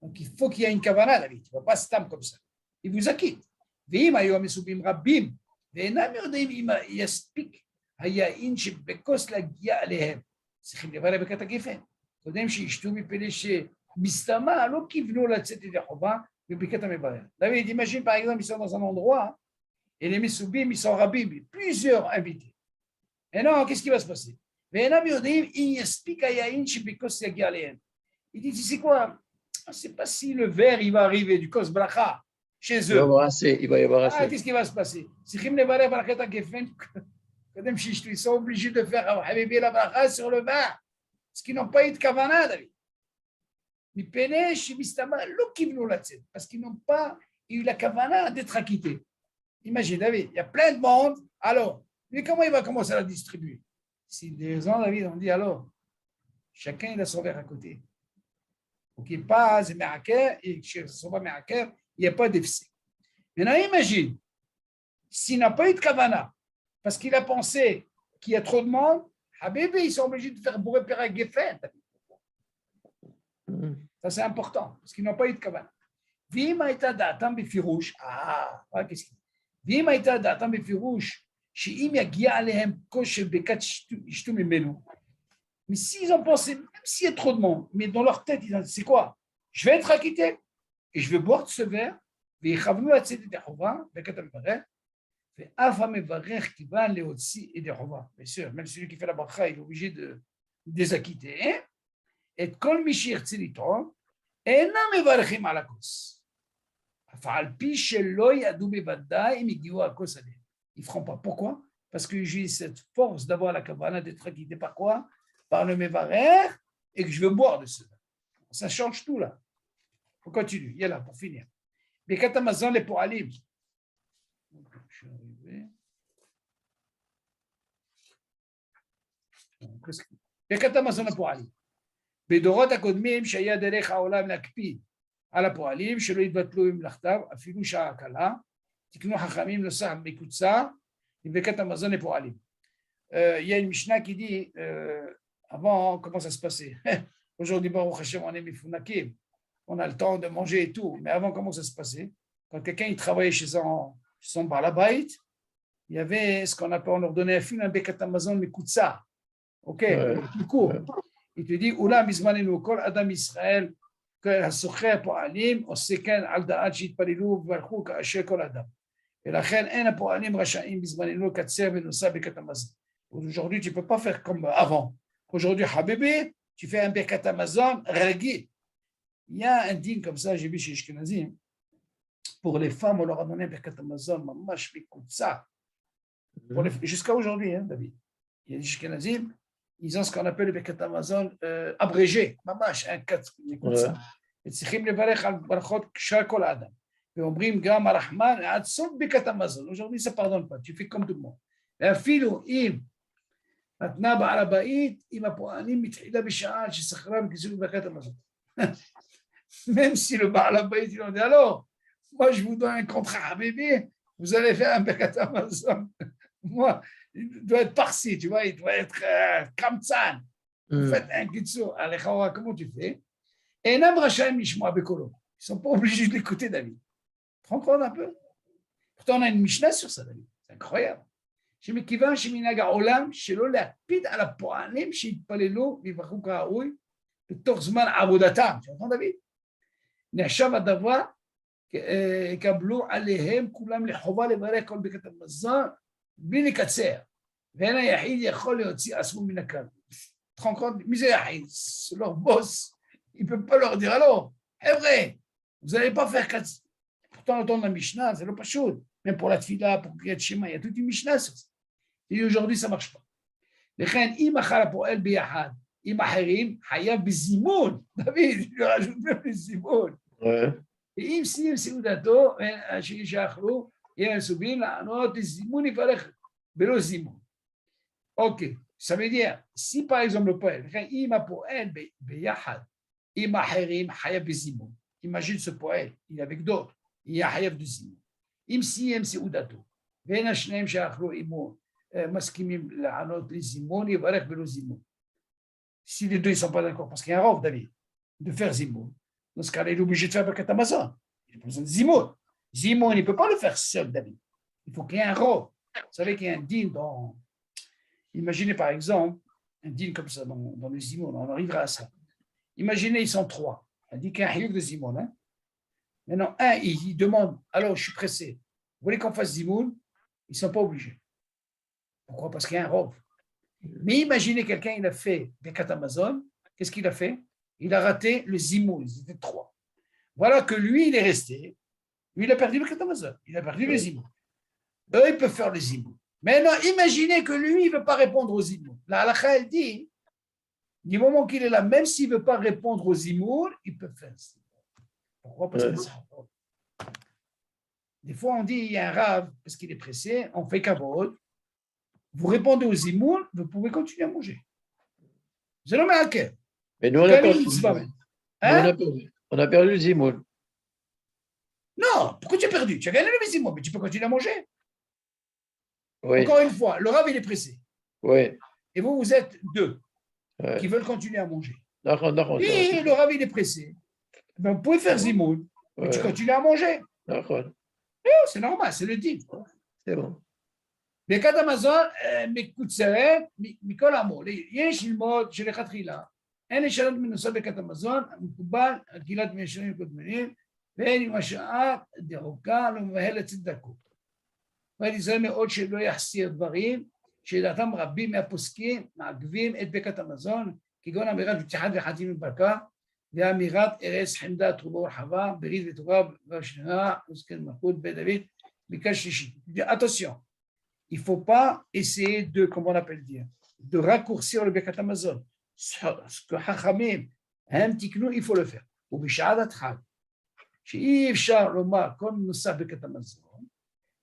Donc il faut qu'il y ait une kavana, David. Tu ne vas pas stam comme ça. Il vous acquitte. ואם היו המסובים רבים, ואינם יודעים אם יספיק היין שבכוס להגיע אליהם, צריכים לברך ברכת הגפן. קודם שישתו מפני שמסתמה לא כיוונו לצאת ידי חובה בברכת המברך. David, imagine par exemple, ils sont dans un endroit et les Messoubim, ils sont rabbim, plusieurs invités. Et non, qu'est-ce qui va se passer? ואינם יודעים אם יספיק היין שבכוס להגיע אליהם. Il dit, tu sais quoi? Je ne sais pas si le verre, il va arriver du kos bracha chez eux. Il va y avoir assez. Qu'est-ce qui va se passer? צריכים לברך ברכת הגפן, קודם שישתו, ils sont obligés de faire Habibi la bracha sur le vin, parce qu'ils n'ont pas eu de kavana, David. מפני שמסתמה לא כיוונו לצאת, parce qu'ils n'ont pas eu la kavana d'être acquittés. Imagine, David, il y a plein de monde, alors, mais comment il va commencer à la distribuer? Si des gens, David, on dit alors, chacun il a son verre à côté. Donc il passe, il met à cœur, et chez ne sont pas mis à cœur, il n'y a pas de déficit. Maintenant, imagine, s'il n'a pas eu de kavana, parce qu'il a pensé qu'il y a trop de monde, Habibi, ils sont obligés de faire bourrer Père Geffen. Ça, c'est important, parce qu'ils n'ont pas eu de kavana. Vim הייתה דעתם בפירוש, qu'est-ce qu'il dit? ואם הייתה דעתם בפירוש, שאם יגיע עליהם כוס של ברכת ישתו ממנו, mais s'ils ont pensé, même s'il y a trop de monde, mais dans leur tête, ils ont dit, c'est quoi? Je vais être acquitté et je vais boire de ce verre, ויכוונו לצאת ידי חובה, ברכת המברך, ואף המברך כיוון להוציא ידי חובה. Bien sûr, même celui qui fait la bracha, il est obligé de désacquitter. את כל מי שירצה לטעום, אינם מברכים על הכוס. אף על פי שלא ידעו בוודאי אם הגיעו הכוס עליהם. Ils ne feront pas. Pourquoi? Parce que j'ai cette force d'avoir la kavana, d'être acquitté par quoi? Par le mevarer, et que je veux boire de ce vin. Ça change tout là. On continue. Il y a là pour finir. Birkat Hamazon les po'alim. Je suis arrivé. Birkat Hamazon les po'alim. בדורות הקודמים שהיה דרך העולם להקפיד על הפועלים שלא יתבטלו ממלאכתם אפילו שעה קלה, תקנו חכמים נוסח מקוצר בברכת המזון לפועלים. Il y a une Mishnah qui dit avant comment ça se passait. Aujourd'hui, Baruch Hashem, on est mifunakim, on a le temps de manger et tout, mais avant comment ça se passait? Quand quelqu'un il travaillait chez son balabait, il y avait ce qu'on appelle, on leur donnait un birkat hamazon mekutsa, ok, plus court. Il te dit, Oula mizmanenu kol adam Israël, שהסוחר פועלים עושה כן על דעת שהתפללו וברכו כאשר כל אדם. ולכן אין הפועלים רשאים בזמננו לקצר ונוסע ברכת המזון. Aujourd'hui, tu ne peux pas faire comme avant. Aujourd'hui, Habibi, tu fais un birkat hamazon régil. Il y a un dîme comme ça, j'ai vu chez Ashkenazim. Pour les femmes, on leur a donné un birkat hamazon, mamash mikutsa. Jusqu'à aujourd'hui, hein, David. Il y a des Ashkenazim, ils ont ce qu'on appelle le birkat hamazon abrégé, mamash, un 4 mikutsa. וצריכים לברך על ברכות כשאר כל האדם. ואומרים גם הרחמן עד סוף ברכת המזון. Aujourd'hui, ça pardonne pas, tu fais comme tout le monde. ואפילו אם נתנה בעל הבית, אם הפועלים מתחילה בשעה ששכרה וכיסו ברכת המזון. Même si le בעל הבית, il dit, alors, moi je vous donne un contrat Habibi, vous allez faire un birkat hamazon. Moi, il doit être parsi, tu vois, il doit être kamtsan. Vous faites un kitsou. Alors, comment tu fais? אינם רשאים לשמוע בקולו. Ils ne sont pas obligés de l'écouter, David. Tu te rends compte un peu? Pourtant, on a une Mishnah sur ça, David. C'est incroyable. שמכיוון שמנהג העולם שלא להקפיד על הפועלים שהתפללו ויברכו כראוי בתוך זמן עבודתם. אתה מבין, דוד? נחשב הדבר, יקבלו עליהם כולם לחובה לברך כל ברכת המזון בלי לקצר. ואין היחיד יכול להוציא עצמו מן הכלל. אתה te rends compte? מי זה יחיד? זה leur boss. Il ne peut pas leur dire, alors, c'est vrai, vous n'allez pas faire 4. Pourtant, le temps de la Mishnah, c'est le Pachoud. Même pour la Tfila, pour Kriyat Shema, il y a toute une Mishnah sur ça. Et aujourd'hui, ça ne marche pas. לכן, אם אכל הפועל ביחד עם אחרים, חייב בזימון. דוד, je rajoute même le זימון. ואם סיים סעודתו, שיאכלו, יהיה מסובים לענות לזימון יברך, ולא זימון. אוקיי, Ça veut dire, si par exemple le poète, imagine ce poète, il est avec d'autres, il y a Hayav de Zimon. Imsi c'est Udato. Ven Hashnaim Shachlo Imo, Maskimim La'anot les Zimon, et Varech Belo Zimon. Si les deux ne sont pas d'accord, parce qu'il y a un rôle, David, de faire Zimon, dans ce cas-là, il est obligé de faire Birkat Hamazon. Il a besoin de Zimon. Zimon, il ne peut pas le faire seul, David. Il faut qu'il y ait un rôle. Vous savez qu'il y a un din dans. Imaginez par exemple, un din comme ça dans le Zimon, on arrivera à ça. Imaginez, ils sont trois. On dit qu'il y a un Hayouk de Zimon. Hein? Maintenant, un, il demande, alors je suis pressé, vous voulez qu'on fasse Zimon? Ils ne sont pas obligés. Pourquoi? Parce qu'il y a un rôle. Mais imaginez quelqu'un, il a fait des Amazon. Qu'est-ce qu'il a fait? Il a raté le Zimon, ils étaient trois. Voilà que lui, il est resté. Lui, il a perdu le Amazon. Il a perdu le Zimon. Eux, ils peuvent faire le Zimon. Maintenant, imaginez que lui, il ne veut pas répondre aux Zimon. La halakha, elle dit, du moment qu'il est là, même s'il ne veut pas répondre aux Zimon, il peut faire ça. Pourquoi? Parce que ça. Des fois, on dit, il y a un rave, parce qu'il est pressé, on fait kavod. Vous répondez aux Zimon, vous pouvez continuer à manger. C'est le même. Mais nous, on a perdu le Zimoun. Non, pourquoi tu as perdu? Tu as gagné le Zimoun, mais tu peux continuer à manger. Oui. Encore une fois, le rave, il est pressé. Oui. Et vous, vous êtes deux qui veulent continuer à manger. Et le rave, il est pressé. Ben, vous pouvez faire Zimoun, mais tu continues à manger. C'est normal, c'est le deal. C'est bon. ברכת המזון מקוצרת מכל האמור. יש ללמוד שלכתחילה אין לשנות מנושא ברכת המזון המקובל על קהילת מיישבים קודמים ואין עם השעה דרוקה לא מבהל לצדקו. ולהיזהר מאוד שלא יחסיר דברים שלדעתם רבים מהפוסקים מעכבים את ברכת המזון כגון אמירת פתיחת וחצי מברכה ואמירת ארץ חמדה טובה ורחבה ברית וטובה והשנה וזקן מלכות בית דוד מכאן שלישי. Attention. Il ne faut pas essayer de, comment on appelle dire, de raccourcir le Birkat Hamazon. Ce que Chachamim aiment tiknou, il faut le faire. Ou b'sha'adat chag. שאי אפשר לומר כל נוסף ברכת המזון,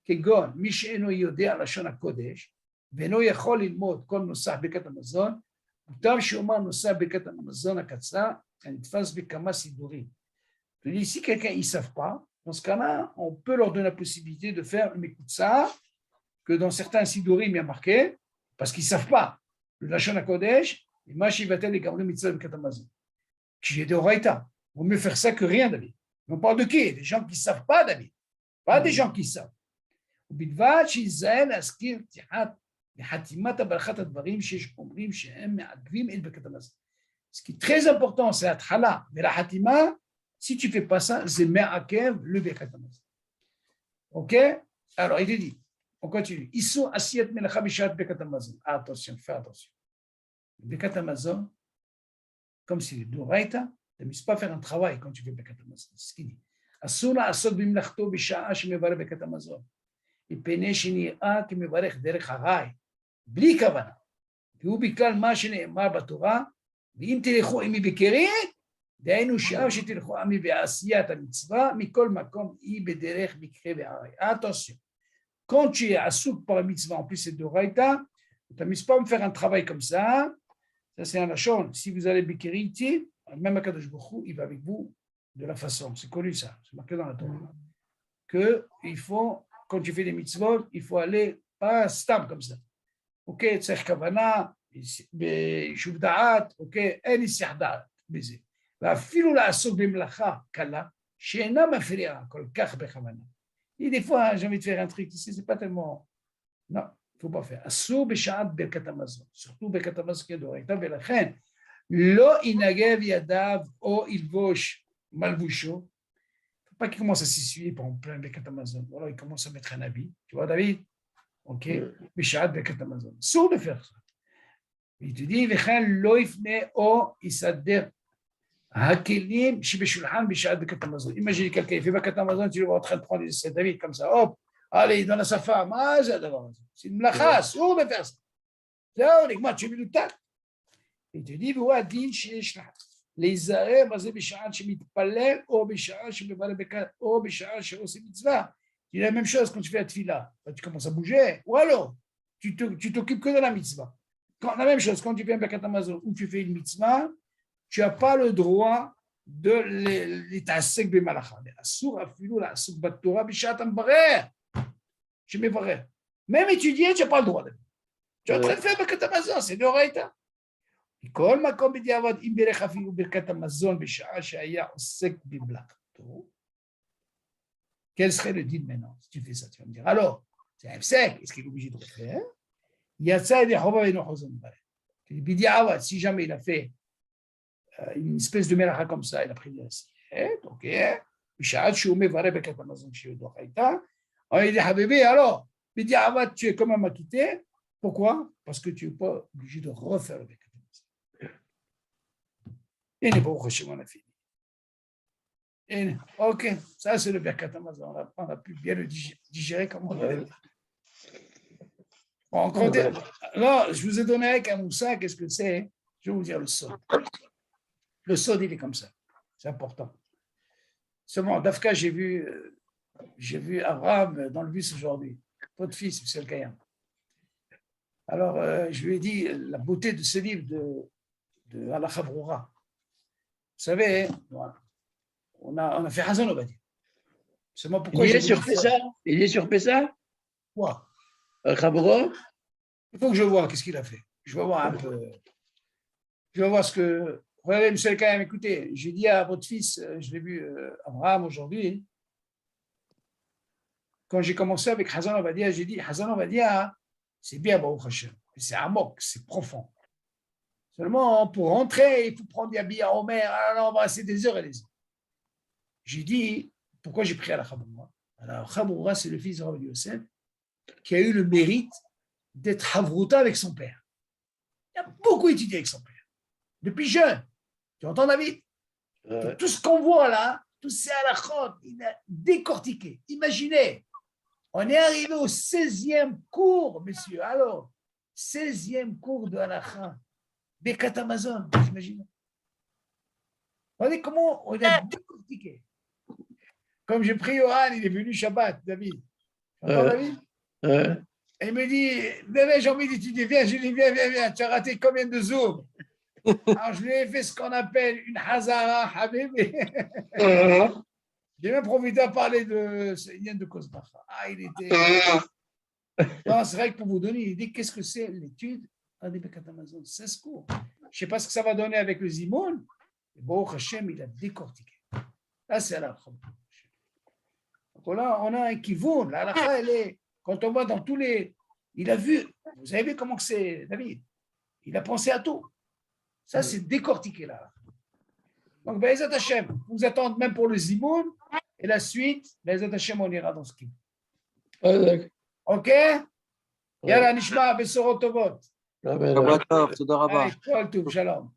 כגון מי שאינו יודע לשון הקודש, ואינו יכול ללמוד כל נוסף ברכת המזון, מוטב שאומר נוסף ברכת המזון הקצר, הנתפס בכמה סידורים. Si quelqu'un ne savent pas, dans ce cas-là, on peut leur donner la possibilité de faire le Mekutsa, que dans certains sidurim, il y a marqué, parce qu'ils ne savent pas, le Lachon HaKodesh, et Mashivatel et Gamri Mitzvah Birkat Hamazon. Qui est de Oraïta. Il vaut mieux faire ça que rien, David. On parle de qui? Des gens qui ne savent pas, David. Pas des gens qui savent. ובלבד שיזהר להזכיר פתיחת וחתימת הברכת הדברים שיש אומרים שהם מעכבים את ברכת המזון. Ce qui est très important, c'est התחלה ולחתימה. Si tu ne fais pas ça, c'est מעכב le ברכת המזון. Ok? Alors, il te dit, on continue. Issou asiyat melacha bishat Birkat Hamazon. Attention, fais attention. Birkat Hamazon, comme c'est le Doraita, tu ne peux pas faire un travail quand tu fais Birkat Hamazon. C'est ce qu'il dit. Asura asod bimlachto bisha'a shemevarech Birkat Hamazon. מפני שנראה כמברך דרך הרי, בלי כוונה. והוא בכלל מה שנאמר בתורה, ואם תלכו עמי בקרית, דהיינו שעה שתלכו עמי בעשיית המצווה, מכל מקום היא בדרך מקרה והרי. Attention. Quand tu es assouk par la mitzvah, en plus c'est de Raïta, tu n'amuses pas à me faire un travail comme ça. Ça, c'est un lachon. Si vous allez Bikiriti, même à Kadosh Baruch Hu, il va avec vous de la façon. C'est connu ça, c'est marqué dans la Torah. Qu'il faut, quand tu fais des mitzvot, il faut aller pas stable comme ça. Ok, tzech kavana, shuv da'at, ok, en isih da'at, baiser. ואפילו לעסוק במלאכה קלה, שאינה מפריעה כל כך בכוונה. Et des fois, j'ai envie de faire un truc ici, c'est pas tellement. Non, il ne faut pas faire. Assour b'sha'at Birkat Hamazon, surtout Birkat Hamazon qui est d'Oraïta, ולכן, לא ינגב ידיו או ילבוש מלבושו. Il ne faut pas qu'il commence à s'essuyer pour plein Birkat Hamazon. Voilà, il commence à mettre un habit. Tu vois, David? Ok, b'sha'at Birkat Hamazon. Sourd de faire ça. Il te dit, וכן לא יפנה או יסדר. Hakelim, Shibeshulhan, Bishad, Birkat Hamazon. Imaginez quelqu'un, il fait Birkat Hamazon, tu le vois en train de prendre des David comme ça, hop, allez, il donne à sa femme, c'est une mlacha, sourd de faire ça. C'est moi, tu as vu le tac. Il te dit, vois, din, les arrêts, basés Bishad, Shemitpalel, ou Bishad, Shemivale Bekat, ou Bishad, Sheose Mitzvah. C'est la même chose quand tu fais la tfila. Tu commences à bouger, ou alors, tu t'occupes que de la mitzvah. la même chose, quand tu fais un Birkat Hamazon ou tu fais une mitzvah, tu n'as pas le droit de להתעסק במלאכה. אסור אפילו לעסוק בתורה בשעת המברר. שמברר. Même étudier, tu n'as pas le droit. Tu es en train de faire ברכת המזון, c'est דאורייתא. מכל מקום בדיעבד, אם בירך אפילו ברכת המזון בשעה שהיה עוסק במלאכתו, quel serait le din maintenant si tu fais ça? Tu vas me dire, alors, c'est un sec, est-ce qu'il est obligé de refaire? יצא ידי חובה ואינו חוזר מברך. בדיעבד, si jamais il a fait une espèce de melacha comme ça, il a pris de la siette, ok, בשעת שהוא מברך ברכת המזון שהיא דאורייתא, on lui dit, Habibi, alors, בדיעבד, tu es quand même acquitté. Pourquoi? Parce que tu n'es pas obligé de refaire le Birkat Hamazon. Et n'est pas au Hashem, on a fini. Et, ok, ça c'est le Birkat Hamazon. On a pu bien le digérer comme on l'avait. Bon, là, je vous ai donné avec un moussa, qu'est-ce que c'est? Je vais vous dire le sod. Le sod, il est comme ça. C'est important. Seulement, Dafka, j'ai vu Abraham dans le bus aujourd'hui. Votre fils, c'est le Kayam. Alors, je lui ai dit la beauté de ce livre de Halacha Broura. Vous savez, on a fait Hazan Obadia. Seulement pourquoi il est sur Pessa? Il est sur Pessa? Quoi? Khabro? Il faut que je vois qu'est-ce qu'il a fait. Je vais voir un peu. Je vais voir ce que. Regardez, monsieur le Kayam, écoutez, j'ai dit à votre fils, je l'ai vu, Abraham, aujourd'hui, quand j'ai commencé avec Hazan Obadia, j'ai dit Hazan Obadia, c'est bien, Baruch Hashem, c'est amok, c'est profond. Seulement, pour rentrer, il faut prendre Yabi à Omer, alors on va rester des heures et des heures. J'ai dit, pourquoi j'ai pris à la Khaboura? Alors, Khaboura, c'est le fils de Rabbi Yosef qui a eu le mérite d'être Havruta avec son père. Il a beaucoup étudié avec son père, depuis jeune. Tu entends, David? Tout ce qu'on voit là, tous ces halachot, il a décortiqué. Imaginez, on est arrivé au 16e cours, messieurs. Alors, 16e cours de halakha, Birkat Hamazon, j'imagine. Regardez comment on a décortiqué. Comme j'ai pris Yohan, il est venu Shabbat, David. Tu entends, David? Et il me dit, bébé, j'ai envie d'étudier. Viens, je lui dis, viens. Tu as raté combien de zooms? Alors, je lui ai fait ce qu'on appelle une Hazara, Habibi. J'ai même profité à parler de Yann de Kosbacha. Ah, il était. Non, c'est vrai que pour vous donner une idée, qu'est-ce que c'est l'étude à des Birkat Hamazon? 16 cours. Je ne sais pas ce que ça va donner avec le Zimoun. Bon, Hachem, il a décortiqué. Là, c'est la Donc là, on a un kivoun. La halakha, elle est. Quand on voit dans tous les. Il a vu. Vous avez vu comment que c'est, David? Il a pensé à tout. Ça, c'est décortiqué là. Donc, Be'ezat Hashem, vous attendez même pour le Zimoun. Et la suite, Be'ezat Hashem, on ira dans ce qui. Ok? Yalla, Nishma, Besorot Tovot. Shabbat tov, Toda Rabba. Allez, Kol Tov, Shalom.